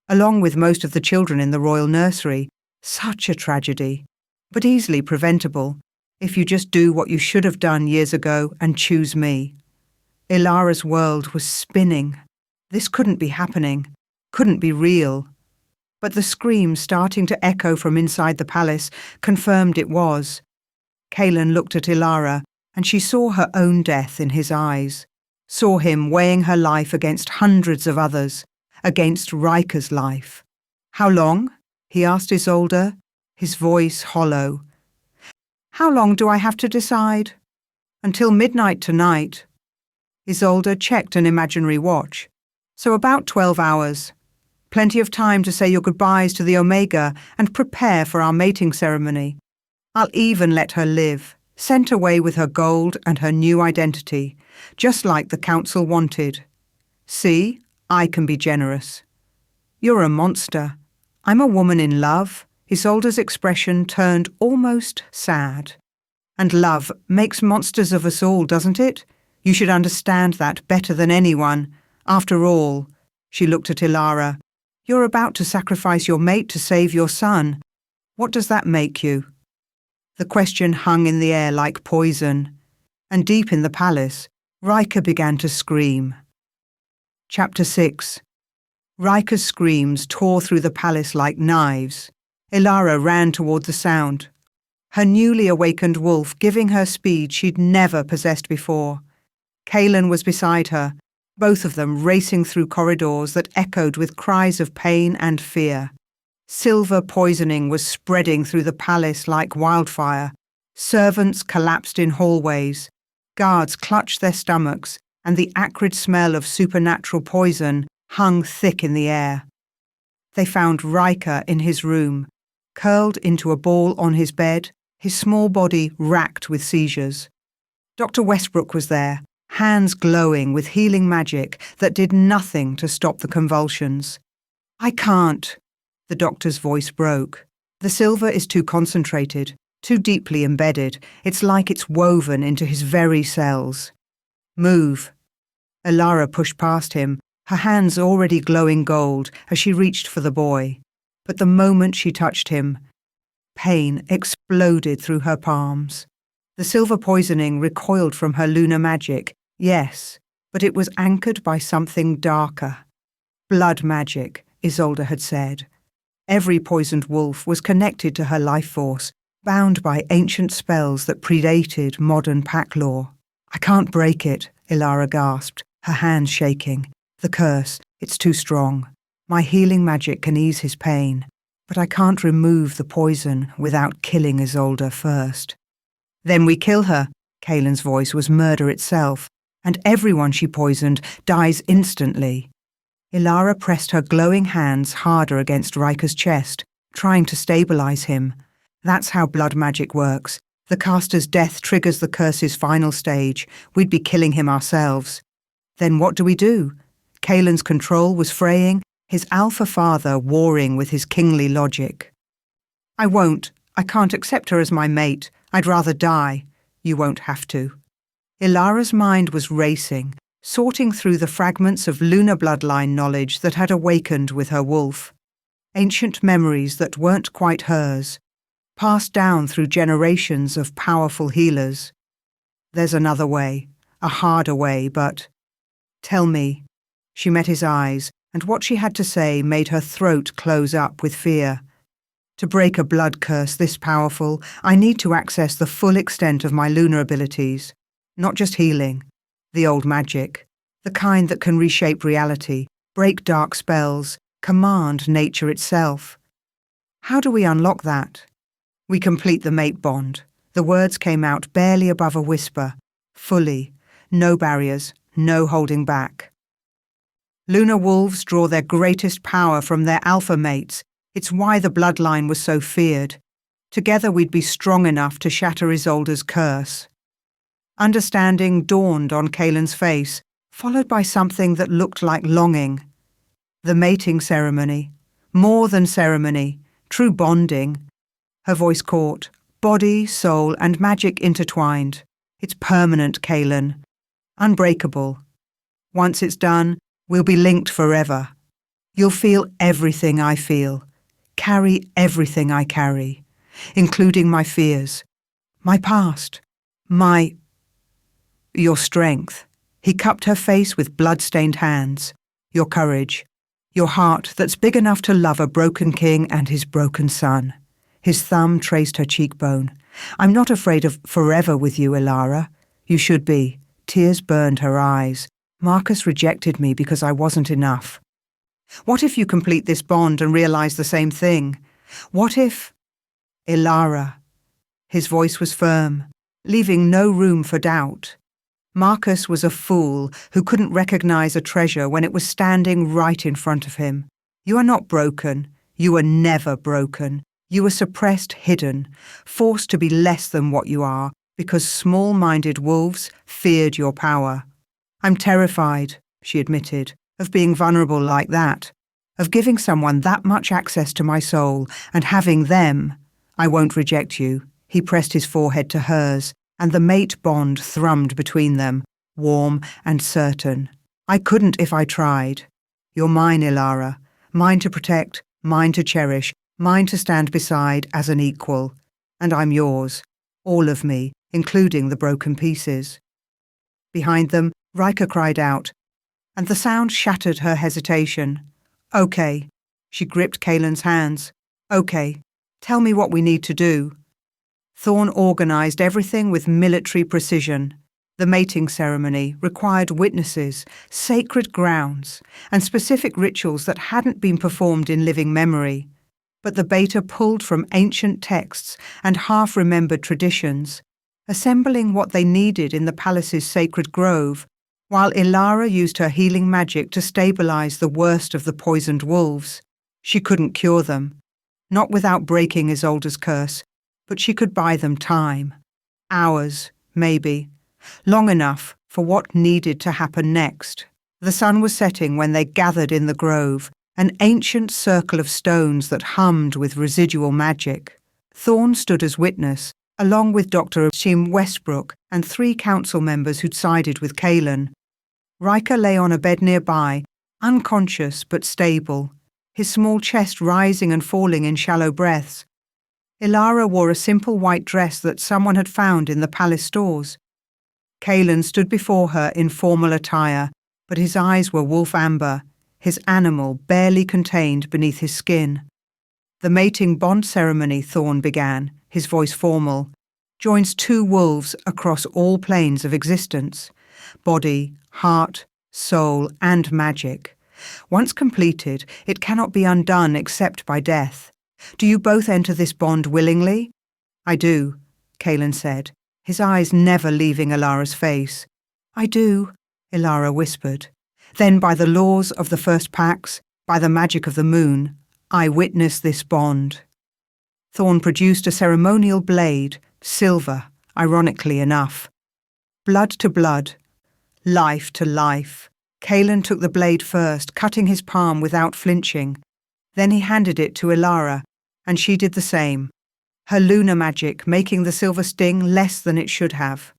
along with most of the children in the royal nursery. Such a tragedy, but easily preventable. If you just do what you should have done years ago and choose me. Ilara's world was spinning. This couldn't be happening, couldn't be real. But the screams starting to echo from inside the palace confirmed it was. Kaelan looked at Ilara, and she saw her own death in his eyes, saw him weighing her life against hundreds of others, against Riker's life. How long? He asked Isolde, his voice hollow. How long do I have to decide? Until midnight tonight. Isolde checked an imaginary watch. So about 12 hours. Plenty of time to say your goodbyes to the Omega and prepare for our mating ceremony. I'll even let her live, sent away with her gold and her new identity, just like the council wanted. See, I can be generous. You're a monster. I'm a woman in love. Isolde's expression turned almost sad. And love makes monsters of us all, doesn't it? You should understand that better than anyone. After all, she looked at Ilara, you're about to sacrifice your mate to save your son. What does that make you?" The question hung in the air like poison, and deep in the palace, Riker began to scream. Chapter 6. Riker's screams tore through the palace like knives. Ilara ran toward the sound, her newly awakened wolf giving her speed she'd never possessed before. Kaelin was beside her, both of them racing through corridors that echoed with cries of pain and fear. Silver poisoning was spreading through the palace like wildfire. Servants collapsed in hallways. Guards clutched their stomachs, and the acrid smell of supernatural poison hung thick in the air. They found Riker in his room, curled into a ball on his bed, his small body racked with seizures. Dr. Westbrook was there, hands glowing with healing magic that did nothing to stop the convulsions. "I can't," the doctor's voice broke. "The silver is too concentrated, too deeply embedded. It's like it's woven into his very cells." "Move." Ilara pushed past him, her hands already glowing gold as she reached for the boy. But the moment she touched him, pain exploded through her palms. The silver poisoning recoiled from her lunar magic, yes, but it was anchored by something darker. Blood magic, Isolde had said. Every poisoned wolf was connected to her life force, bound by ancient spells that predated modern pack law. "I can't break it," Ilara gasped, her hands shaking. "The curse, it's too strong. My healing magic can ease his pain, but I can't remove the poison without killing Isolde first." "Then we kill her." Kaelin's voice was murder itself, "and everyone she poisoned dies instantly." Ilara pressed her glowing hands harder against Riker's chest, trying to stabilize him. That's how blood magic works. The caster's death triggers the curse's final stage. We'd be killing him ourselves. Then what do we do? Kaelin's control was fraying, his alpha father warring with his kingly logic. "I won't. I can't accept her as my mate. I'd rather die." "You won't have to." Ilara's mind was racing, sorting through the fragments of lunar bloodline knowledge that had awakened with her wolf. Ancient memories that weren't quite hers, passed down through generations of powerful healers. There's another way, a harder way, but... "Tell me." She met his eyes, and what she had to say made her throat close up with fear. "To break a blood curse this powerful, I need to access the full extent of my lunar abilities. Not just healing, the old magic, the kind that can reshape reality, break dark spells, command nature itself. How do we unlock that?" "We complete the mate bond." The words came out barely above a whisper, fully, no barriers, no holding back. Lunar wolves draw their greatest power from their alpha mates. It's why the bloodline was so feared. Together we'd be strong enough to shatter Isolde's curse. Understanding dawned on Kaelin's face, followed by something that looked like longing. The mating ceremony. More than ceremony. True bonding. Her voice caught. Body, soul, and magic intertwined. It's permanent, Kaelin. Unbreakable. Once it's done, we'll be linked forever. You'll feel everything I feel. Carry everything I carry, including my fears, my past, your strength. He cupped her face with blood-stained hands. Your courage. Your heart that's big enough to love a broken king and his broken son. His thumb traced her cheekbone. "I'm not afraid of forever with you, Ilara. You should be." Tears burned her eyes. "Marcus rejected me because I wasn't enough. What if you complete this bond and realize the same thing? What if—" "Ilara." His voice was firm, leaving no room for doubt. Marcus was a fool who couldn't recognize a treasure when it was standing right in front of him. You are not broken. You were never broken. You were suppressed, hidden, forced to be less than what you are because small-minded wolves feared your power. "I'm terrified," she admitted, "of being vulnerable like that, of giving someone that much access to my soul and having them—" "I won't reject you." He pressed his forehead to hers, and the mate bond thrummed between them, warm and certain. "I couldn't if I tried. You're mine, Ilara. Mine to protect, mine to cherish, Mine to stand beside as an equal, and I'm yours, all of me, including the broken pieces. Behind them, Rika cried out, and the sound shattered her hesitation. Okay. She gripped Kaelin's hands. Okay. Tell me what we need to do. Thorn organised everything with military precision. The mating ceremony required witnesses, sacred grounds, and specific rituals that hadn't been performed in living memory. But the beta pulled from ancient texts and half-remembered traditions, assembling what they needed in the palace's sacred grove, while Ilara used her healing magic to stabilize the worst of the poisoned wolves. She couldn't cure them, not without breaking Isolde's curse, but she could buy them time. Hours, maybe. Long enough for what needed to happen next. The sun was setting when they gathered in the grove, an ancient circle of stones that hummed with residual magic. Thorn stood as witness, along with Dr. Shim Westbrook and 3 council members who'd sided with Kaelin. Rika lay on a bed nearby, unconscious but stable, his small chest rising and falling in shallow breaths. Ilara wore a simple white dress that someone had found in the palace stores. Kaelin stood before her in formal attire, but his eyes were wolf amber, his animal barely contained beneath his skin. The mating bond ceremony, Thorn began, his voice formal, joins 2 wolves across all planes of existence, body, heart, soul, and magic. Once completed, it cannot be undone except by death. Do you both enter this bond willingly? I do, Kaelin said, his eyes never leaving Ilara's face. I do, Ilara whispered. Then by the laws of the first pacts, by the magic of the moon, I witness this bond. Thorn produced a ceremonial blade, silver, ironically enough. Blood to blood, life to life. Kaelin took the blade first, cutting his palm without flinching. Then he handed it to Ilara, and she did the same, her lunar magic making the silver sting less than it should have.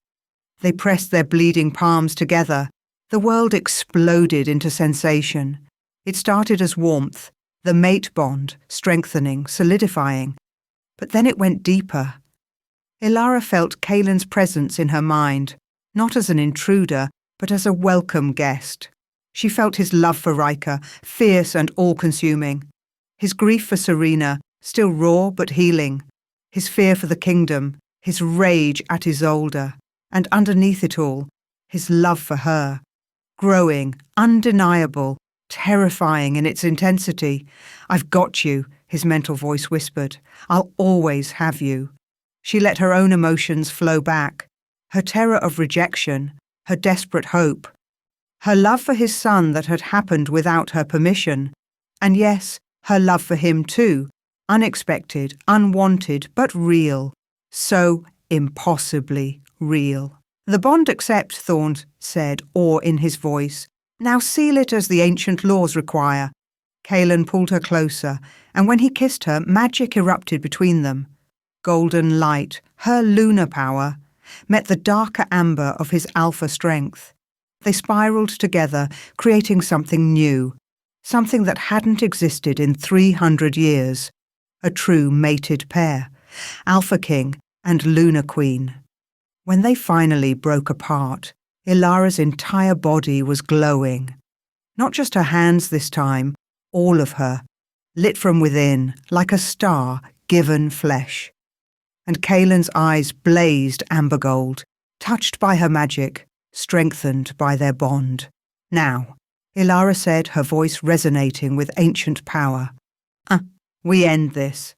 They pressed their bleeding palms together. The world exploded into sensation. It started as warmth, the mate bond, strengthening, solidifying. But then it went deeper. Ilara felt Kaelin's presence in her mind, not as an intruder, but as a welcome guest. She felt his love for Rika, fierce and all-consuming. His grief for Serena, still raw but healing. His fear for the kingdom, his rage at Isolde, and underneath it all, his love for her. Growing, undeniable, terrifying in its intensity. I've got you, his mental voice whispered. I'll always have you. She let her own emotions flow back. Her terror of rejection, her desperate hope. Her love for his son that had happened without her permission. And yes, her love for him too. Unexpected, unwanted, but real. So impossibly real. The bond accept, Thorn said, awe in his voice. Now seal it as the ancient laws require. Kaelin pulled her closer, and when he kissed her, magic erupted between them. Golden light, her lunar power, met the darker amber of his alpha strength. They spiraled together, creating something new, something that hadn't existed in 300 years. A true mated pair, Alpha King and Lunar Queen. When they finally broke apart, Ilara's entire body was glowing. Not just her hands this time, all of her, lit from within, like a star given flesh. And Kaelin's eyes blazed amber gold, touched by her magic, strengthened by their bond. Now, Ilara said, her voice resonating with ancient power. We end this.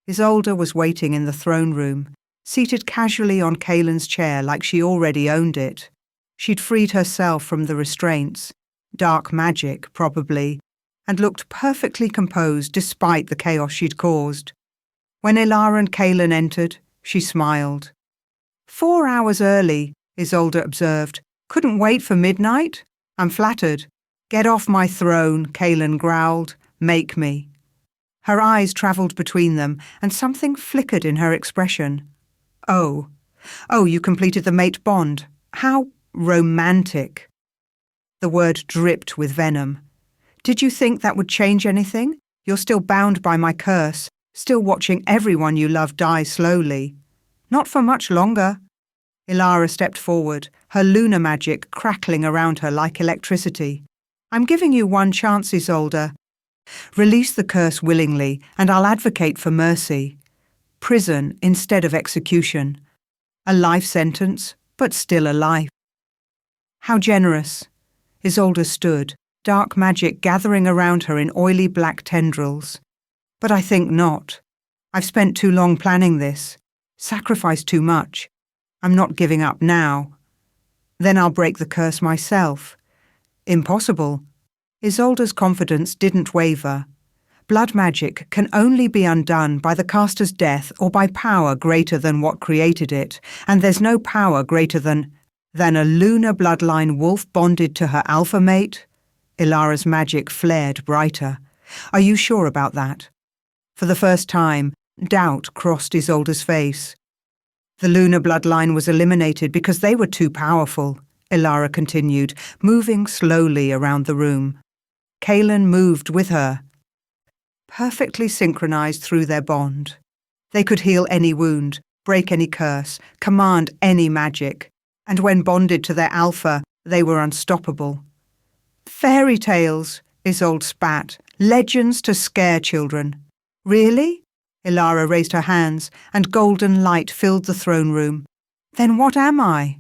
Isolde was waiting in the throne room, seated casually on Kaelin's chair like she already owned it. She'd freed herself from the restraints, dark magic, probably, and looked perfectly composed despite the chaos she'd caused. When Ilara and Kaelin entered, she smiled. 4 hours early, Isolde observed. Couldn't wait for midnight? I'm flattered. Get off my throne, Kaelin growled. Make me. Her eyes travelled between them, and something flickered in her expression. Oh, you completed the mate bond. How romantic. The word dripped with venom. Did you think that would change anything? You're still bound by my curse. still watching everyone you love die slowly. Not for much longer. Ilara stepped forward, her lunar magic crackling around her like electricity. I'm giving you one chance, Isolde. Release the curse willingly, and I'll advocate for mercy. Prison instead of execution. A life sentence, but still a life. How generous. Isolde stood, dark magic gathering around her in oily black tendrils. But I think not. I've spent too long planning this, sacrificed too much. I'm not giving up now. Then I'll break the curse myself. Impossible. Isolde's confidence didn't waver. Blood magic can only be undone by the caster's death or by power greater than what created it, and there's no power greater than a lunar bloodline wolf bonded to her alpha mate. Ilara's magic flared brighter. Are you sure about that? For the first time, doubt crossed Isolde's face. The lunar bloodline was eliminated because they were too powerful, Ilara continued, moving slowly around the room. Kaelin moved with her, perfectly synchronized through their bond. They could heal any wound, break any curse, command any magic, and when bonded to their alpha, they were unstoppable. Fairy tales, Isolde spat, legends to scare children. Really? Ilara raised her hands, and golden light filled the throne room. Then what am I?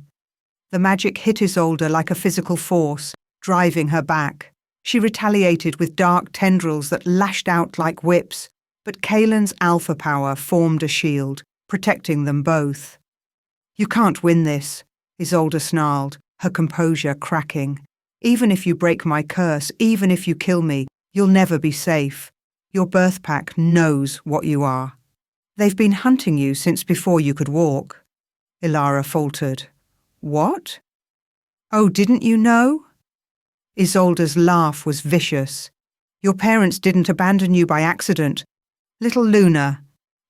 The magic hit Isolde like a physical force, driving her back. She retaliated with dark tendrils that lashed out like whips, but Kaelin's alpha power formed a shield, protecting them both. You can't win this, Isolde snarled, her composure cracking. Even if you break my curse, even if you kill me, you'll never be safe. Your birth pack knows what you are. They've been hunting you since before you could walk. Ilara faltered. What? Oh, didn't you know? Isolde's laugh was vicious. Your parents didn't abandon you by accident. Little Luna.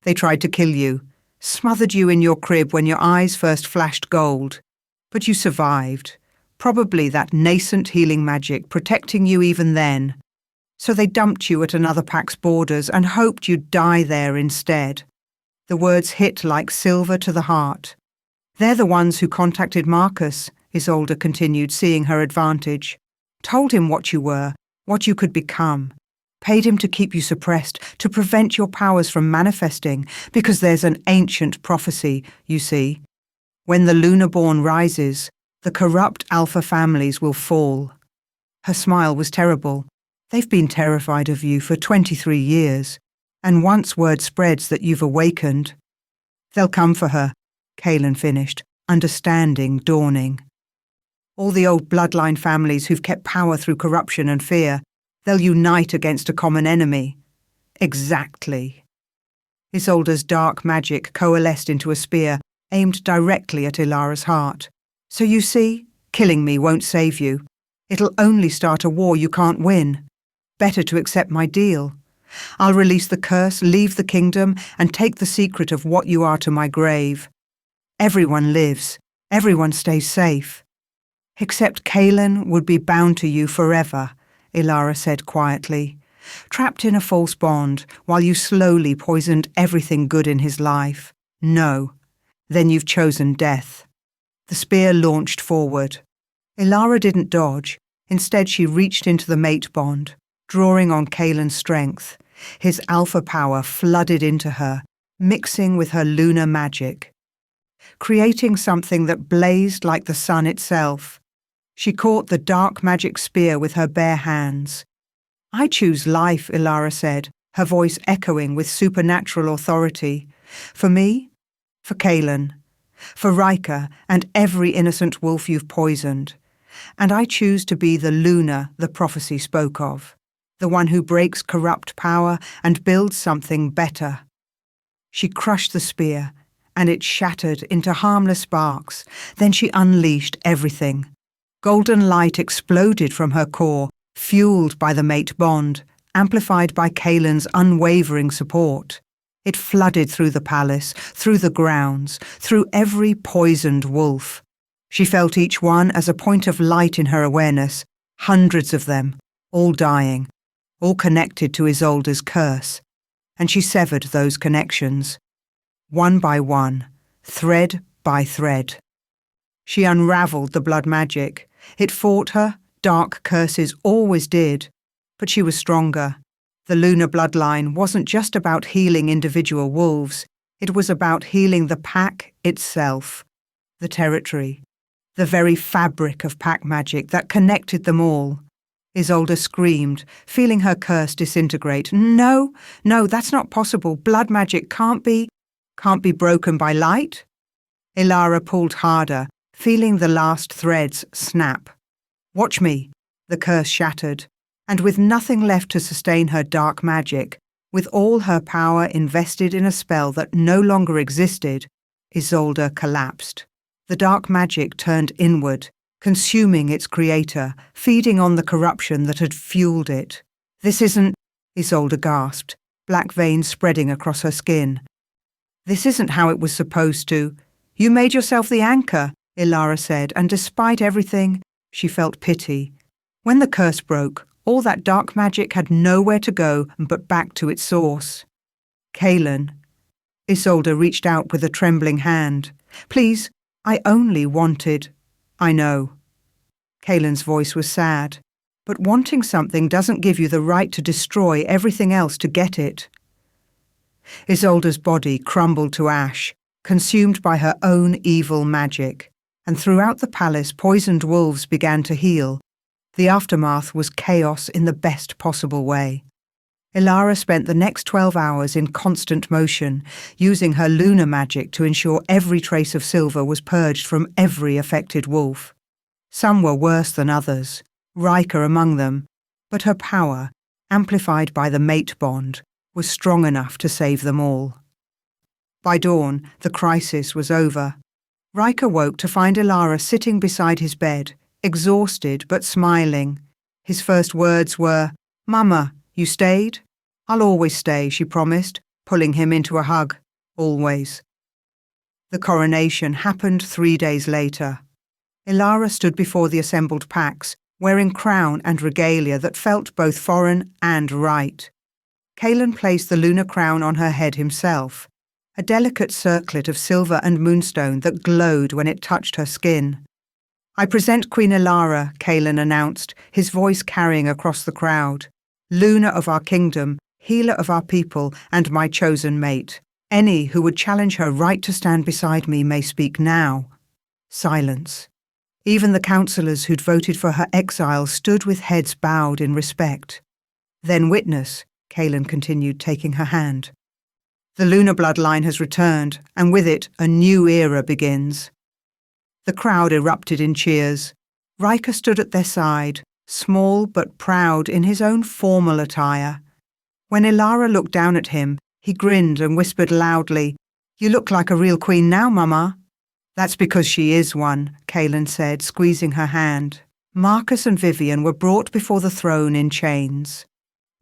They tried to kill you, smothered you in your crib when your eyes first flashed gold. But you survived. Probably that nascent healing magic protecting you even then. So they dumped you at another pack's borders and hoped you'd die there instead. The words hit like silver to the heart. They're the ones who contacted Marcus, Isolde continued, seeing her advantage. Told him what you were, what you could become. Paid him to keep you suppressed, to prevent your powers from manifesting, because there's an ancient prophecy, you see. When the Lunar-born rises, the corrupt alpha families will fall. Her smile was terrible. They've been terrified of you for 23 years, and once word spreads that you've awakened, they'll come for her, Kaelin finished, understanding dawning. All the old bloodline families who've kept power through corruption and fear, they'll unite against a common enemy. Exactly. Isolde's dark magic coalesced into a spear, aimed directly at Ilara's heart. So you see, killing me won't save you. It'll only start a war you can't win. Better to accept my deal. I'll release the curse, leave the kingdom, and take the secret of what you are to my grave. Everyone lives. Everyone stays safe. Except Kaelin would be bound to you forever, Ilara said quietly, trapped in a false bond while you slowly poisoned everything good in his life. No. Then you've chosen death. The spear launched forward. Ilara didn't dodge. Instead, she reached into the mate bond, drawing on Kaelin's strength. His alpha power flooded into her, mixing with her lunar magic, creating something that blazed like the sun itself. She caught the dark magic spear with her bare hands. I choose life, Ilara said, her voice echoing with supernatural authority. For me, for Kaelin, for Rika and every innocent wolf you've poisoned. And I choose to be the Luna the prophecy spoke of, the one who breaks corrupt power and builds something better. She crushed the spear, and it shattered into harmless sparks. Then she unleashed everything. Golden light exploded from her core, fueled by the mate bond, amplified by Kaelin's unwavering support. It flooded through the palace, through the grounds, through every poisoned wolf. She felt each one as a point of light in her awareness, hundreds of them, all dying, all connected to Isolde's curse. and she severed those connections. One by one, thread by thread. She unravelled the blood magic. It fought her, dark curses always did, but she was stronger. The lunar bloodline wasn't just about healing individual wolves, it was about healing the pack itself, the territory, the very fabric of pack magic that connected them all. Isolde screamed, feeling her curse disintegrate. No, that's not possible. Blood magic can't be broken by light. Ilara pulled harder, feeling the last threads snap. Watch me. The curse shattered, and with nothing left to sustain her dark magic, with all her power invested in a spell that no longer existed, Isolde collapsed. The dark magic turned inward, consuming its creator, feeding on the corruption that had fueled it. This isn't, Isolde gasped, black veins spreading across her skin. This isn't how it was supposed to. You made yourself the anchor, Ilara said, and despite everything, she felt pity. When the curse broke, all that dark magic had nowhere to go but back to its source. Kaelin. Isolde reached out with a trembling hand. Please, I only wanted... I know. Kaelin's voice was sad. But wanting something doesn't give you the right to destroy everything else to get it. Isolde's body crumbled to ash, consumed by her own evil magic, and throughout the palace poisoned wolves began to heal. The aftermath was chaos in the best possible way. Ilara spent the next 12 hours in constant motion, using her lunar magic to ensure every trace of silver was purged from every affected wolf. Some were worse than others, Riker among them, but her power, amplified by the mate bond, was strong enough to save them all. By dawn, the crisis was over. Riker woke to find Ilara sitting beside his bed, exhausted but smiling. His first words were, "Mama, you stayed?" "I'll always stay," she promised, pulling him into a hug. Always. The coronation happened 3 days later. Ilara stood before the assembled packs, wearing crown and regalia that felt both foreign and right. Kaelin placed the lunar crown on her head himself, a delicate circlet of silver and moonstone that glowed when it touched her skin. "I present Queen Ilara," Kaelin announced, his voice carrying across the crowd. "Lunar of our kingdom, healer of our people, and my chosen mate. Any who would challenge her right to stand beside me may speak now." Silence. Even the councillors who'd voted for her exile stood with heads bowed in respect. "Then witness," Kaelin continued, taking her hand. "The lunar bloodline has returned, and with it a new era begins." The crowd erupted in cheers. Riker stood at their side, small but proud in his own formal attire. When Ilara looked down at him, he grinned and whispered loudly, "You look like a real queen now, Mama." "That's because she is one," Kaelin said, squeezing her hand. Marcus and Vivian were brought before the throne in chains.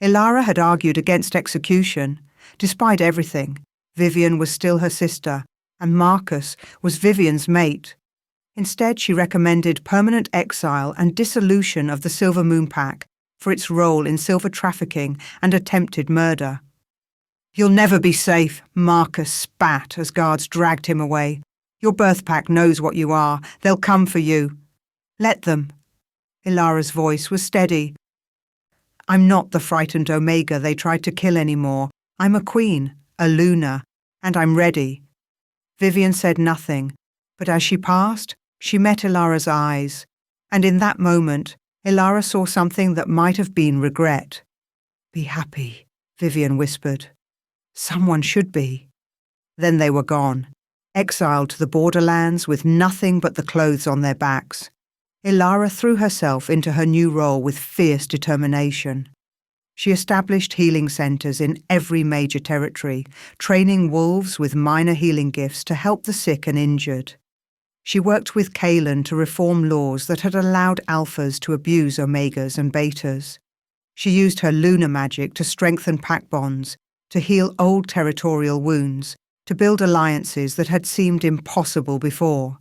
Ilara had argued against execution. Despite everything, Vivian was still her sister, and Marcus was Vivian's mate. Instead, she recommended permanent exile and dissolution of the Silver Moon Pack for its role in silver trafficking and attempted murder. "You'll never be safe," Marcus spat as guards dragged him away. "Your birth pack knows what you are. They'll come for you." "Let them." Ilara's voice was steady. "I'm not the frightened Omega they tried to kill anymore. I'm a queen, a Luna, and I'm ready." Vivian said nothing, but as she passed, she met Ilara's eyes, and in that moment, Ilara saw something that might have been regret. "Be happy," Vivian whispered. "Someone should be." Then they were gone, exiled to the borderlands with nothing but the clothes on their backs. Ilara threw herself into her new role with fierce determination. She established healing centres in every major territory, training wolves with minor healing gifts to help the sick and injured. She worked with Kaelin to reform laws that had allowed alphas to abuse omegas and betas. She used her lunar magic to strengthen pack bonds, to heal old territorial wounds, to build alliances that had seemed impossible before.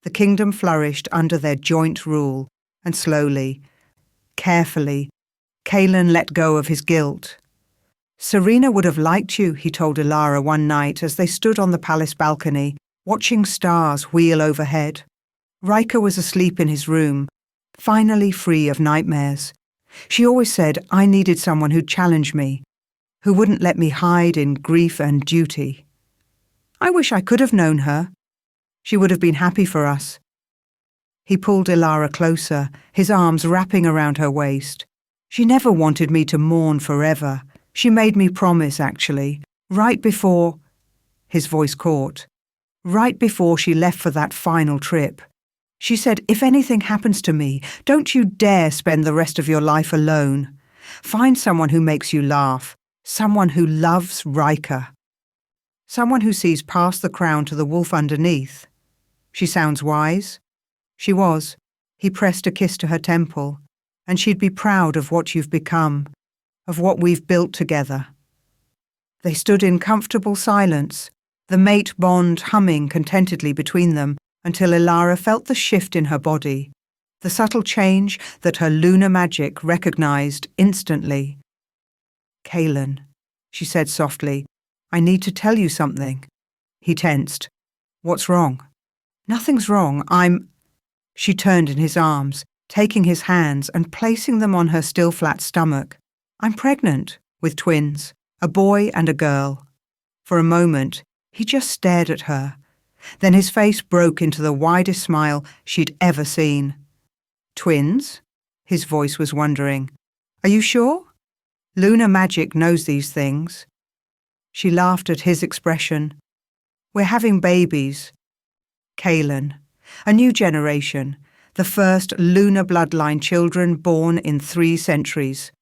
The kingdom flourished under their joint rule, and slowly, carefully, Kaelin let go of his guilt. Serena would have liked you, he told Ilara one night as they stood on the palace balcony, watching stars wheel overhead. Riker was asleep in his room, finally free of nightmares. She always said I needed someone who'd challenge me, who wouldn't let me hide in grief and duty. I wish I could have known her. She would have been happy for us. He pulled Ilara closer, his arms wrapping around her waist. She never wanted me to mourn forever. She made me promise, actually, right before— His voice caught. Right before she left for that final trip. She said, if anything happens to me, don't you dare spend the rest of your life alone. Find someone who makes you laugh, someone who loves Riker. Someone who sees past the crown to the wolf underneath. She sounds wise. She was. He pressed a kiss to her temple. And she'd be proud of what you've become, of what we've built together. They stood in comfortable silence, the mate bond humming contentedly between them until Ilara felt the shift in her body, the subtle change that her lunar magic recognized instantly. Kaelin, she said softly, I need to tell you something. He tensed. What's wrong? Nothing's wrong. She turned in his arms, taking his hands and placing them on her still flat stomach. I'm pregnant, with twins, a boy and a girl. For a moment, he just stared at her. Then his face broke into the widest smile she'd ever seen. Twins? His voice was wondering. Are you sure? Lunar magic knows these things. She laughed at his expression. We're having babies. Kaelin, a new generation, the first lunar bloodline children born in 3 centuries.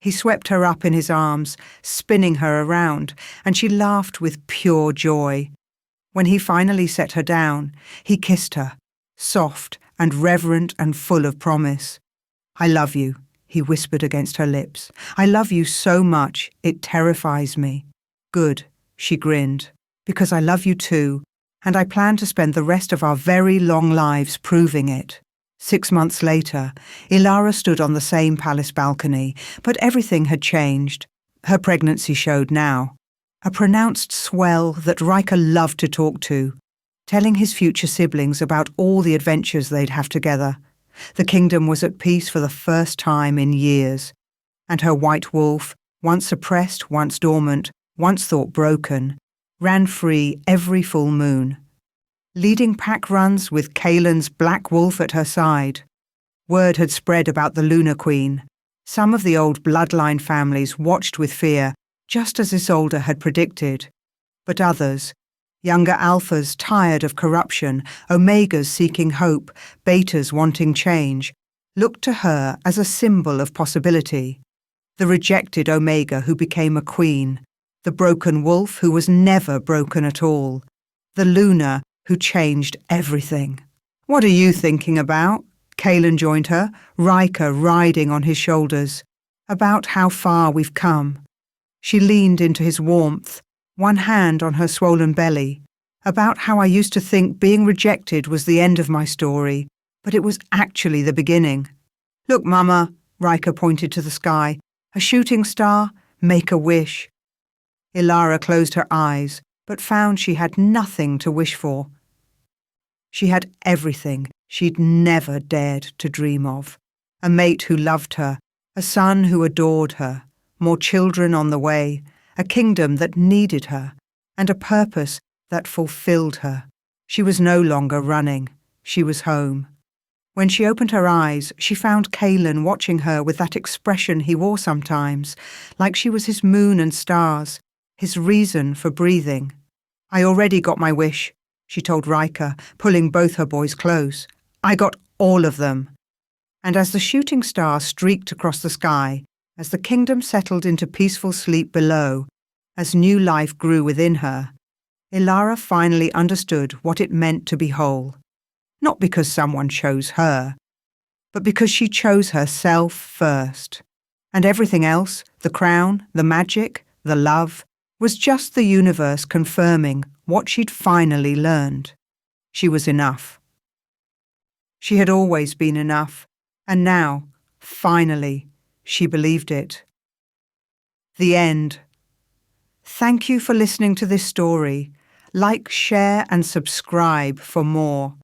He swept her up in his arms, spinning her around, and she laughed with pure joy. When he finally set her down, he kissed her, soft and reverent and full of promise. I love you, he whispered against her lips. I love you so much, it terrifies me. Good, she grinned, because I love you too, and I plan to spend the rest of our very long lives proving it. 6 months later, Ilara stood on the same palace balcony, but everything had changed. Her pregnancy showed now. A pronounced swell that Riker loved to talk to, telling his future siblings about all the adventures they'd have together. The kingdom was at peace for the first time in years, and her white wolf, once suppressed, once dormant, once thought broken, ran free every full moon, leading pack runs with Kaelin's black wolf at her side. Word had spread about the Lunar Queen. Some of the old bloodline families watched with fear, just as Isolde had predicted. But others, younger alphas tired of corruption, omegas seeking hope, betas wanting change, looked to her as a symbol of possibility. The rejected omega who became a queen, the broken wolf who was never broken at all, the lunar who changed everything. What are you thinking about? Kaelin joined her, Riker riding on his shoulders. About how far we've come. She leaned into his warmth, one hand on her swollen belly. About how I used to think being rejected was the end of my story, but it was actually the beginning. Look, Mama, Riker pointed to the sky. A shooting star? Make a wish. Ilara closed her eyes, but found she had nothing to wish for. She had everything she'd never dared to dream of. A mate who loved her, a son who adored her, more children on the way, a kingdom that needed her, and a purpose that fulfilled her. She was no longer running. She was home. When she opened her eyes, she found Kaelin watching her with that expression he wore sometimes, like she was his moon and stars, his reason for breathing. I already got my wish, she told Riker, pulling both her boys close. I got all of them. And as the shooting star streaked across the sky, as the kingdom settled into peaceful sleep below, as new life grew within her, Ilara finally understood what it meant to be whole. Not because someone chose her, but because she chose herself first. And everything else, the crown, the magic, the love, was just the universe confirming what she'd finally learned. She was enough. She had always been enough, and now, finally, she believed it. The end. Thank you for listening to this story. Like, share, and subscribe for more.